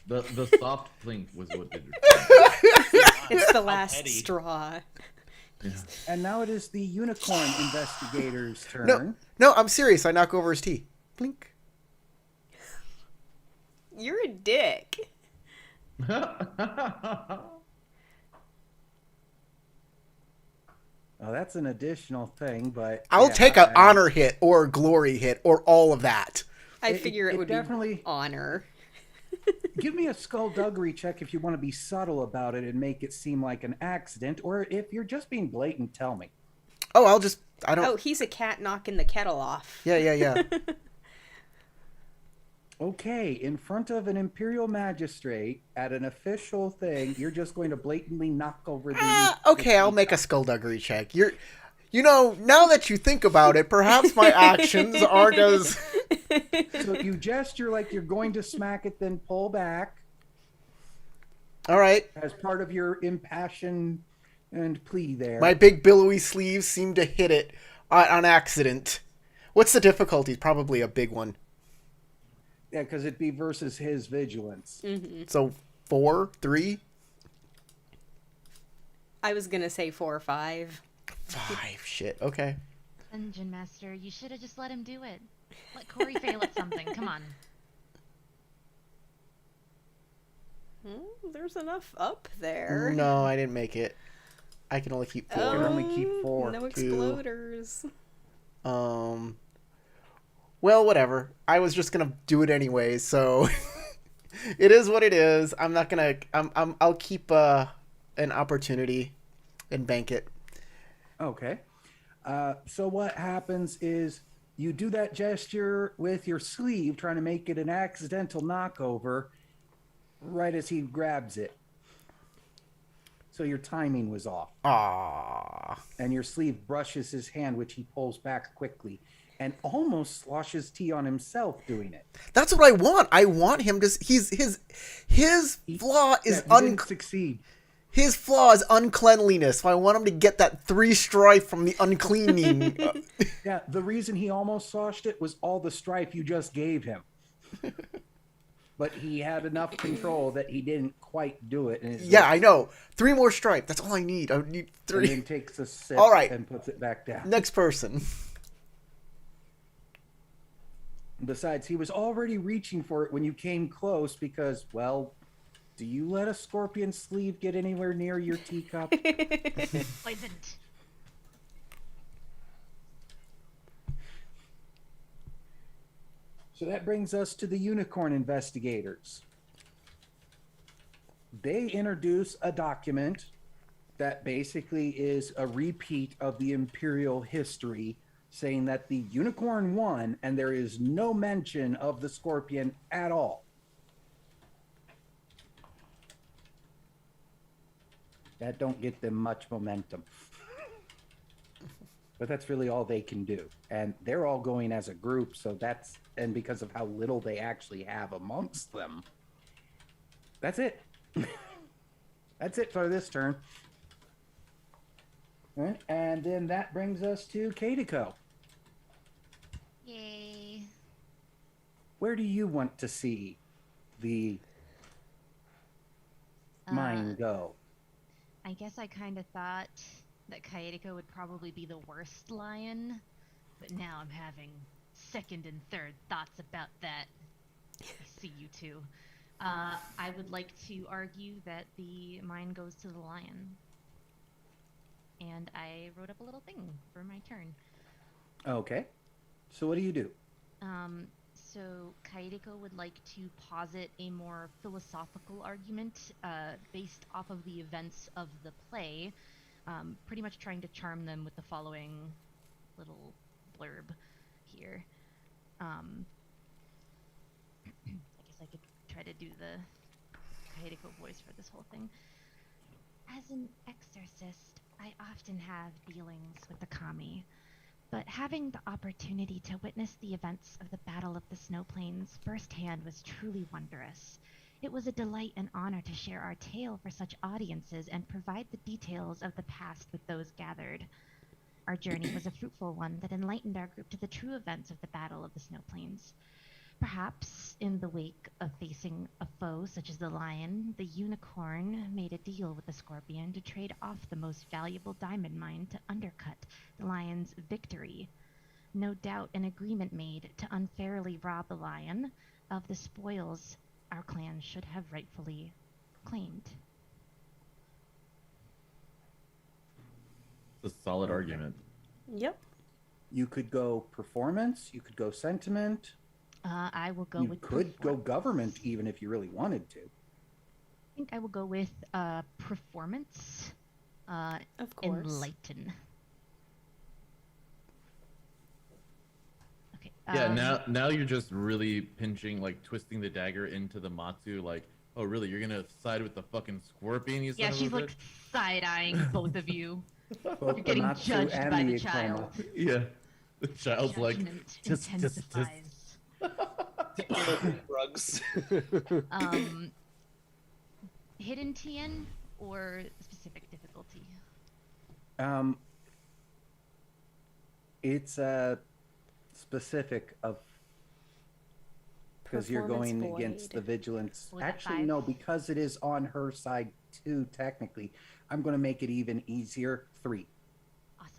The soft plink was what did it. It's the How last petty. straw. Yeah. And now it is the unicorn investigator's turn. No, I'm serious. I knock over his tea. Blink. You're a dick. Oh, that's an additional thing, but I'll yeah, take an honor hit or a glory hit or all of that. I figure it would definitely be honor. give me a skullduggery check if you want to be subtle about it and make it seem like an accident, or if you're just being blatant, tell me. Oh, I don't. Oh, he's a cat knocking the kettle off. Yeah. Okay, in front of an imperial magistrate at an official thing, you're just going to blatantly knock over the. Okay, I'll make a skullduggery check. Now that you think about it, perhaps my actions aren't as. So you gesture like you're going to smack it, then pull back All right. as part of your impassioned and plea there. My big billowy sleeves seem to hit it on accident. What's the difficulty? Probably a big one. Yeah, because it'd be versus his vigilance. So 4, 3, I was gonna say 4 or 5. 5. Shit. Okay. Dungeon Master, you should have just let him do it. Let Corey fail at something. Come on. There's enough up there. No, I didn't make it. I can only keep 4. You can only keep 4. No exploders. Well, whatever. I was just gonna do it anyway, so it is what it is. I'm not gonna. I'll keep an opportunity and bank it. Okay. So what happens is you do that gesture with your sleeve, trying to make it an accidental knockover, right as he grabs it. So your timing was off. Ah. And your sleeve brushes his hand, which he pulls back quickly, and almost sloshes tea on himself doing it. That's what I want. I want him to. His flaw is Yeah, he didn't succeed. His flaw is uncleanliness. So I want him to get that 3 strife from the uncleaning. Yeah, the reason he almost sloshed it was all the strife you just gave him. But he had enough control that he didn't quite do it. And Yeah, I know. 3 more stripe. That's all I need. I need 3. And then takes a sip All right. and puts it back down. Next person. Besides, he was already reaching for it when you came close because, well, do you let a scorpion sleeve get anywhere near your teacup? Poisoned. So that brings us to the unicorn investigators. They introduce a document that basically is a repeat of the imperial history, saying that the unicorn won and there is no mention of the scorpion at all. That don't get them much momentum. But that's really all they can do. And they're all going as a group, so that's, and because of how little they actually have amongst them, that's it. That's it for this turn. All right, and then that brings us to Katiko. Yay. Where do you want to see the mine go? I guess I kind of thought that Kaedeko would probably be the worst lion, but now I'm having second and third thoughts about that. I see you two. I would like to argue that the mine goes to the lion. And I wrote up a little thing for my turn. Okay. So what do you do? So Kaedeko would like to posit a more philosophical argument based off of the events of the play, pretty much trying to charm them with the following little blurb here. I guess I could try to do the Kaedeko voice for this whole thing. As an exorcist, I often have dealings with the kami. But having the opportunity to witness the events of the Battle of the Snow Plains firsthand was truly wondrous. It was a delight and honor to share our tale for such audiences and provide the details of the past with those gathered. Our journey was a fruitful one that enlightened our group to the true events of the Battle of the Snow Plains. Perhaps, in the wake of facing a foe such as the lion, the unicorn made a deal with the scorpion to trade off the most valuable diamond mine to undercut the lion's victory. No doubt an agreement made to unfairly rob the lion of the spoils our clan should have rightfully claimed. It's a solid argument. Yep. You could go performance. You could go sentiment. I will go You with could go performance. government even if you really wanted to. I think I will go with performance. Of course. Enlighten. Okay. Yeah, now you're just really pinching, like twisting the dagger into the Matsu, like, oh really, you're gonna side with the fucking scorpion, you son Yeah, of a she's like bitch? side-eyeing both of you. Both You're the getting Natsu judged and by the the Ikoma. child. Yeah. The child's like, Judgment just intensifies. Rugs. Hidden TN or specific difficulty? It's specific of because you're Performance going void. against the vigilance. Was that Actually, 5? no, because it is on her side too. Technically, I'm going to make it even easier. 3. Awesome.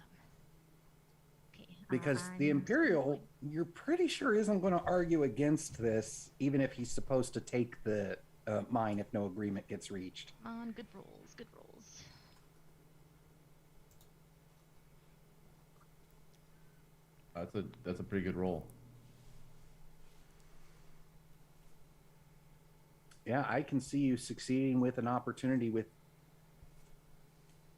Okay. Because I'm the Imperial, going- you're pretty sure isn't going to argue against this, even if he's supposed to take the mine if no agreement gets reached. Come on, good rolls, good rolls. that's a pretty good roll. Yeah, I can see you succeeding with an opportunity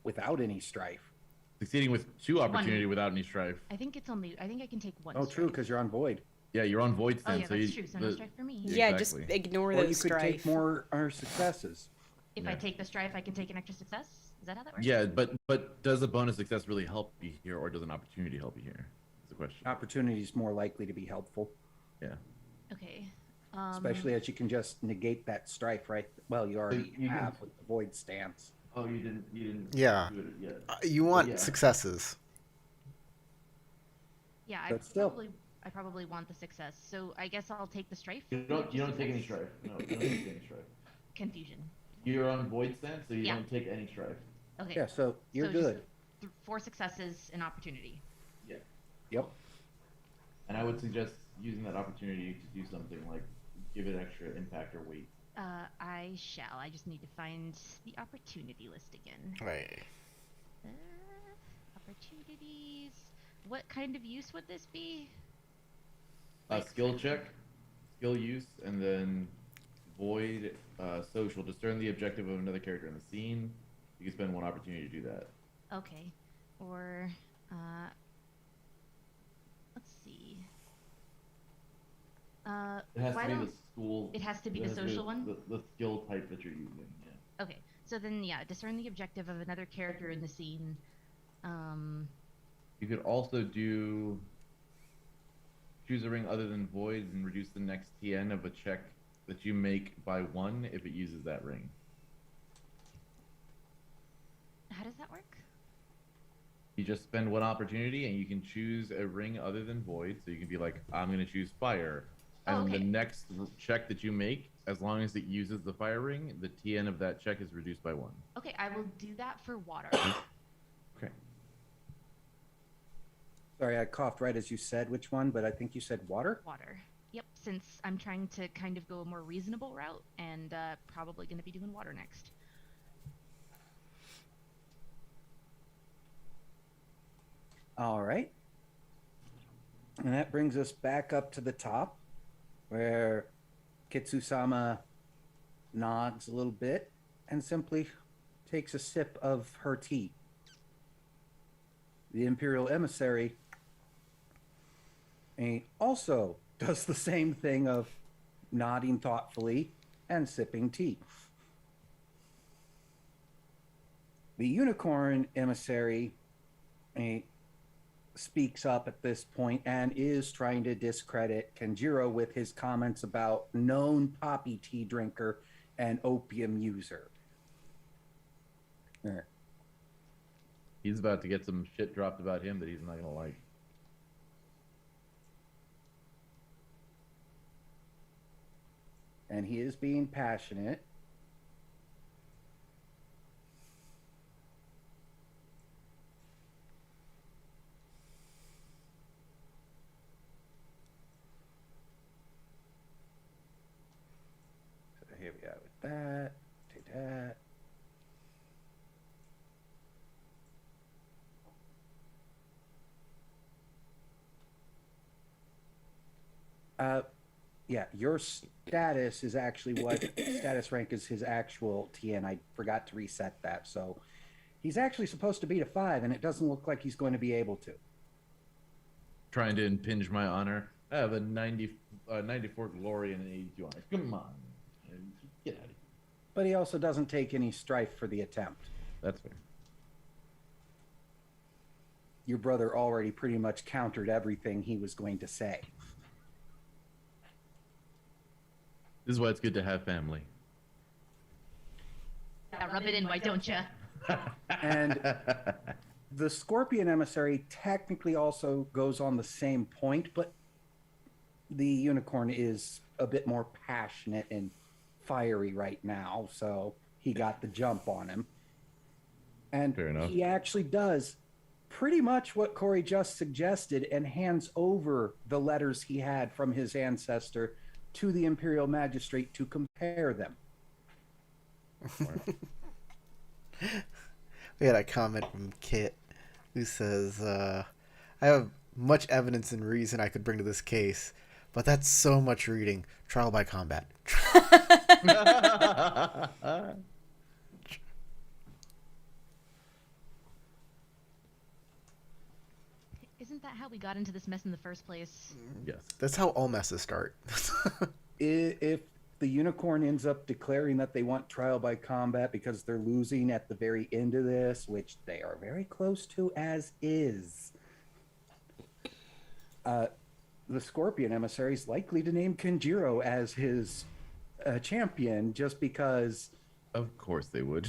without any strife. Succeeding with 2 opportunity without any strife. I think it's only. I think I can take 1. Oh, true, strike. because you're on void. Yeah, you're on void Oh stand, yeah, so that's you, true. So no strike for me. Yeah, Exactly. just ignore Or the you could strife. take more successes. If I take the strife, I can take an extra success. Is that how that works? Yeah, but does a bonus success really help you here, or does an opportunity help you here? Is the question. Opportunity is more likely to be helpful, Yeah. Okay. especially as you can just negate that strife, right? Well, you already You can- have with the void stance. Oh, you didn't. Yeah. do it yet. You want Yeah. successes. Yeah, But still. I probably want the success. So I guess I'll take the strife. You don't take any strife. No, you don't take any strife. Confusion. You're on void stand, so you Yeah. don't take any strife. Okay. Yeah, so you're So just good. 4 successes, an opportunity. Yeah. Yep. And I would suggest using that opportunity to do something like give it extra impact or weight. I shall. I just need to find the opportunity list again. Right. Opportunities. What kind of use would this be? Skill check, skill use, and then void social. Discern the objective of another character in the scene. You can spend 1 opportunity to do that. Okay. Or, let's see. It has why to be don't... the school. It has to be it the has to social one? The skill type that you're using. Yeah. Okay. So then, yeah, discern the objective of another character in the scene. You could also do choose a ring other than void and reduce the next TN of a check that you make by 1 if it uses that ring. How does that work? You just spend 1 opportunity and you can choose a ring other than void. So you can be like, I'm going to choose fire, Oh, and okay. the next check that you make, as long as it uses the fire ring, the TN of that check is reduced by 1. Okay, I will do that for water. Okay. Sorry, I coughed right as you said which one, but I think you said water. Water. Yep, since I'm trying to kind of go a more reasonable route and probably going to be doing water next. All right. And that brings us back up to the top where Kitsusama nods a little bit and simply takes a sip of her tea. The Imperial Emissary also does the same thing of nodding thoughtfully and sipping tea. The Unicorn Emissary speaks up at this point and is trying to discredit Kenjiro with his comments about known poppy tea drinker and opium user. He's about to get some shit dropped about him that he's not gonna like. And he is being passionate. So here we are with that. Do that. Yeah, your status is actually what status rank is his actual TN. I forgot to reset that. So he's actually supposed to beat a 5, and it doesn't look like he's going to be able to. Trying to impinge my honor. I have a 94 glory and an 82 honor. Come on. Get out of here. But he also doesn't take any strife for the attempt. That's fair. Your brother already pretty much countered everything he was going to say. This is why it's good to have family. Yeah, rub it in, why don't ya? And the Scorpion Emissary technically also goes on the same point, but the Unicorn is a bit more passionate and fiery right now, so he got the jump on him. And Fair enough. he actually does pretty much what Corey just suggested and hands over the letters he had from his ancestor to the Imperial Magistrate to compare them. We had a comment from Kit who says, I have much evidence and reason I could bring to this case, but that's so much reading. Trial by combat. Isn't that how we got into this mess in the first place? Yes. That's how all messes start. If the Unicorn ends up declaring that they want trial by combat because they're losing at the very end of this, which they are very close to as is, the Scorpion Emissary is likely to name Kenjiro as his champion just because Of course they would.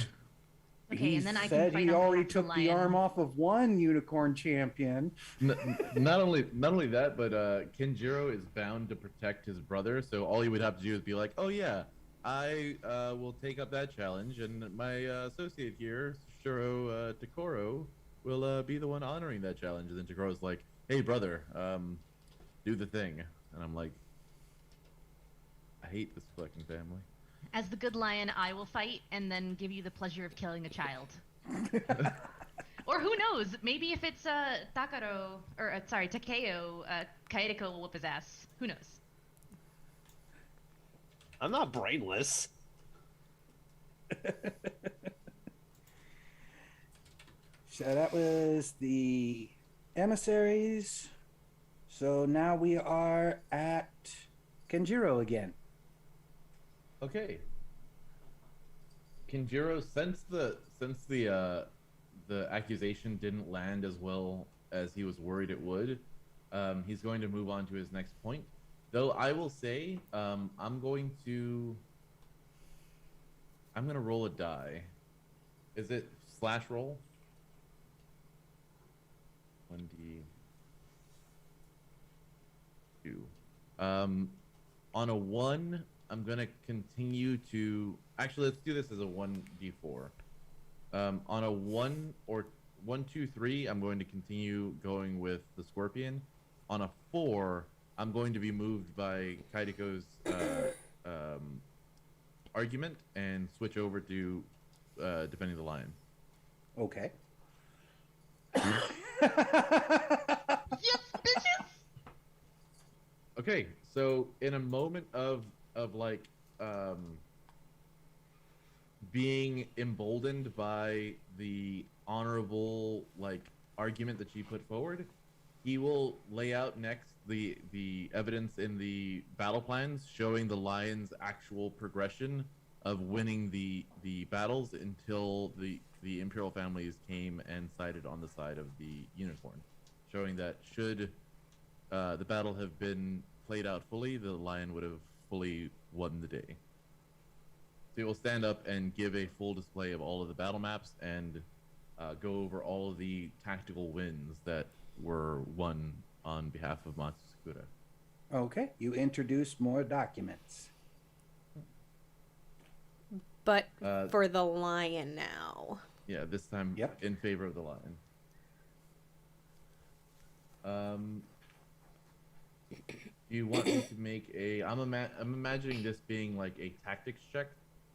Okay, he and then I can said fight he on already behalf of the took the lion. arm off of one Unicorn champion. Not only that, but Kenjiro is bound to protect his brother, so all he would have to do is be like, "Oh yeah, I will take up that challenge, and my associate here, Shuro Tokoro, will be the one honoring that challenge." And then Tokoro's like, "Hey brother, do the thing," and I'm like, "I hate this fucking family." As the good lion, I will fight and then give you the pleasure of killing a child. Or who knows? Maybe if it's Takeo, Kaedeko will whoop his ass. Who knows? I'm not brainless. So that was the emissaries. So now we are at Kenjiro again. Okay. Kenjiro, since the accusation didn't land as well as he was worried it would, he's going to move on to his next point. Though I will say, I'm going to roll a die. Is it slash roll? 1d2. On a 1, I'm gonna continue to. Actually, let's do this as a 1d4. On a 1 or 1, 2, 3, I'm going to continue going with the Scorpion. On a 4, I'm going to be moved by Kaidiko's argument and switch over to defending the lion. Okay. Yes, bitches! Okay, so in a moment of like being emboldened by the honorable like argument that she put forward, he will lay out next the evidence in the battle plans showing the lion's actual progression of winning the battles until the imperial families came and sided on the side of the unicorn, showing that should the battle have been played out fully, the lion would have fully won the day. So he will stand up and give a full display of all of the battle maps and go over all of the tactical wins that were won on behalf of Matsusakura. Okay, you introduced more documents. But for the lion now. Yeah, this time Yep. in favor of the lion. Do you want me to make a? I'm imagining this being like a tactics check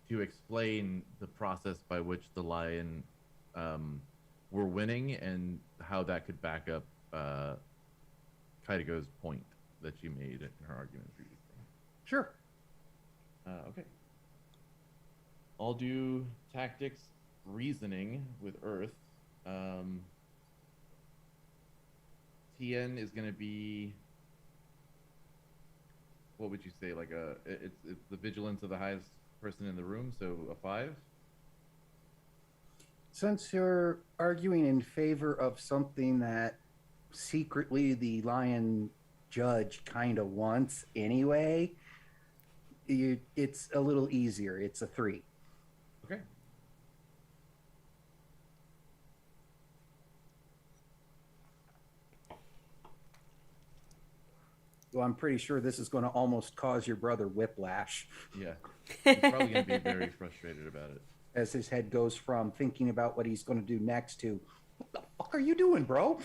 to explain the process by which the lion were winning and how that could back up Kaidiko's point that she made in her argument previously. Sure. Okay. I'll do tactics reasoning with Earth. TN is going to be, what would you say, like it's the vigilance of the highest person in the room, so a 5? Since you're arguing in favor of something that secretly the lion judge kind of wants anyway, it's a little easier. It's a 3. Okay. Well, I'm pretty sure this is going to almost cause your brother whiplash Yeah. He's probably going to be very frustrated about it. as his head goes from thinking about what he's going to do next to, what the fuck are you doing, bro?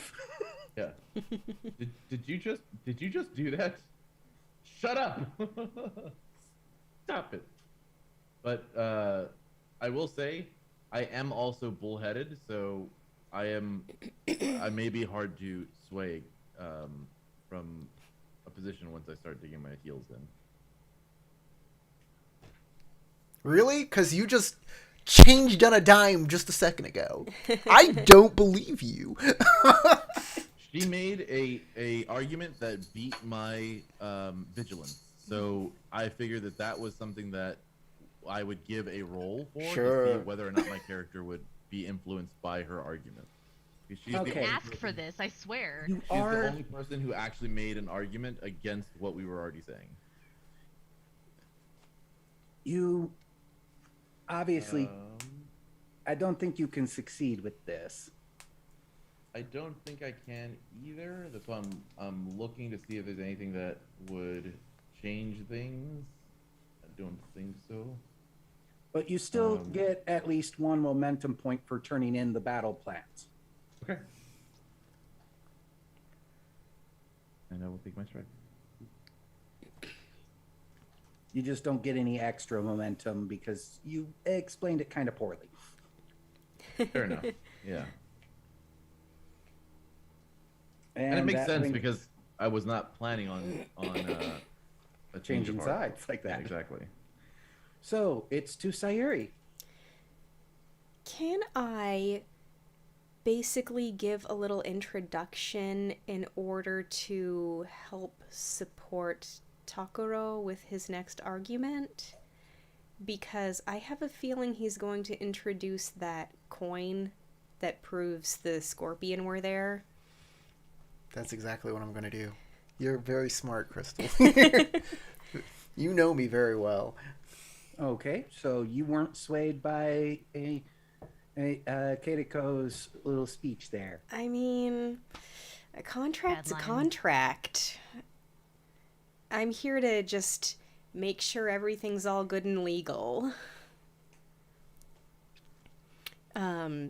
Yeah. Did you just do that? Shut up. Stop it. But I will say I am also bullheaded, so I may be hard to sway from a position once I start digging my heels in. Really? Because you just changed on a dime just a second ago. I don't believe you. She made a argument that beat my vigilance, so I figured that was something that I would give a roll for to see whether or not my character would be influenced by her argument. She's Okay. the only Ask for person- this, I swear. You She's are the only person who actually made an argument against what we were already saying. you obviously I don't think you can succeed with this. I don't think I can either. That's why I'm looking to see if there's anything that would change things. I don't think so. But you still get at least 1 momentum point for turning in the battle plans. Okay. And I will take my strike. You just don't get any extra momentum because you explained it kind of poorly. Fair enough. Yeah. And it makes that sense brings- because I was not planning on a change changing of heart. sides like that. Yeah, exactly. So it's to Sayuri. Can I basically give a little introduction in order to help support Tokoro with his next argument? Because I have a feeling he's going to introduce that coin that proves the Scorpion were there. That's exactly what I'm going to do. You're very smart, Crystal. You know me very well. Okay, so you weren't swayed by Keiko's little speech there. I mean, a contract's a Bad line. contract. I'm here to just make sure everything's all good and legal.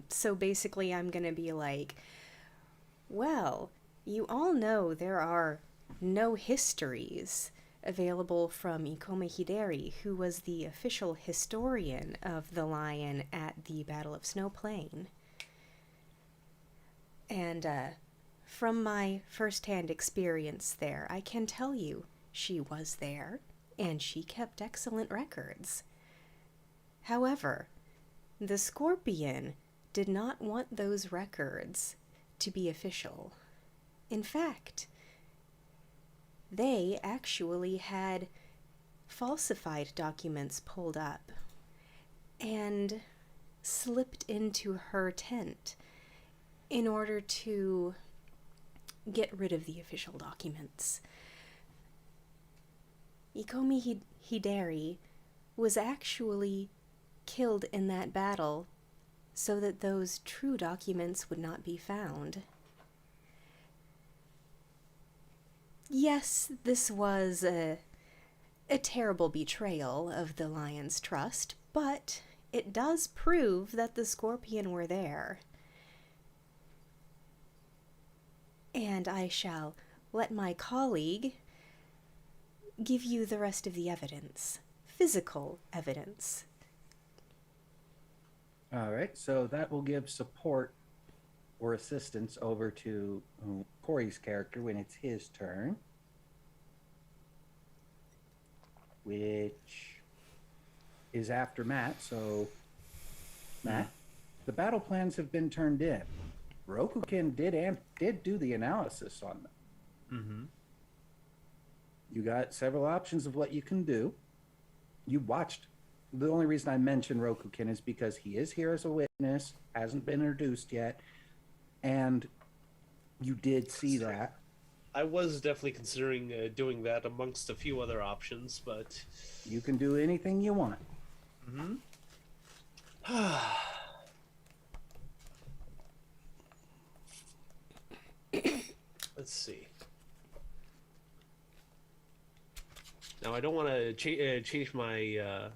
So basically I'm gonna be like, well, you all know there are no histories available from Ikome Hideri, who was the official historian of the lion at the Battle of Snow Plain. And from my first-hand experience there, I can tell you she was there, and she kept excellent records. However, the Scorpion did not want those records to be official. In fact, they actually had falsified documents pulled up and slipped into her tent in order to get rid of the official documents. Ikome Hideri was actually killed in that battle so that those true documents would not be found. Yes, this was a terrible betrayal of the lion's trust, but it does prove that the Scorpion were there. And I shall let my colleague give you the rest of the evidence. Physical evidence. All right, so that will give support or assistance over to Corey's character when it's his turn. Which is after Matt, so Matt, the battle plans have been turned in. Rokukin did do the analysis on them. Mm-hmm. You got several options of what you can do. You watched. The only reason I mention Rokukin is because he is here as a witness, hasn't been introduced yet, and you did see that. I was definitely considering doing that amongst a few other options, but You can do anything you want. mm-hmm. Let's see. Now I don't want to change my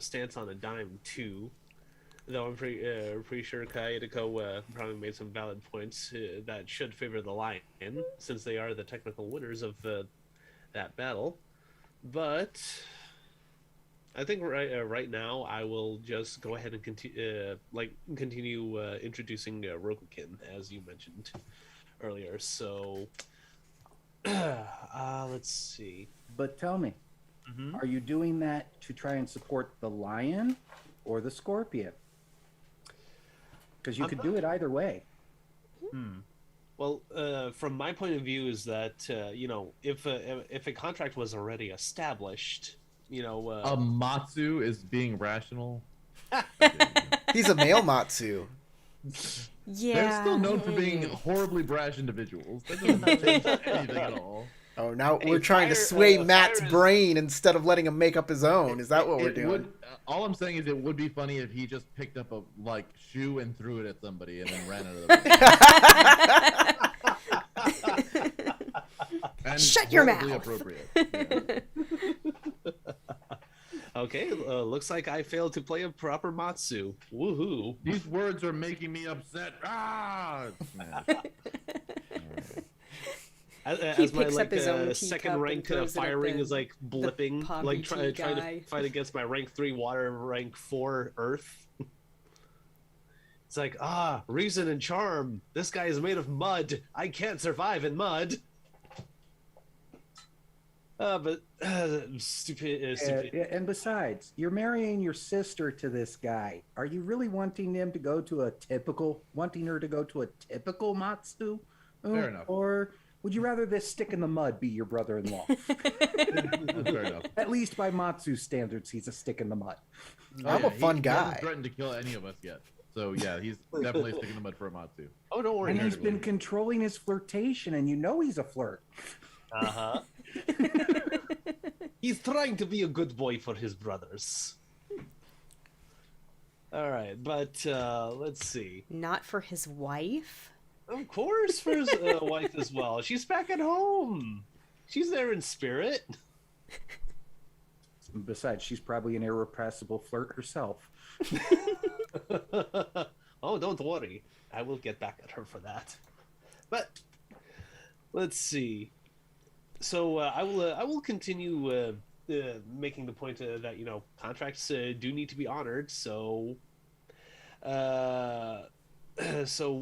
stance on a dime too, though I'm pretty sure Kai and Iko probably made some valid points that should favor the Lion, since they are the technical winners of that battle. But I think right now I will just go ahead and continue introducing Rokukin, as you mentioned earlier. So let's see. But tell me, are you doing that to try and support the lion or the scorpion? Because you could do it either way. Well, from my point of view, is that if a contract was already established, Matsu is being rational. He's a male Matsu. Yeah. They're still known for being horribly brash individuals. That doesn't change anything at all. Oh, now we're Hey, trying to fire- sway fire Matt's is- brain instead of letting him make up his own. Is that what we're It doing? would, all I'm saying is it would be funny if he just picked up a shoe and threw it at somebody and then ran out of the room. And Shut your horribly mouth. Appropriate. Yeah. Okay, looks like I failed to play a proper Matsu. Woohoo! These words are making me upset. Ah! As my picks up his own second teacup rank and throws it at fire ring the- is blipping, poppy trying tea to guy. fight against my rank 3 water, rank 4 earth. It's like, reason and charm. This guy is made of mud. I can't survive in mud. But stupid. And besides, you're marrying your sister to this guy. Are you really wanting her to go to a typical Matsu? Fair enough. Or would you rather this stick in the mud be your brother-in-law? Fair enough. At least by Matsu standards, he's a stick in the mud. I'm a fun He guy. hasn't threatened to kill any of us yet. So yeah, he's definitely sticking the mud for a Matsu. Oh, don't worry. And he's been controlling his flirtation, and you know he's a flirt. Uh-huh. He's trying to be a good boy for his brothers. All right, but let's see. Not for his wife? Of course, for his wife as well. She's back at home. She's there in spirit. Besides, she's probably an irrepressible flirt herself. Oh, don't worry. I will get back at her for that. But let's see. So I will continue making the point that contracts do need to be honored. So uh, so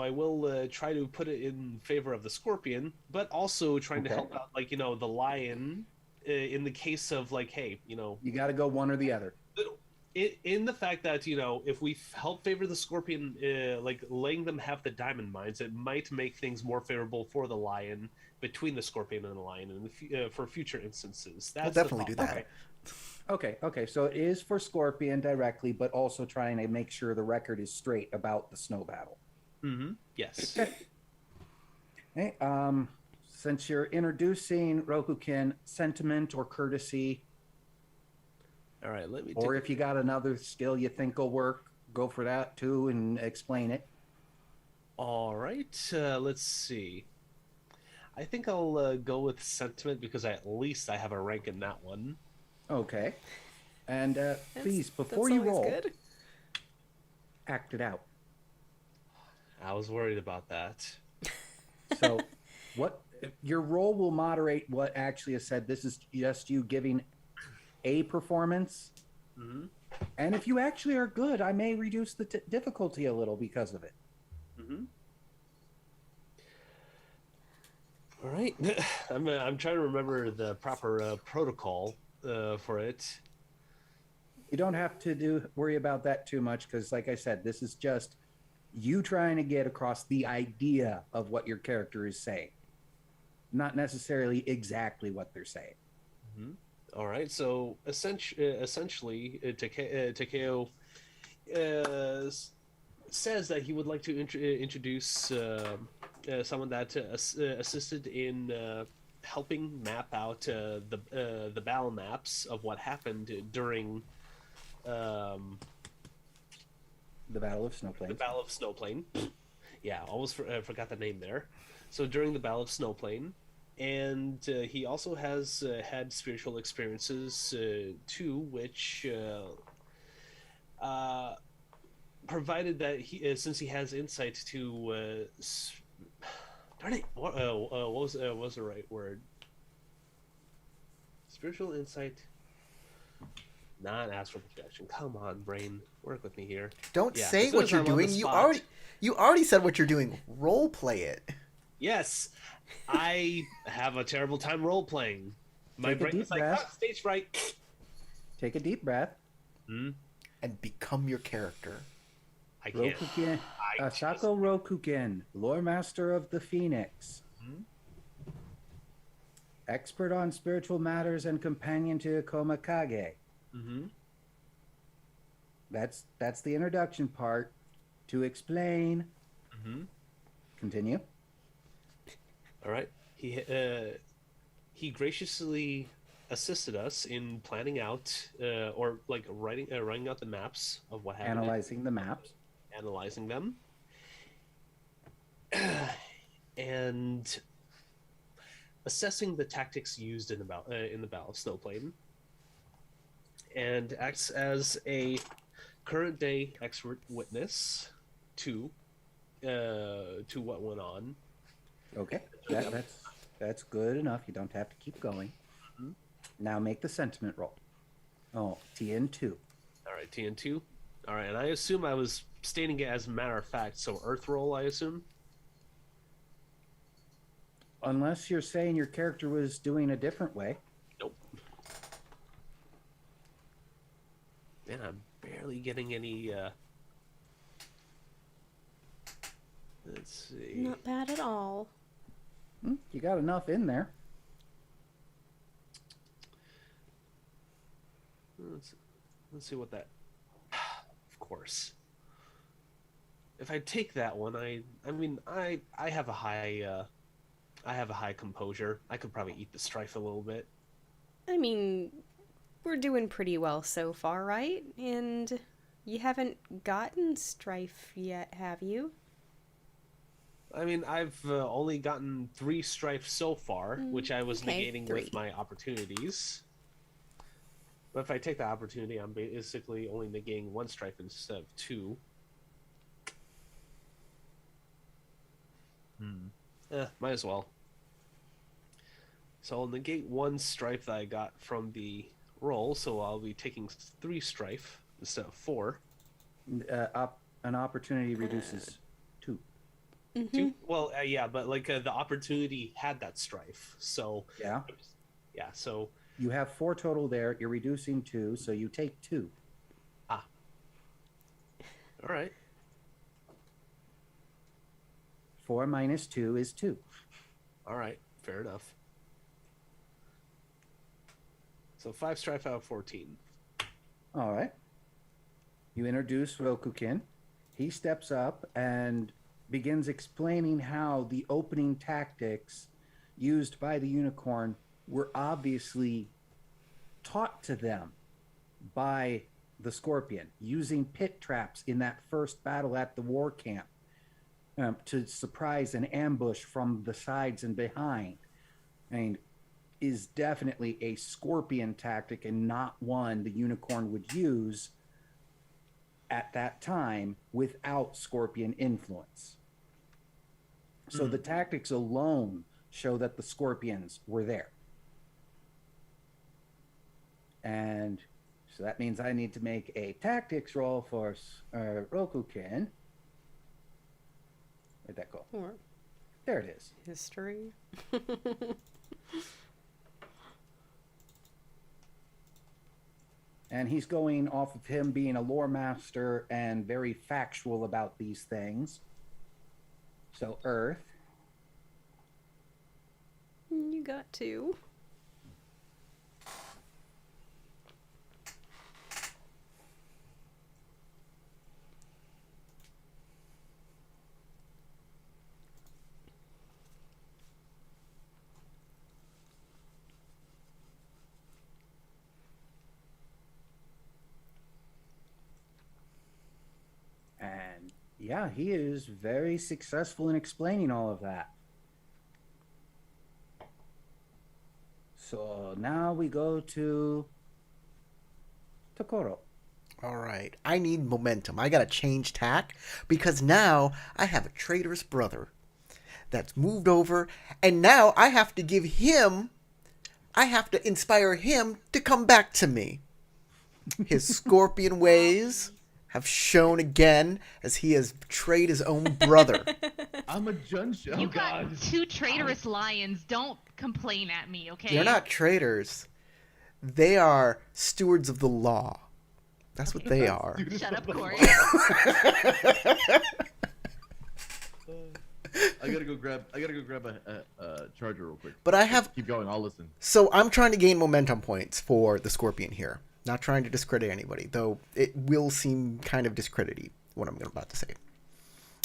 I will try to put it in favor of the Scorpion, but also trying to Okay. help out the Lion in the case of hey, You got to go one or the other. in the fact that if we help favor the Scorpion, letting them have the diamond mines, it might make things more favorable for the Lion, between the Scorpion and the Lion, and for future instances. That's We'll definitely do the that. Okay. So it is for Scorpion directly, but also trying to make sure the record is straight about the snow battle. Mm-hmm. Yes. Hey, since you're introducing Rokukin, sentiment or courtesy, All right. Let me. or take if you got another skill you think will work, go for that too and explain it. All right. Let's see. I think I'll go with sentiment because at least I have a rank in that one. Okay. And please, before That's you always roll, good. act it out. I was worried about that. So, your roll will moderate what actually is said. This is just you giving a performance. Mm-hmm. And if you actually are good, I may reduce the difficulty a little because of it. Mm-hmm. All right. I'm trying to remember the proper protocol for it. You don't have to worry about that too much because, like I said, this is just you trying to get across the idea of what your character is saying, not necessarily exactly what they're saying. Mm-hmm. All right. So essentially, Takeo says that he would like to introduce someone that assisted in helping map out the battle maps of what happened during The Battle of Snowplains. the Battle of Snowplain. Yeah, almost forgot the name there. So during the Battle of Snowplain, and he also has had spiritual experiences too, which provided that he, since he has insight to, darn it, what was the right word? Spiritual insight. Not astral projection. Come on, brain, work with me here. Don't Yeah, say as soon what as you're I'm on the doing. spot- You already said what you're doing. Role play it. Yes, I have a terrible time role playing. My Take a brain deep is like, breath. "Ah, stage fright." Take a deep breath. And become your character. I can't. Rokukin, I just- Asako Rokukin, Lore Master of the Phoenix. Expert on spiritual matters and companion to Akoma Kage. Mm-hmm. That's the introduction part. To explain. Mm-hmm. Continue. All right. He graciously assisted us in planning out or like writing out the maps of what happened, Analyzing the maps. analyzing them, and assessing the tactics used in the Battle of Snowplain, and acts as a current day expert witness to what went on. Okay. That's good enough. You don't have to keep going. Mhm. Now make the sentiment roll. Oh, TN2. All right, TN2. All right, and I assume I was stating it as a matter of fact, so Earth roll, I assume. Unless you're saying your character was doing a different way. Nope. Man, I'm barely getting any. Let's see. Not bad at all. You got enough in there. Let's see what that. Of course. If I take that one, I mean, I have a high. I have a high composure. I could probably eat the strife a little bit. I mean, we're doing pretty well so far, right? And you haven't gotten strife yet, have you? I mean, I've only gotten 3 strife so far, which I was okay, negating 3. with my opportunities. But if I take the opportunity, I'm basically only negating 1 strife instead of 2. Might as well. So I'll negate 1 strife that I got from the roll, so I'll be taking 3 strife instead of 4. An opportunity reduces 2. 2? Well, yeah, but like the opportunity had that strife, so Yeah. yeah. So You have 4 total there. You're reducing 2, so you take 2. all right. 4 minus 2 is 2. All right, fair enough. So 5 strife out of 14. All right. You introduce Rokukin. He steps up and begins explaining how the opening tactics used by the unicorn were obviously taught to them by the Scorpion, using pit traps in that first battle at the war camp to surprise and ambush from the sides and behind. And is definitely a Scorpion tactic and not one the unicorn would use at that time without Scorpion influence. So the tactics alone show that the Scorpions were there. And so that means I need to make a tactics roll for Rokukin. Where'd that go? Or There it is. history. And he's going off of him being a lore master and very factual about these things. So Earth. You got 2. And yeah, he is very successful in explaining all of that. So now we go to Tokoro. All right. I need momentum. I got to change tack because now I have a traitorous brother that's moved over, and now I have to inspire him to come back to me. His scorpion ways have shown again as he has betrayed his own brother. I'm a Junshi. You got 2 traitorous lions. Don't complain at me, okay? They're not traitors. They are stewards of the law. That's what they are. Shut up, Corey. I gotta go grab a charger real quick. But I have... Keep going. I'll listen. So I'm trying to gain momentum points for the Scorpion here. Not trying to discredit anybody, though it will seem kind of discredity what I'm about to say.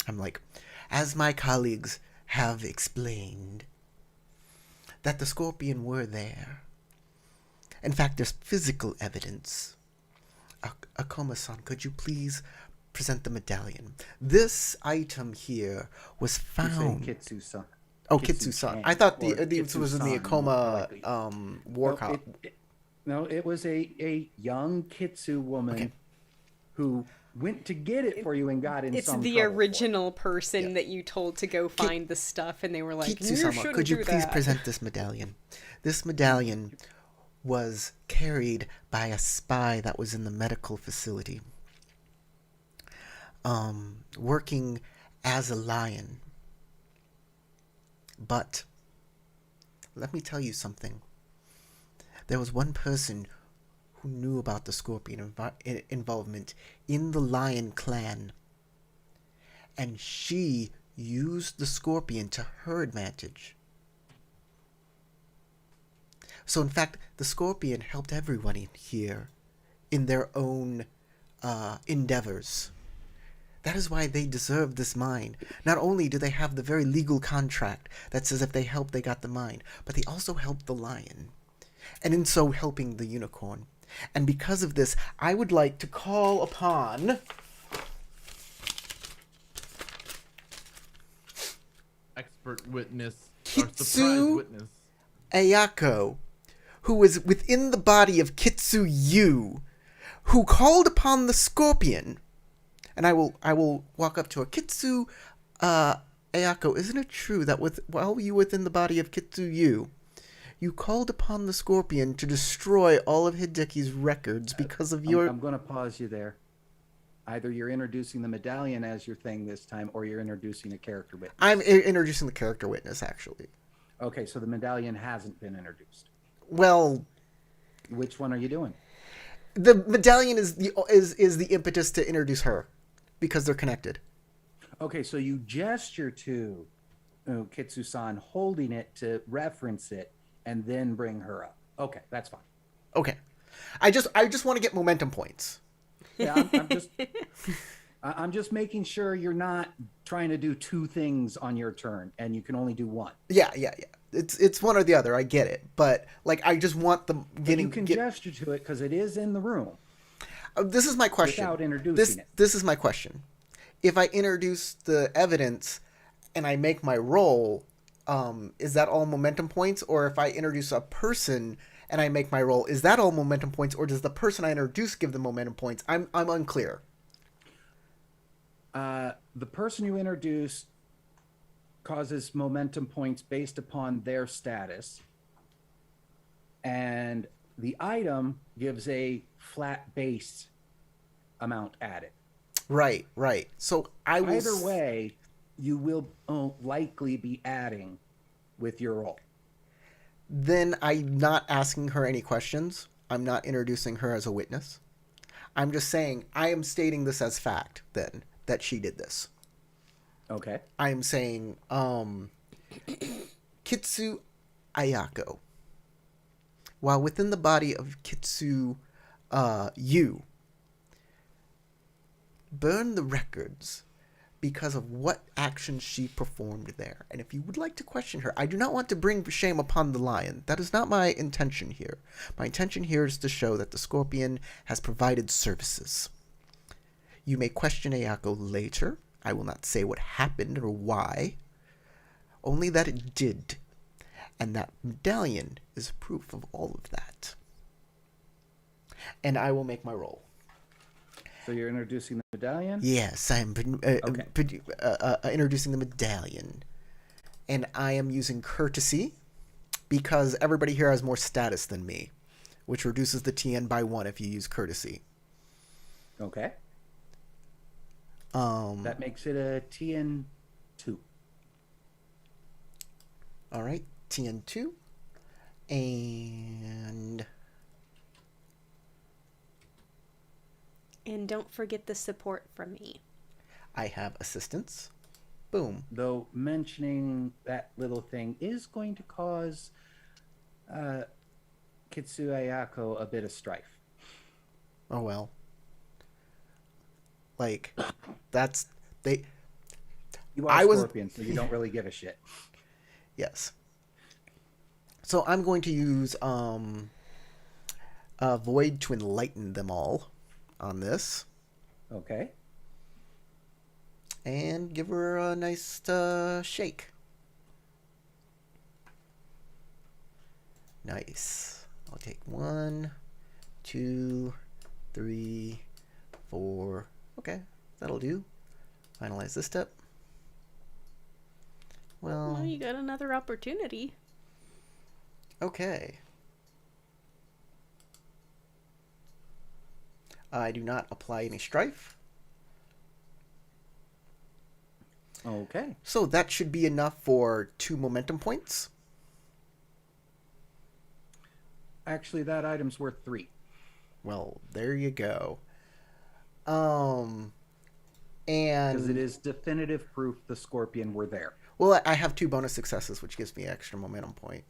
I'm like, as my colleagues have explained, that the Scorpion were there. In fact, there's physical evidence. Akoma-san, could you please present the medallion? This item here was found... Kitsu-san. Oh, Kitsu-san. I thought this was in the Akoma Kitsu-san, war No, cop. No, it was a young Kitsu woman who went to get it for you and got in It's some the trouble for it. original person that you told to go find the stuff, and they were like, "You Kitsu-sama, shouldn't could you do please that." present this medallion? This medallion was carried by a spy that was in the medical facility, working as a lion. But let me tell you something. There was one person who knew about the Scorpion involvement in the Lion clan, and she used the Scorpion to her advantage. So in fact, the Scorpion helped everyone here in their own endeavors. That is why they deserve this mine. Not only do they have the very legal contract that says if they help, they got the mine, but they also helped the lion. And in so helping the unicorn. And because of this, I would like to call upon... Expert witness. Or surprise Kitsu witness. Ayako, who was within the body of Kitsuyu, who called upon the Scorpion. And I will walk up to her. Kitsu Ayako, isn't it true that while you were within the body of Kitsuyu, you called upon the Scorpion to destroy all of Hideki's records because of your... I'm going to pause you there. Either you're introducing the medallion as your thing this time, or you're introducing a character witness. I'm introducing the character witness, actually. Okay, so the medallion hasn't been introduced. Well, Which one are you doing? the medallion is the impetus to introduce her, because they're connected. Okay, so you gesture to Kitsu-san holding it to reference it, and then bring her up. Okay, that's fine. Okay. I just want to get momentum points. Yeah, I'm just making sure you're not trying to do two things on your turn, and you can only do one. Yeah. It's one or the other. I get it, but like I just want them getting. You can gesture to it because it is in the room. This is my question. Without introducing it. This is my question. If I introduce the evidence and I make my roll, is that all momentum points? Or if I introduce a person and I make my roll, is that all momentum points? Or does the person I introduce give the momentum points? I'm unclear. The person you introduce causes momentum points based upon their status, and the item gives a flat base amount added. Right. So I will... Either way, you will likely be adding with your roll. Then I'm not asking her any questions. I'm not introducing her as a witness. I'm just saying, I am stating this as fact, then, that she did this. Okay. I'm saying, Kitsu Ayako, while within the body of Kitsu Yu, burned the records because of what actions she performed there. And if you would like to question her, I do not want to bring shame upon the lion. That is not my intention here. My intention here is to show that the Scorpion has provided services. You may question Ayako later. I will not say what happened or why. Only that it did. And that medallion is proof of all of that. And I will make my roll. So you're introducing the medallion? Yes, I'm introducing the medallion. And I am using courtesy because everybody here has more status than me, which reduces the TN by 1 if you use courtesy. Okay. That makes it a TN2. All right, TN2. And don't forget the support from me. I have assistance. Boom. Though mentioning that little thing is going to cause Kitsu Ayako a bit of strife. Oh, well. Like, that's... You I are was- Scorpion, so you don't really give a shit. Yes. So I'm going to use Void to enlighten them all on this. Okay. And give her a nice shake. Nice. I'll take 1, 2, 3, 4. Okay, that'll do. Finalize this step. Well, you got another opportunity. Okay. I do not apply any strife. Okay. So that should be enough for 2 momentum points. Actually, that item's worth 3. Well, there you go. Because And it is definitive proof the Scorpion were there. well, I have 2 bonus successes, which gives me extra momentum point.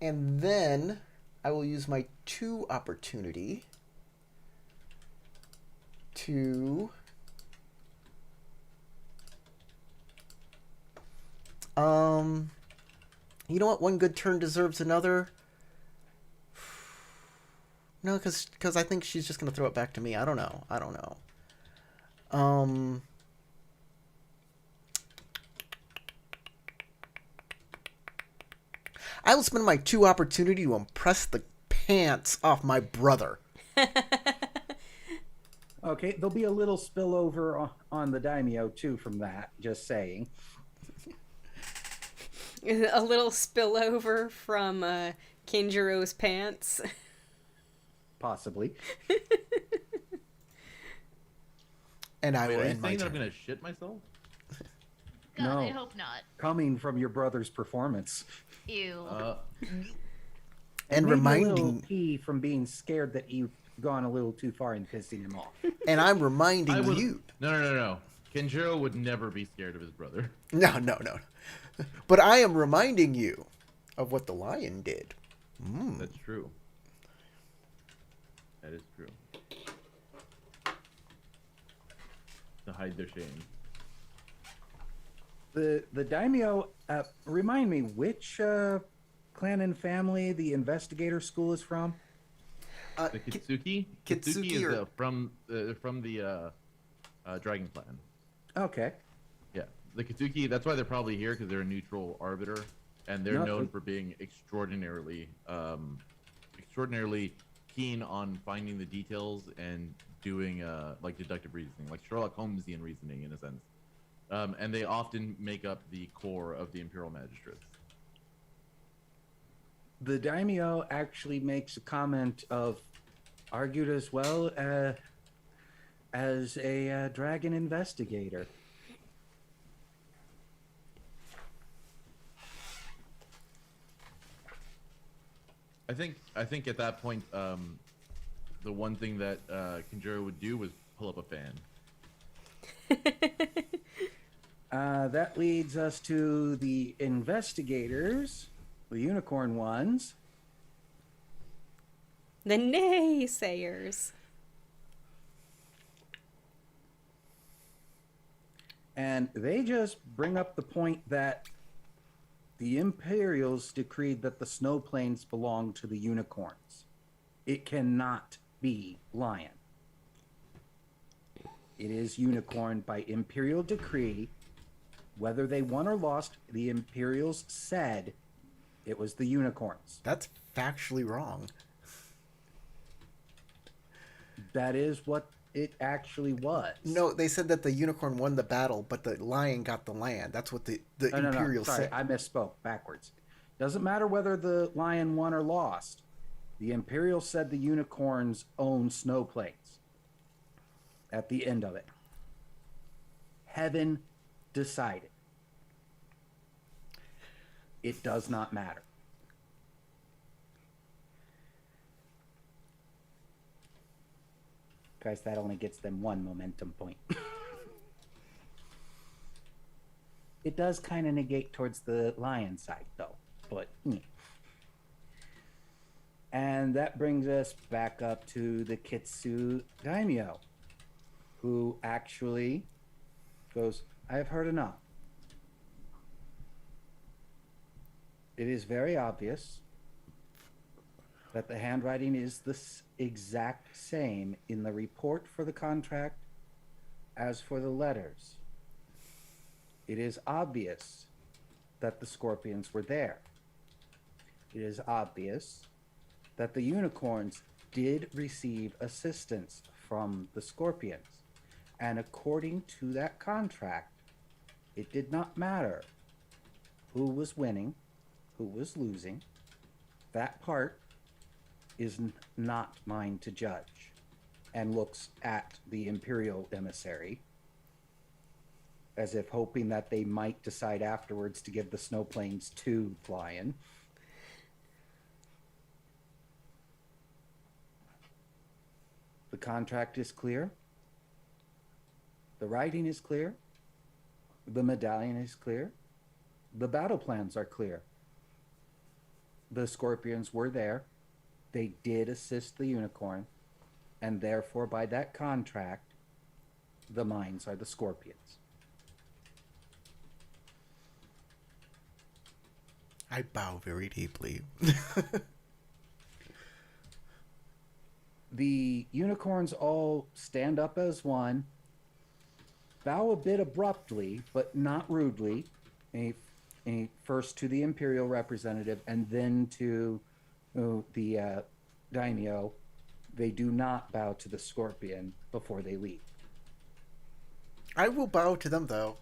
And then I will use my 2 opportunity to you know what? One good turn deserves another. No, because I think she's just gonna throw it back to me. I don't know. I will spend my 2 opportunity to impress the pants off my brother. Okay, there'll be a little spillover on the daimyo too from that. Just saying. A little spillover from Kinjiro's pants. Possibly. And I Wait, will are you end my saying that I'm turn. gonna shit myself? God, No. I hope not. Coming from your brother's performance. Ew. And maybe a little reminding, pee from being scared that you've gone a little too far in pissing him off. and I'm reminding I would. you. No. Kenjiro would never be scared of his brother. No. But I am reminding you of what the lion did. That's true. That is true. To hide their shame. The daimyo, remind me which clan and family the investigator school is from? The Kitsuki. Kitsuki is or- from the Dragon Clan. Okay. Yeah, the Kitsuki. That's why they're probably here because they're a neutral arbiter, and they're No, known for being extraordinarily keen on finding the details and doing like deductive reasoning, like Sherlock Holmesian reasoning in a sense. And they often make up the core of the Imperial Magistrates. The daimyo actually makes a comment of argued as well as a dragon investigator. I think at that point, the one thing that Kinjiro would do was pull up a fan. That leads us to the investigators, the unicorn ones. The naysayers. And they just bring up the point that the Imperials decreed that the snow plains belong to the unicorns. It cannot be lion. It is unicorn by Imperial decree. Whether they won or lost, the Imperials said it was the unicorns. That's factually wrong. That is what it actually was. No, they said that the unicorn won the battle, but the lion got the land. That's what the No, Imperials Sorry, said. I misspoke backwards. Doesn't matter whether the lion won or lost. The Imperials said the unicorns own snow plains. At the end of it. Heaven decided. It does not matter. Guys, that only gets them 1 momentum point. It does kind of negate towards the lion side, though. But, And that brings us back up to the Kitsu Daimyo, who actually goes, I have heard enough. It is very obvious that the handwriting is the exact same in the report for the contract as for the letters. It is obvious that the Scorpions were there. It is obvious that the unicorns did receive assistance from the Scorpions. And according to that contract, it did not matter who was winning, who was losing. That part is not mine to judge, and looks at the Imperial Emissary as if hoping that they might decide afterwards to give the snow plains to Lion. The contract is clear. The writing is clear. The medallion is clear. The battle plans are clear. The Scorpions were there. They did assist the unicorn. And therefore, by that contract, the mines are the Scorpions. I bow very deeply. The unicorns all stand up as one, bow a bit abruptly, but not rudely. They first to the Imperial representative and then to the daimyo. They do not bow to the Scorpion before they leave. I will bow to them, though.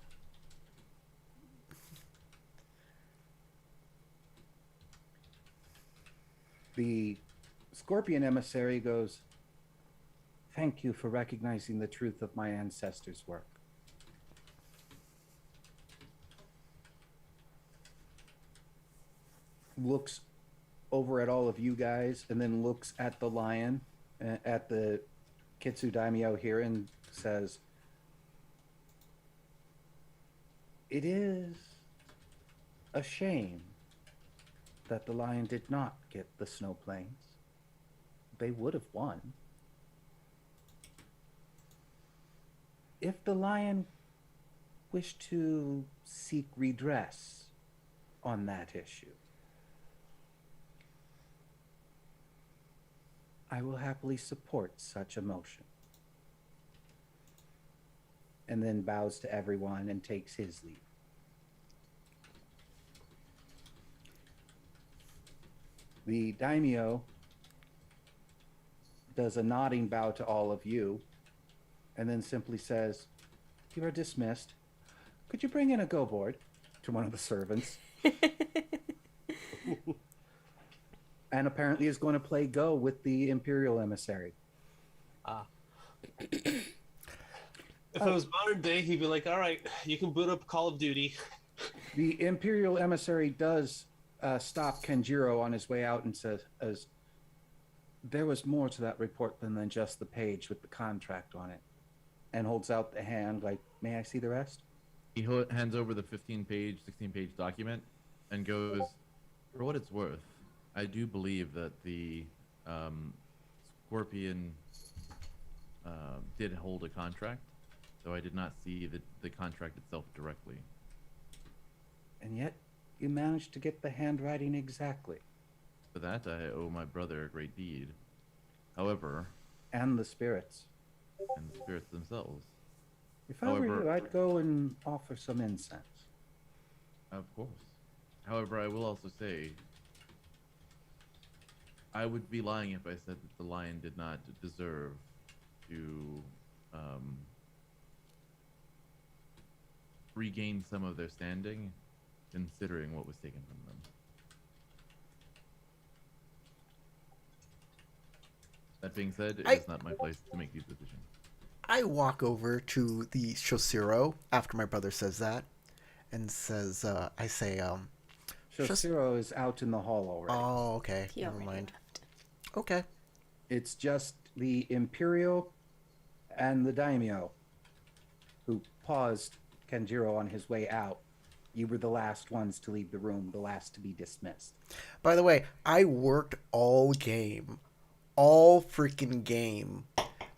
The Scorpion Emissary goes, "Thank you for recognizing the truth of my ancestors' work. Looks over at all of you guys and then looks at the lion, at the Kitsu Daimyo here, and says, "It is a shame that the lion did not get the snow plains. They would have won. If the lion wished to seek redress on that issue, I will happily support such a motion." And then bows to everyone and takes his leave. The daimyo does a nodding bow to all of you and then simply says, "You are dismissed. Could you bring in a go board?" to one of the servants. And apparently is going to play Go with the Imperial Emissary. If it was modern day, he'd be like, "All right, you can boot up Call of Duty." The Imperial Emissary does stop Kenjiro on his way out and says, "There was more to that report than just the page with the contract on it," and holds out the hand like, "May I see the rest?" He hands over the 15-page, 16-page document and goes, "For what it's worth, I do believe that the Scorpion did hold a contract, though I did not see the contract itself directly." And yet, you managed to get the handwriting exactly. For that, I owe my brother a great deed. However, And the spirits. and the spirits themselves. If I were However- you, I'd go and offer some incense. Of course. However, I will also say, I would be lying if I said that the lion did not deserve to regain some of their standing, considering what was taken from them. That being said, it's not my place to make these decisions. I walk over to the Shoshiro after my brother says that, and says, I say, Shoshiro is out in the hall already. "Oh, okay, He never already mind." left. Okay. It's just the Imperial and the Daimyo who paused Kenjiro on his way out. You were the last ones to leave the room, the last to be dismissed. By the way, I worked all freaking game,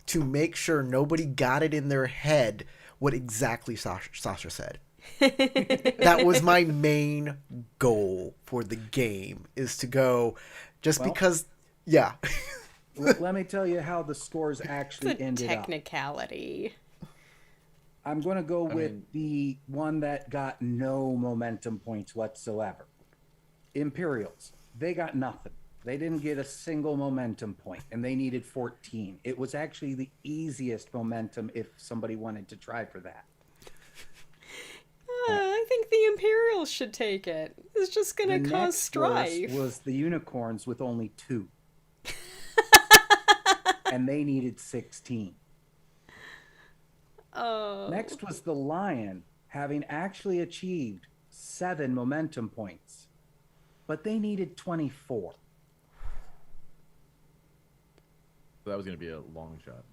to make sure nobody got it in their head what exactly Sasha said. That was my main goal for the game, is to go, just Well- because, yeah. Let me tell you how the scores actually It's a ended up. technicality. I'm going to go with the one that got no momentum points whatsoever. Imperials. They got nothing. They didn't get a single momentum point, and they needed 14. It was actually the easiest momentum if somebody wanted to try for that. I think the Imperials should take it. It's just The gonna cause next strife. worst was the Unicorns with only 2. And they needed 16. Oh. Next was the Lion, having actually achieved 7 momentum points, but they needed 24. So that was going to be a long shot.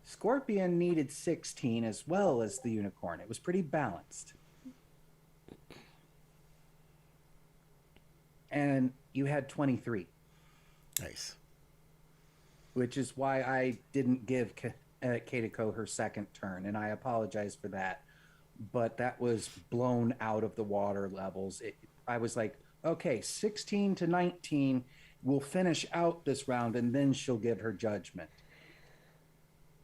Scorpion needed 16 as well as the Unicorn. It was pretty balanced. And you had 23, Nice. which is why I didn't give Katiko her second turn, and I apologize for that. But that was blown out of the water levels. I was like, okay, 16 to 19 will finish out this round, and then she'll give her judgment.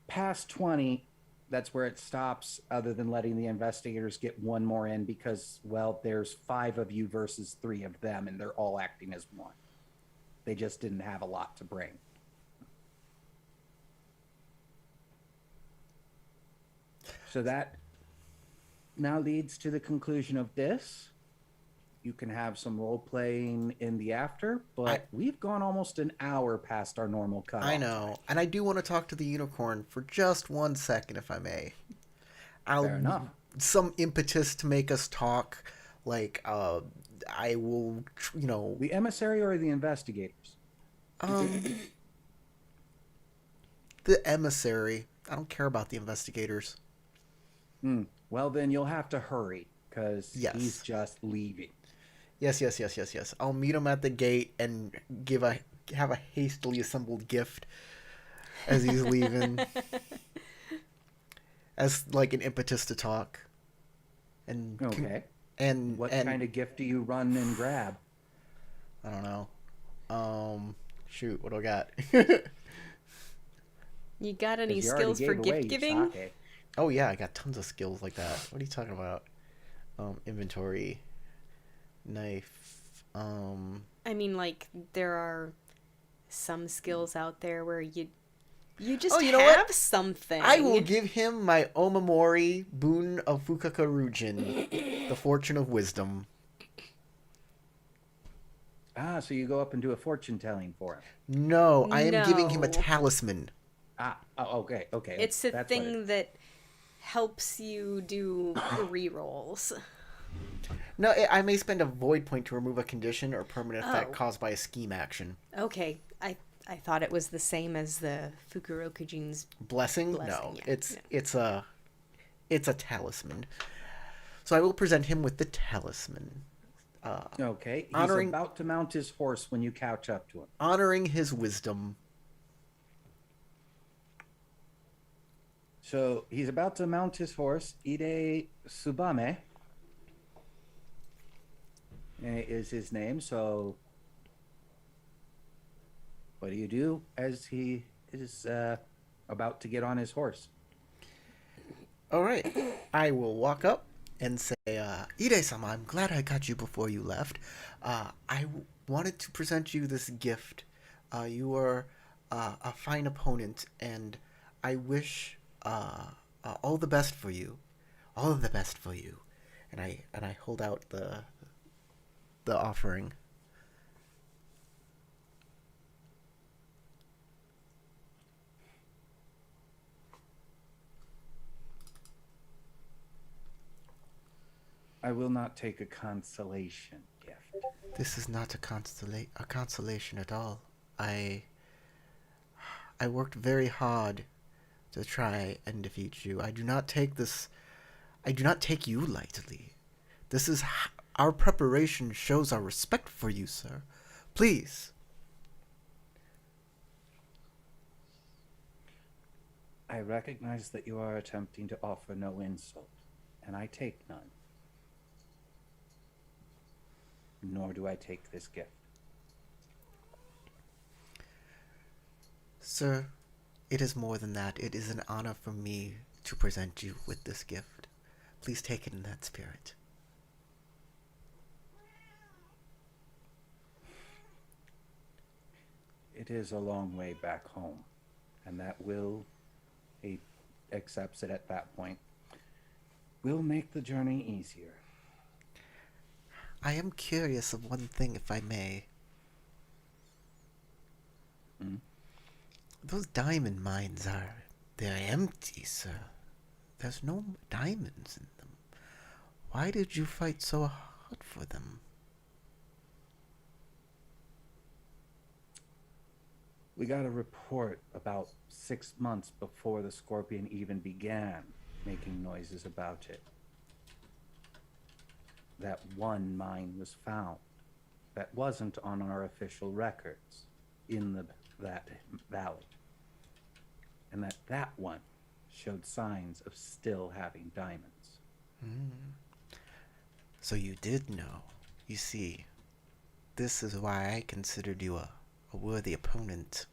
Past 20, that's where it stops, other than letting the investigators get one more in because, well, there's 5 of you versus 3 of them, and they're all acting as one. They just didn't have a lot to bring. So that now leads to the conclusion of this. You can have some role playing in the after, but we've gone almost an hour past our normal cutoff. I know, and I do want to talk to the unicorn for just 1 second, if I may. Fair enough. Some impetus to make us talk. Like, I will, The emissary or the investigators? The emissary. I don't care about the investigators. Well, then you'll have to hurry, because he's just leaving. Yes. I'll meet him at the gate and have a hastily assembled gift as he's leaving. As like an impetus to talk. And Okay. And what kind of gift do you run and grab? I don't know. Shoot, what do I got? You got any 'Cause you already skills for gave away gift your giving? sake. Oh yeah, I got tons of skills like that. What are you talking about? Inventory, knife. I mean, like, there are some skills out there where you just you know what? have something. I will give him my Omamori Boon of Fukakarujin, the Fortune of Wisdom. Ah, so you go up and do a fortune telling for him. No, I am giving him a No. talisman. Okay. It's a That's what thing that helps you do rerolls. No, I may spend a void point to remove a condition or permanent effect Oh. caused by a scheme action. Okay, I thought it was the same as the Fukurokujin's. Blessing? No, Blessing, yeah. it's a talisman. So I will present him with the talisman, Okay. He's Honoring- about to mount his horse when you couch up to him. honoring his wisdom. So he's about to mount his horse. Ide Subame is his name. So what do you do as he is about to get on his horse? All right, I will walk up and say, Ide-sama, I'm glad I got you before you left. Wanted to present you this gift. You are a fine opponent, and I wish all the best for you. All of the best for you. And I hold out the offering. I will not take a consolation gift. This is not a consolation at all. I worked very hard to try and defeat you. I do not take you lightly. This is our preparation shows our respect for you, sir. Please. I recognize that you are attempting to offer no insult, and I take none. Nor do I take this gift. Sir, it is more than that. It is an honor for me to present you with this gift. Please take it in that spirit. It is a long way back home, and that will, he accepts it at that point, will make the journey easier. I am curious of one thing, if I may. Those diamond mines they're empty, sir. There's no diamonds in them. Why did you fight so hard for them? We got a report about 6 months before the Scorpion even began making noises about it. That one mine was found that wasn't on our official records in that valley. And that one showed signs of still having diamonds. So you did know. You see, this is why I considered you a worthy opponent.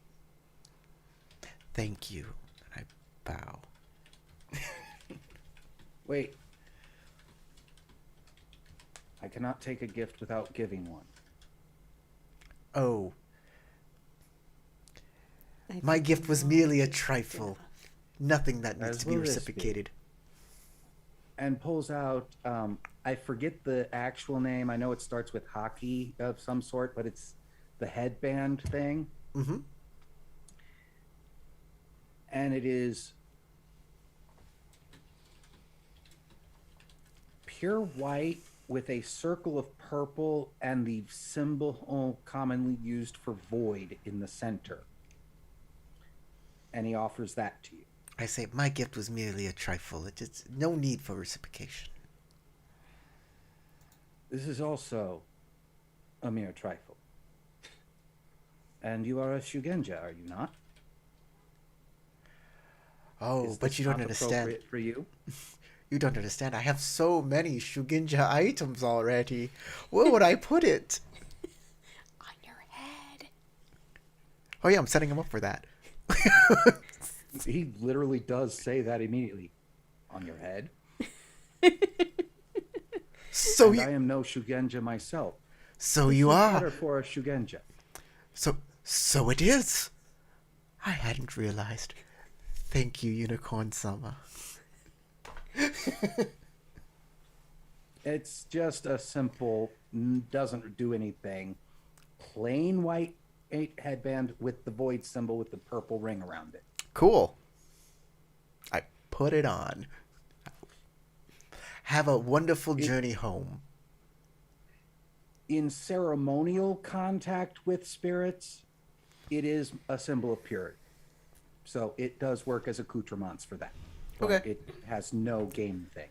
Thank you. And I bow. Wait. I cannot take a gift without giving one. Oh, I my think gift was I'm merely a already trifle. enough. Nothing that needs As to be will this be. reciprocated. And pulls out, I forget the actual name. I know it starts with hockey of some sort, but it's the headband thing. Mm-hmm. And it is pure white with a circle of purple and the symbol commonly used for void in the center. And he offers that to you. I say, my gift was merely a trifle. It's no need for reciprocation. This is also a mere trifle. And you are a Shugenja, are you not? Oh, Is but this you don't not understand. appropriate for you? You don't understand. I have so many Shugenja items already. Where would I put it? On your head. Oh yeah, I'm setting him up for that. He literally does say that immediately. On your head. So And you, I am no Shugenja myself. so This you is are. better for a Shugenja. So it is. I hadn't realized. Thank you, Unicorn Sama. It's just a simple, doesn't do anything, plain white headband with the void symbol with the purple ring around it. Cool. I put it on. Have a wonderful journey home. In ceremonial contact with spirits, it is a symbol of purity. So it does work as accoutrements for that. But Okay. it has no game thing.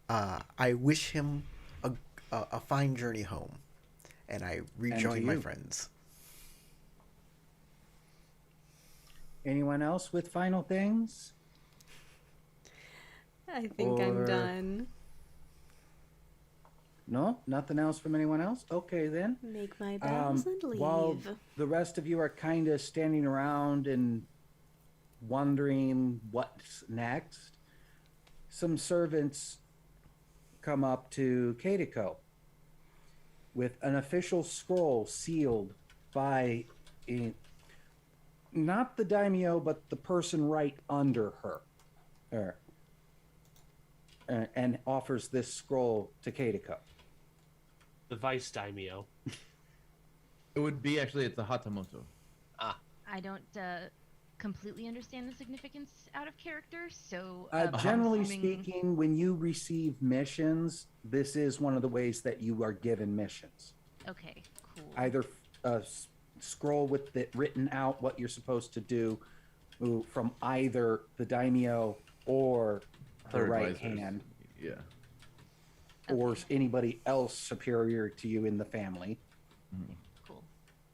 I wish him a fine journey home, and I rejoin my you. friends. Anyone else with final things? I think I'm Or- done. No? Nothing else from anyone else? Okay, then. Make my bows and leave. While the rest of you are kind of standing around and wondering what's next, some servants come up to Katiko with an official scroll sealed by not the daimyo, but the person right under her. And offers this scroll to Katiko. The Vice Daimyo. It would be actually, it's a Hatamoto. I don't completely understand the significance out of character, so I'm Generally assuming- speaking, when you receive missions, this is one of the ways that you are given missions. Okay, cool. Either a scroll with it written out what you're supposed to do from either the daimyo or her Their right advisors. hand, Yeah. or Okay, anybody else superior to you in the family. cool.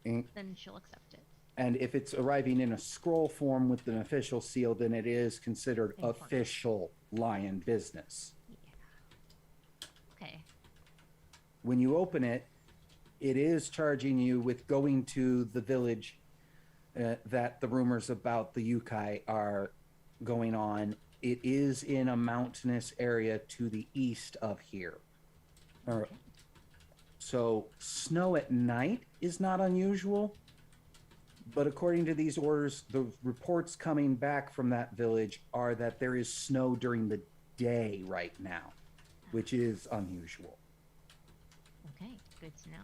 And Then she'll accept it. and if it's arriving in a scroll form with an official seal, then it is considered Important. official lion business. Okay. When you open it, it is charging you with going to the village that the rumors about the yukai are going on. It is in a mountainous area to the east of here. So snow at night is not unusual, but according to these orders, the reports coming back from that village are that there is snow during the day right now, which is unusual. Okay, good to know.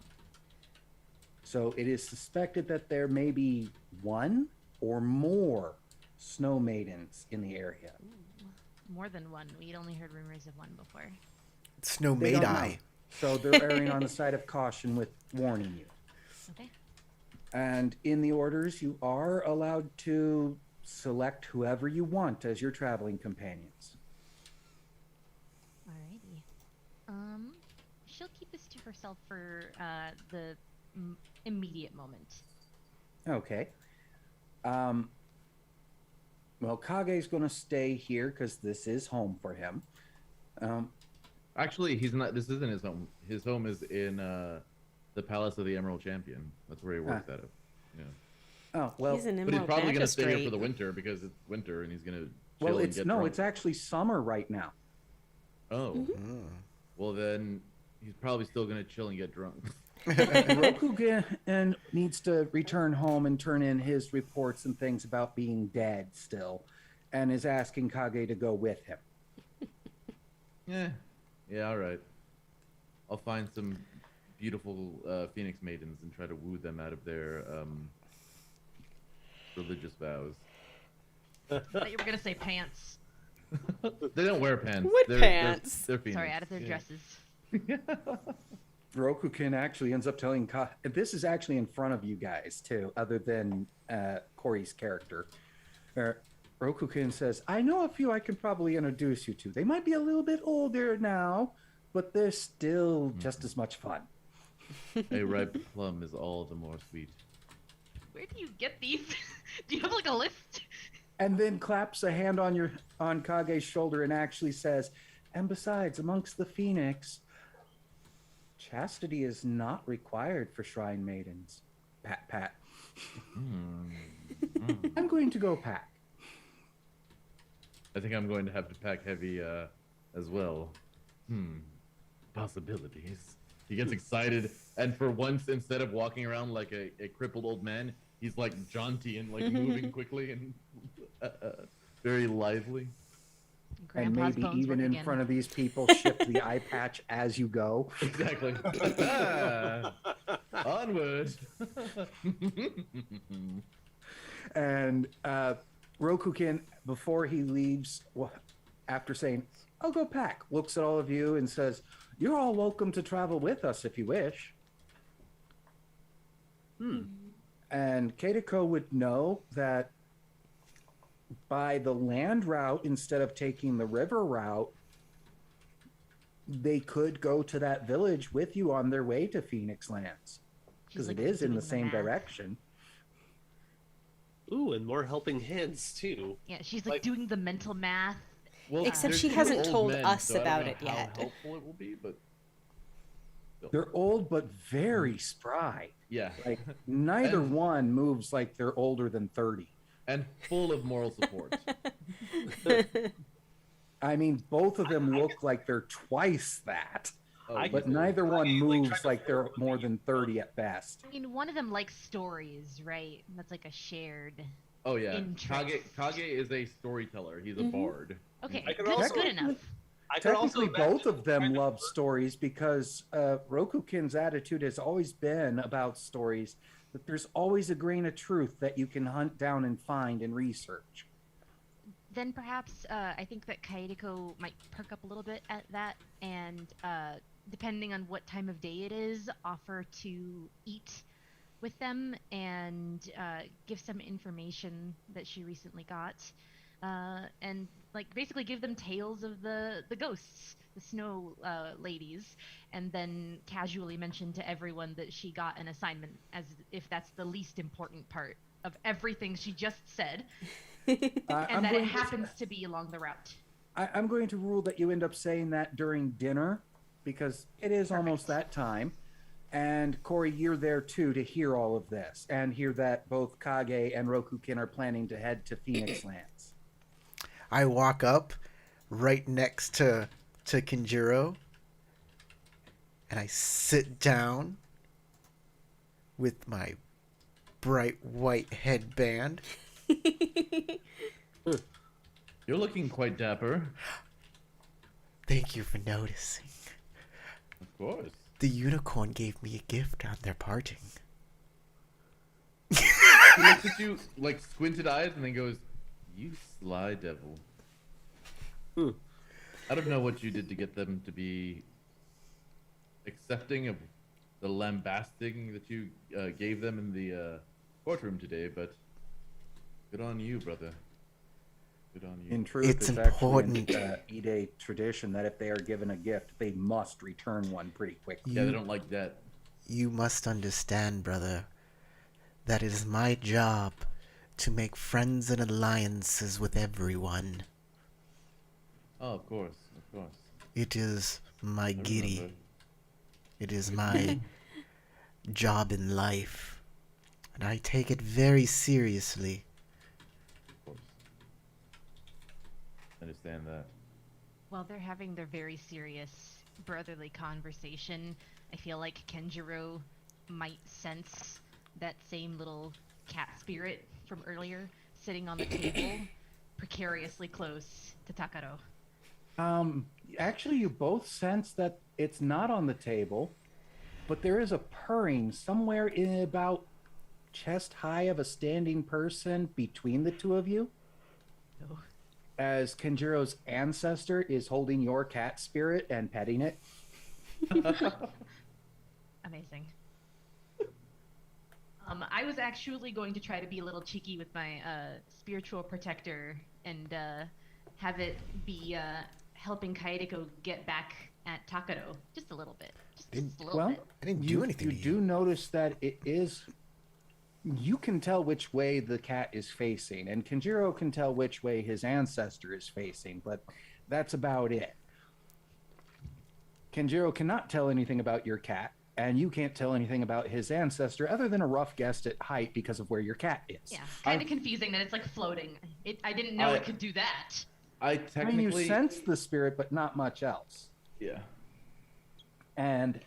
So it is suspected that there may be one or more snow maidens in the area. Ooh, more than one. We'd only heard rumors of one before. Snow They Maid don't know. Eye. So they're erring on the side of caution with warning you. Okay. And in the orders, you are allowed to select whoever you want as your traveling companions. Alrighty. She'll keep this to herself for the immediate moment. Okay. Well, Kage's going to stay here because this is home for him. Actually, he's not. This isn't his home. His home is in the Palace of the Emerald Champion. That's where he works out of. Yeah. Oh well. He's an But he's emerald probably gonna stay here magistrate. for the winter because it's winter and he's gonna chill Well, and it's get no, drunk. it's actually summer right now. Oh, Mm. well then he's probably still gonna chill and get drunk. Rokugan needs to return home and turn in his reports and things about being dead still, and is asking Kage to go with him. Yeah, all right. I'll find some beautiful Phoenix maidens and try to woo them out of their religious vows. I thought you were gonna say pants. They don't wear pants. What They're, pants? They're Phoenix. Sorry, out of their Yeah. dresses. Rokugan actually ends up telling this is actually in front of you guys too, other than Corey's character. Rokugan says, "I know a few I can probably introduce you to. They might be a little bit older now, but they're still just as much fun." A ripe plum is all the more sweet. Where do you get these? Do you have like a list? And then claps a hand on Kage's shoulder and actually says, "And besides, amongst the Phoenix, chastity is not required for shrine maidens." Pat, pat. I'm going to go pack. I think I'm going to have to pack heavy as well. Possibilities. He gets excited, and for once, instead of walking around like a crippled old man, he's like jaunty and like moving quickly and very lively. And Grandpa's maybe bones even work in again. front of these people, ship the eye patch as you go. Exactly. Onward. And Rokugan, before he leaves, after saying, "I'll go pack," looks at all of you and says, "You're all welcome to travel with us if you wish." And Katako would know that by the land route, instead of taking the river route, they could go to that village with you on their way to Phoenix Lands. She's Because like it is in doing the same math. direction. Ooh, and more helping hands too. Yeah, she's like doing the mental math. Well, Except they're she two hasn't old told men, us so I don't about know it how yet. helpful it will be, but They're old but very spry. yeah, Like neither And- one moves like they're older than 30. and full of moral support. I mean, both of them look like they're twice that, Oh, I but can- neither one like, moves trying to like they're forward more what than 30 at best. I mean, one of them likes stories, right? That's like a shared. oh yeah, interest. Kage is a storyteller. He's a bard. Okay, I could good, also- good enough. I could also Technically, both imagine of them trying to love work- stories because Rokukin's attitude has always been about stories, that there's always a grain of truth that you can hunt down and find and research. Then perhaps I think that Kaedeko might perk up a little bit at that, and depending on what time of day it is, offer to eat with them and give some information that she recently got, and like basically give them tales of the ghosts, the snow ladies, and then casually mention to everyone that she got an assignment, as if that's the least important part of everything she just said. And that it happens to be along the route. I'm going to rule that you end up saying that during dinner because it is almost that time. And Corey, you're there too to hear all of this and hear that both Kage and Rokukin are planning to head to Phoenix Lands. I walk up right next to Kinjiro, and I sit down with my bright white headband. You're looking quite dapper. Thank you for noticing. Of course. The unicorn gave me a gift on their parting. He looks at you like squinted eyes and then goes, "You sly devil." I don't know what you did to get them to be accepting of the lambasting that you gave them in the courtroom today, but good on you, brother. Good on you. In truth, It's it's important. actually an Ide tradition that if they are given a gift, they must return one pretty quickly. Yeah, they don't like that. You must understand, brother, that it is my job to make friends and alliances with everyone. Oh, of course, of course. It is my I giddy. remember. It is my job in life. And I take it very seriously. Of course. Understand that. While they're having their very serious brotherly conversation, I feel like Kenjiro might sense that same little cat spirit from earlier sitting on the table precariously close to Tokoro. Actually, you both sense that it's not on the table, but there is a purring somewhere in about chest high of a standing person between the two of you. Oh. As Kenjiro's ancestor is holding your cat spirit and petting it. Amazing. I was actually going to try to be a little cheeky with my spiritual protector and have it be helping Kaedeko get back at Tokoro just a little bit. Just a little bit. I didn't do anything to You do notice that it is... You can tell which way the cat is facing, and Kenjiro can tell which way his ancestor is facing, but that's about it. Kenjiro cannot tell anything about your cat, and you can't tell anything about his ancestor other than a rough guess at height because of where your cat is. Yeah, kind of confusing that it's like floating. I didn't know it could do that. I technically... you sense the spirit, but not much else. Yeah. And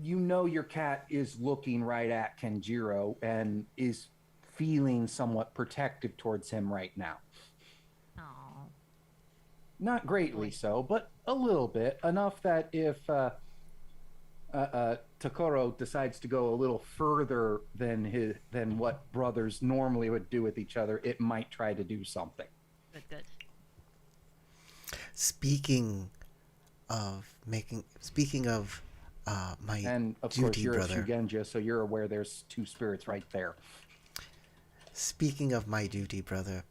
you know your cat is looking right at Kenjiro and is feeling somewhat protective towards him right now. Oh. Not greatly so, but a little bit. Enough that if Tokoro decides to go a little further than what brothers normally would do with each other, it might try to do something. Good. Speaking of my And of course duty you're brother. a Shugenja, so you're aware there's two spirits right there. Speaking of my duty brother,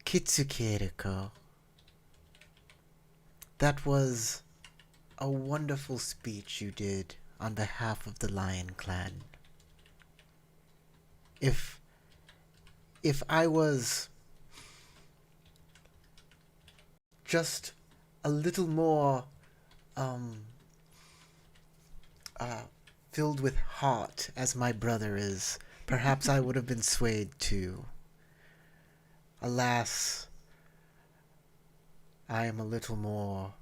Kitsuke-eriko, that was a wonderful speech you did on behalf of the Lion Clan. If I was just a little more filled with heart as my brother is, perhaps I would have been swayed too. Alas, I am a little more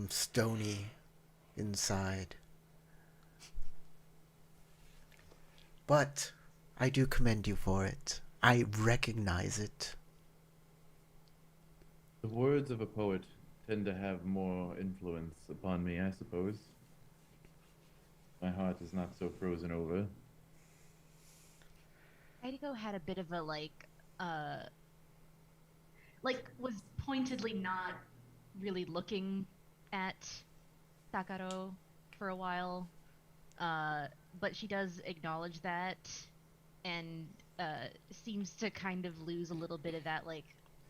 stony inside. But I do commend you for it. I recognize it. The words of a poet tend to have more influence upon me, I suppose. My heart is not so frozen over. Kaedeko had a bit of a was pointedly not really looking at Tokoro for a while, but she does acknowledge that and seems to kind of lose a little bit of that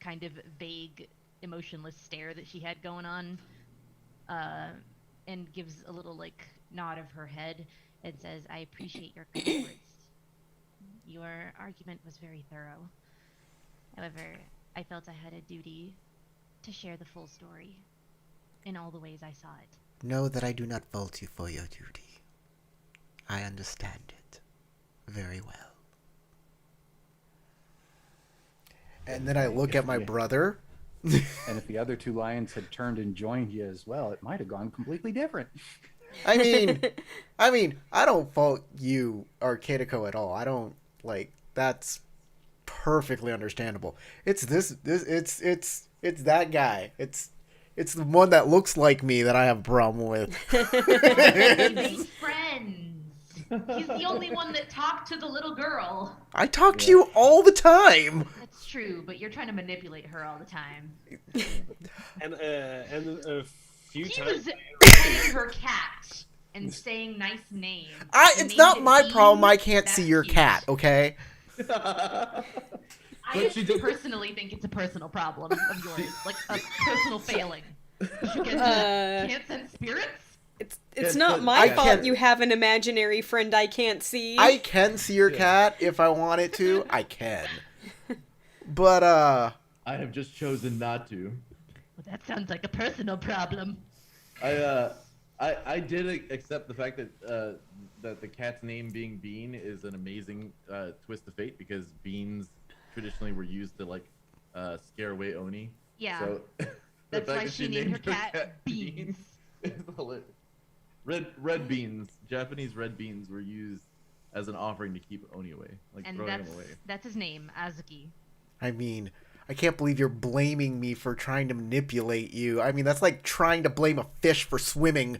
kind of vague emotionless stare that she had going on, and gives a little nod of her head and says, "I appreciate your kind words. Your argument was very thorough. However, I felt I had a duty to share the full story in all the ways I saw it." Know that I do not fault you for your duty. I understand it very well. And then I look at my brother. And if the other two lions had turned and joined you as well, it might have gone completely different. I mean, I don't fault you or Kaedeko at all. I don't that's perfectly understandable. It's that guy. It's the one that looks like me that I have a problem with. They made friends. He's the only one that talked to the little girl. I talk to you all the time. That's true, but you're trying to manipulate her all the time. And a few He times. was petting her cat and saying nice names. It's not my problem I can't see your cat, okay? I personally think it's a personal problem of yours, like a personal failing. You can't sense spirits? It's not my fault you have an imaginary friend I can't see. I can see your cat if I wanted to. I can. But, I have just chosen not to. Well, that sounds like a personal problem. I I did accept the fact that that the cat's name being Bean is an amazing twist of fate, because beans traditionally were used to like scare away Oni. Yeah. So the That's fact why that she named her cat Beans. is hilarious. Red beans, Japanese red beans were used as an offering to keep Oni away, like And throwing him away. that's his name, Azuki. I mean, I can't believe you're blaming me for trying to manipulate you. I mean, that's like trying to blame a fish for swimming.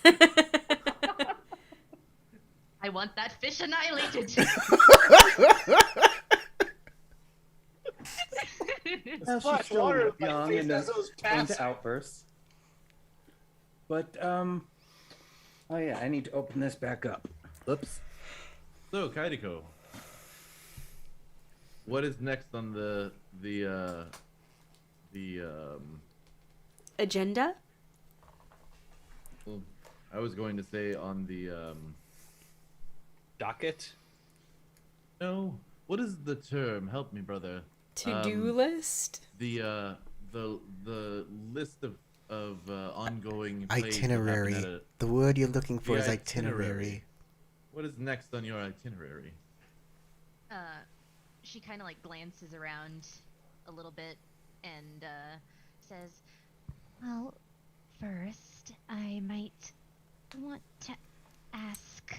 I want that fish annihilated. Well, Splash she's water still in my young face and as those cats. into outbursts. But oh yeah, I need to open this back up. Oops. So Kaidiko, what is next on the Agenda? well, I was going to say on the Docket. no, what is the term? Help me, brother. To-do list? The list of ongoing plays that happen Itinerary. at a- The word you're looking for The is itinerary. itinerary. What is next on your itinerary? She kind of like glances around a little bit and says, "Well, first, I might want to ask.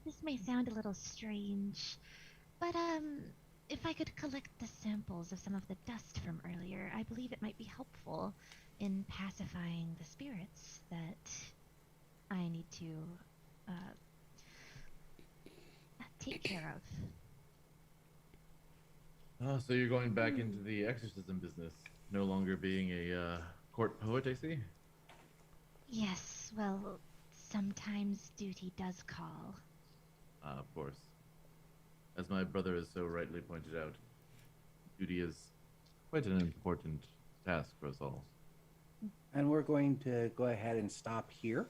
This may sound a little strange, but if I could collect the samples of some of the dust from earlier, I believe it might be helpful in pacifying the spirits that I need to take care of." Oh, so you're going back into the exorcism business, no longer being a court poet, I see. Yes, well, sometimes duty does call. Of course. As my brother has so rightly pointed out, duty is quite an important task for us all. And we're going to go ahead and stop here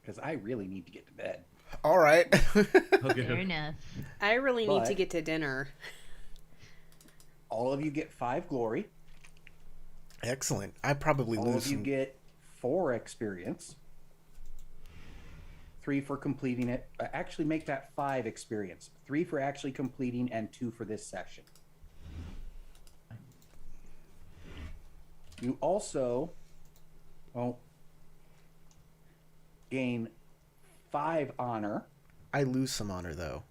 because I really need to get to bed. All right. Okay. Fair enough. I really need to But- get to dinner. All of you get 5 glory. Excellent. I probably All lose of you some. get 4 experience. 3 for completing it. Actually, make that 5 experience. 3 for actually completing, and 2 for this session. You also gain 5 honor. I lose some honor though.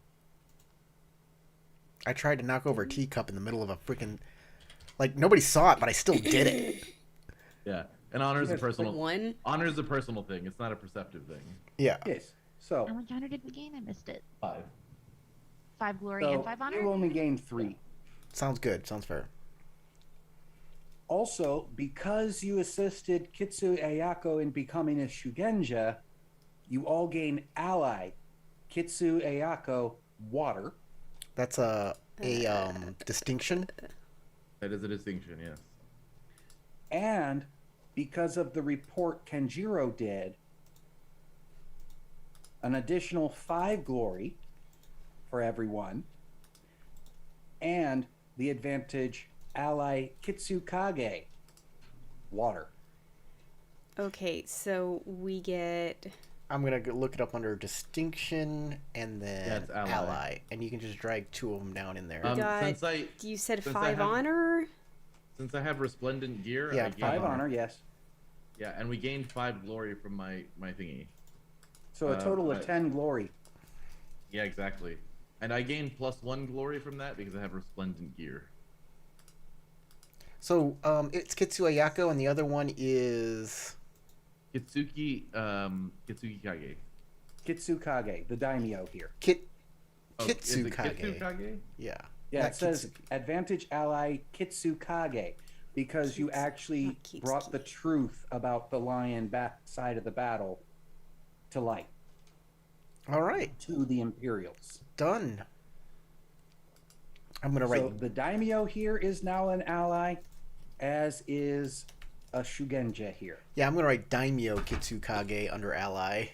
I tried to knock over a teacup in the middle of a freaking, like, nobody saw it, but I still did it. Yeah, and honor is a Yes, personal. One? Honor is a personal thing. It's not a perceptive thing. Yeah. Yes. So, How much honor did we gain? I missed it. 5. 5 glory so and 5 honor? you only gain 3. Sounds good. Sounds fair. Also, because you assisted Kitsu Ayako in becoming a Shugenja, you all gain ally Kitsu Ayako water. That's a distinction. That is a distinction, yes. And because of the report Kenjiro did, an additional 5 glory for everyone, and the advantage ally Kitsukage water. Okay, so we get... I'm gonna look it up under distinction and then Yeah, it's ally. and you can just drag 2 of them down in there. got- Since You said Since I 5 have- honor? I have resplendent gear, Yeah, I gain 5 honor, yes. Yeah, and we gained 5 glory from my thingy. So a total of but- 10 glory. Yeah, exactly. And I gained +1 glory from that because I have resplendent gear. So it's Kitsu Ayako, and the other one is Kitsuki Kage. Kitsukage, the daimyo here. Oh, is it Kitsukage. Kitsukage? Yeah. Yeah, Not it says Kitsuki. advantage ally Kitsukage because you actually not Kitsuki. brought the truth about the lion side of the battle to light All right. to the Imperials. Done. I'm gonna write. So the daimyo here is now an ally, as is a Shugenja here. Yeah, I'm gonna write Daimyo Kitsukage under ally,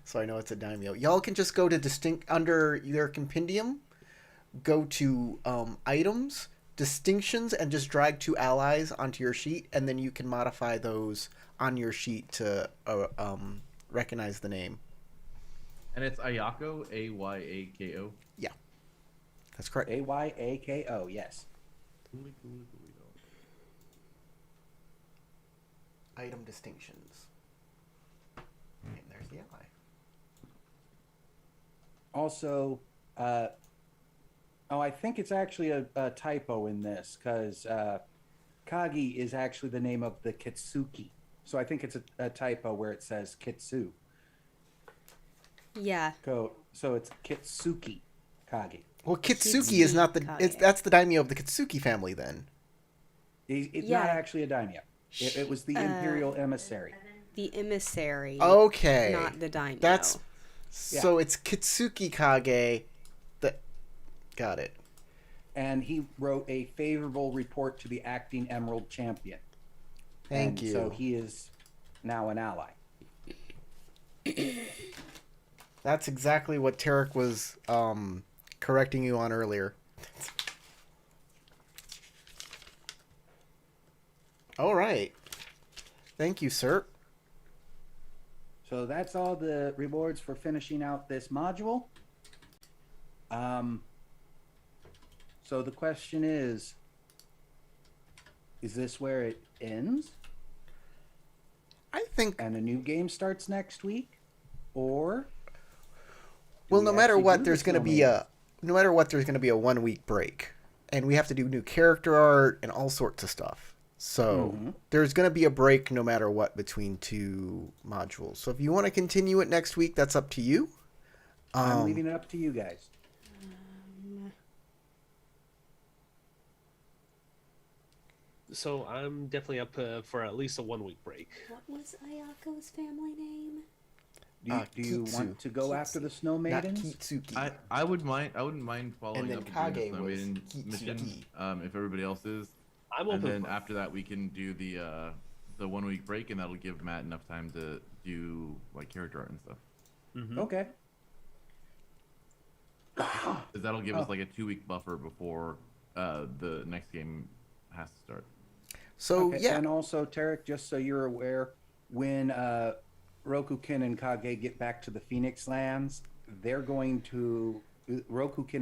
so I know it's a daimyo. Y'all can just go to distinct under their compendium, go to items, distinctions and just drag 2 allies onto your sheet, and then you can modify those on your sheet to recognize the name. And it's Ayako, Ayako. Yeah, that's correct. Ayako, yes. Item distinctions. And there's the ally. Also, I think it's actually a typo in this, because Kagi is actually the name of the Kitsuki. So I think it's a typo where it says Kitsu. Yeah. So it's Kitsuki Kagi. Well, Kitsuki is not the... that's the daimyo of the Kitsuki family, then. It's Yeah. not actually a daimyo. It was the Imperial Emissary. The emissary. Okay. Not the daimyo. That's... So it's Kitsuki Kage. Got it. And he wrote a favorable report to the acting Emerald Champion. Thank you. So he is now an ally. That's exactly what Tarek was correcting you on earlier. All right. Thank you, sir. So that's all the rewards for finishing out this module. So the question is this where it ends I think... and a new game starts next week? Or... Well, we no matter actually what, do there's the going to be snowman? no matter what, there's going to be a 1 week break, and we have to do new character art and all sorts of stuff. So there's going to be a break no matter what between 2 modules. So if you want to continue it next week, that's up to you. I'm leaving it up to you guys. So I'm definitely up for at least a 1 week break. What was Ayako's family name? Do you Kitsu. want to go after the Snow Not Maidens? Kitsuki. I wouldn't mind following then up and doing Kage the Snow was Maiden Kitsuki. mission, if everybody else is. I'm And open. then after that, we can do the 1 week break, and that'll give Matt enough time to do like character art and stuff. Okay. Because that'll give us like a 2 week buffer before the next game has to start. So Okay, yeah, and also, Tarek, just so you're aware, when Rokukin and Kage get back to the Phoenix Lands, Rokukin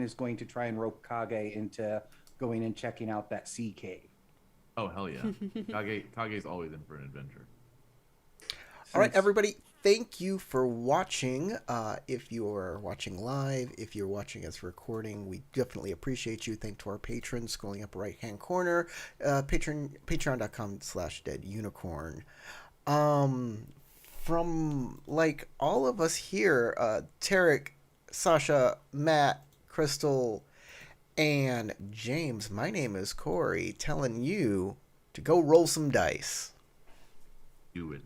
is going to try and rope Kage into going and checking out that sea cave. Oh hell yeah! Kage's always in for an adventure. all right, everybody. Thank you for watching. If you're watching live, if you're watching as recording, we definitely appreciate you. Thank to our patrons, scrolling up right-hand corner, patreon.com/deadunicorn. From like all of us here, Tarek, Sasha, Matt, Crystal, and James, my name is Corey, telling you to go roll some dice. Do it.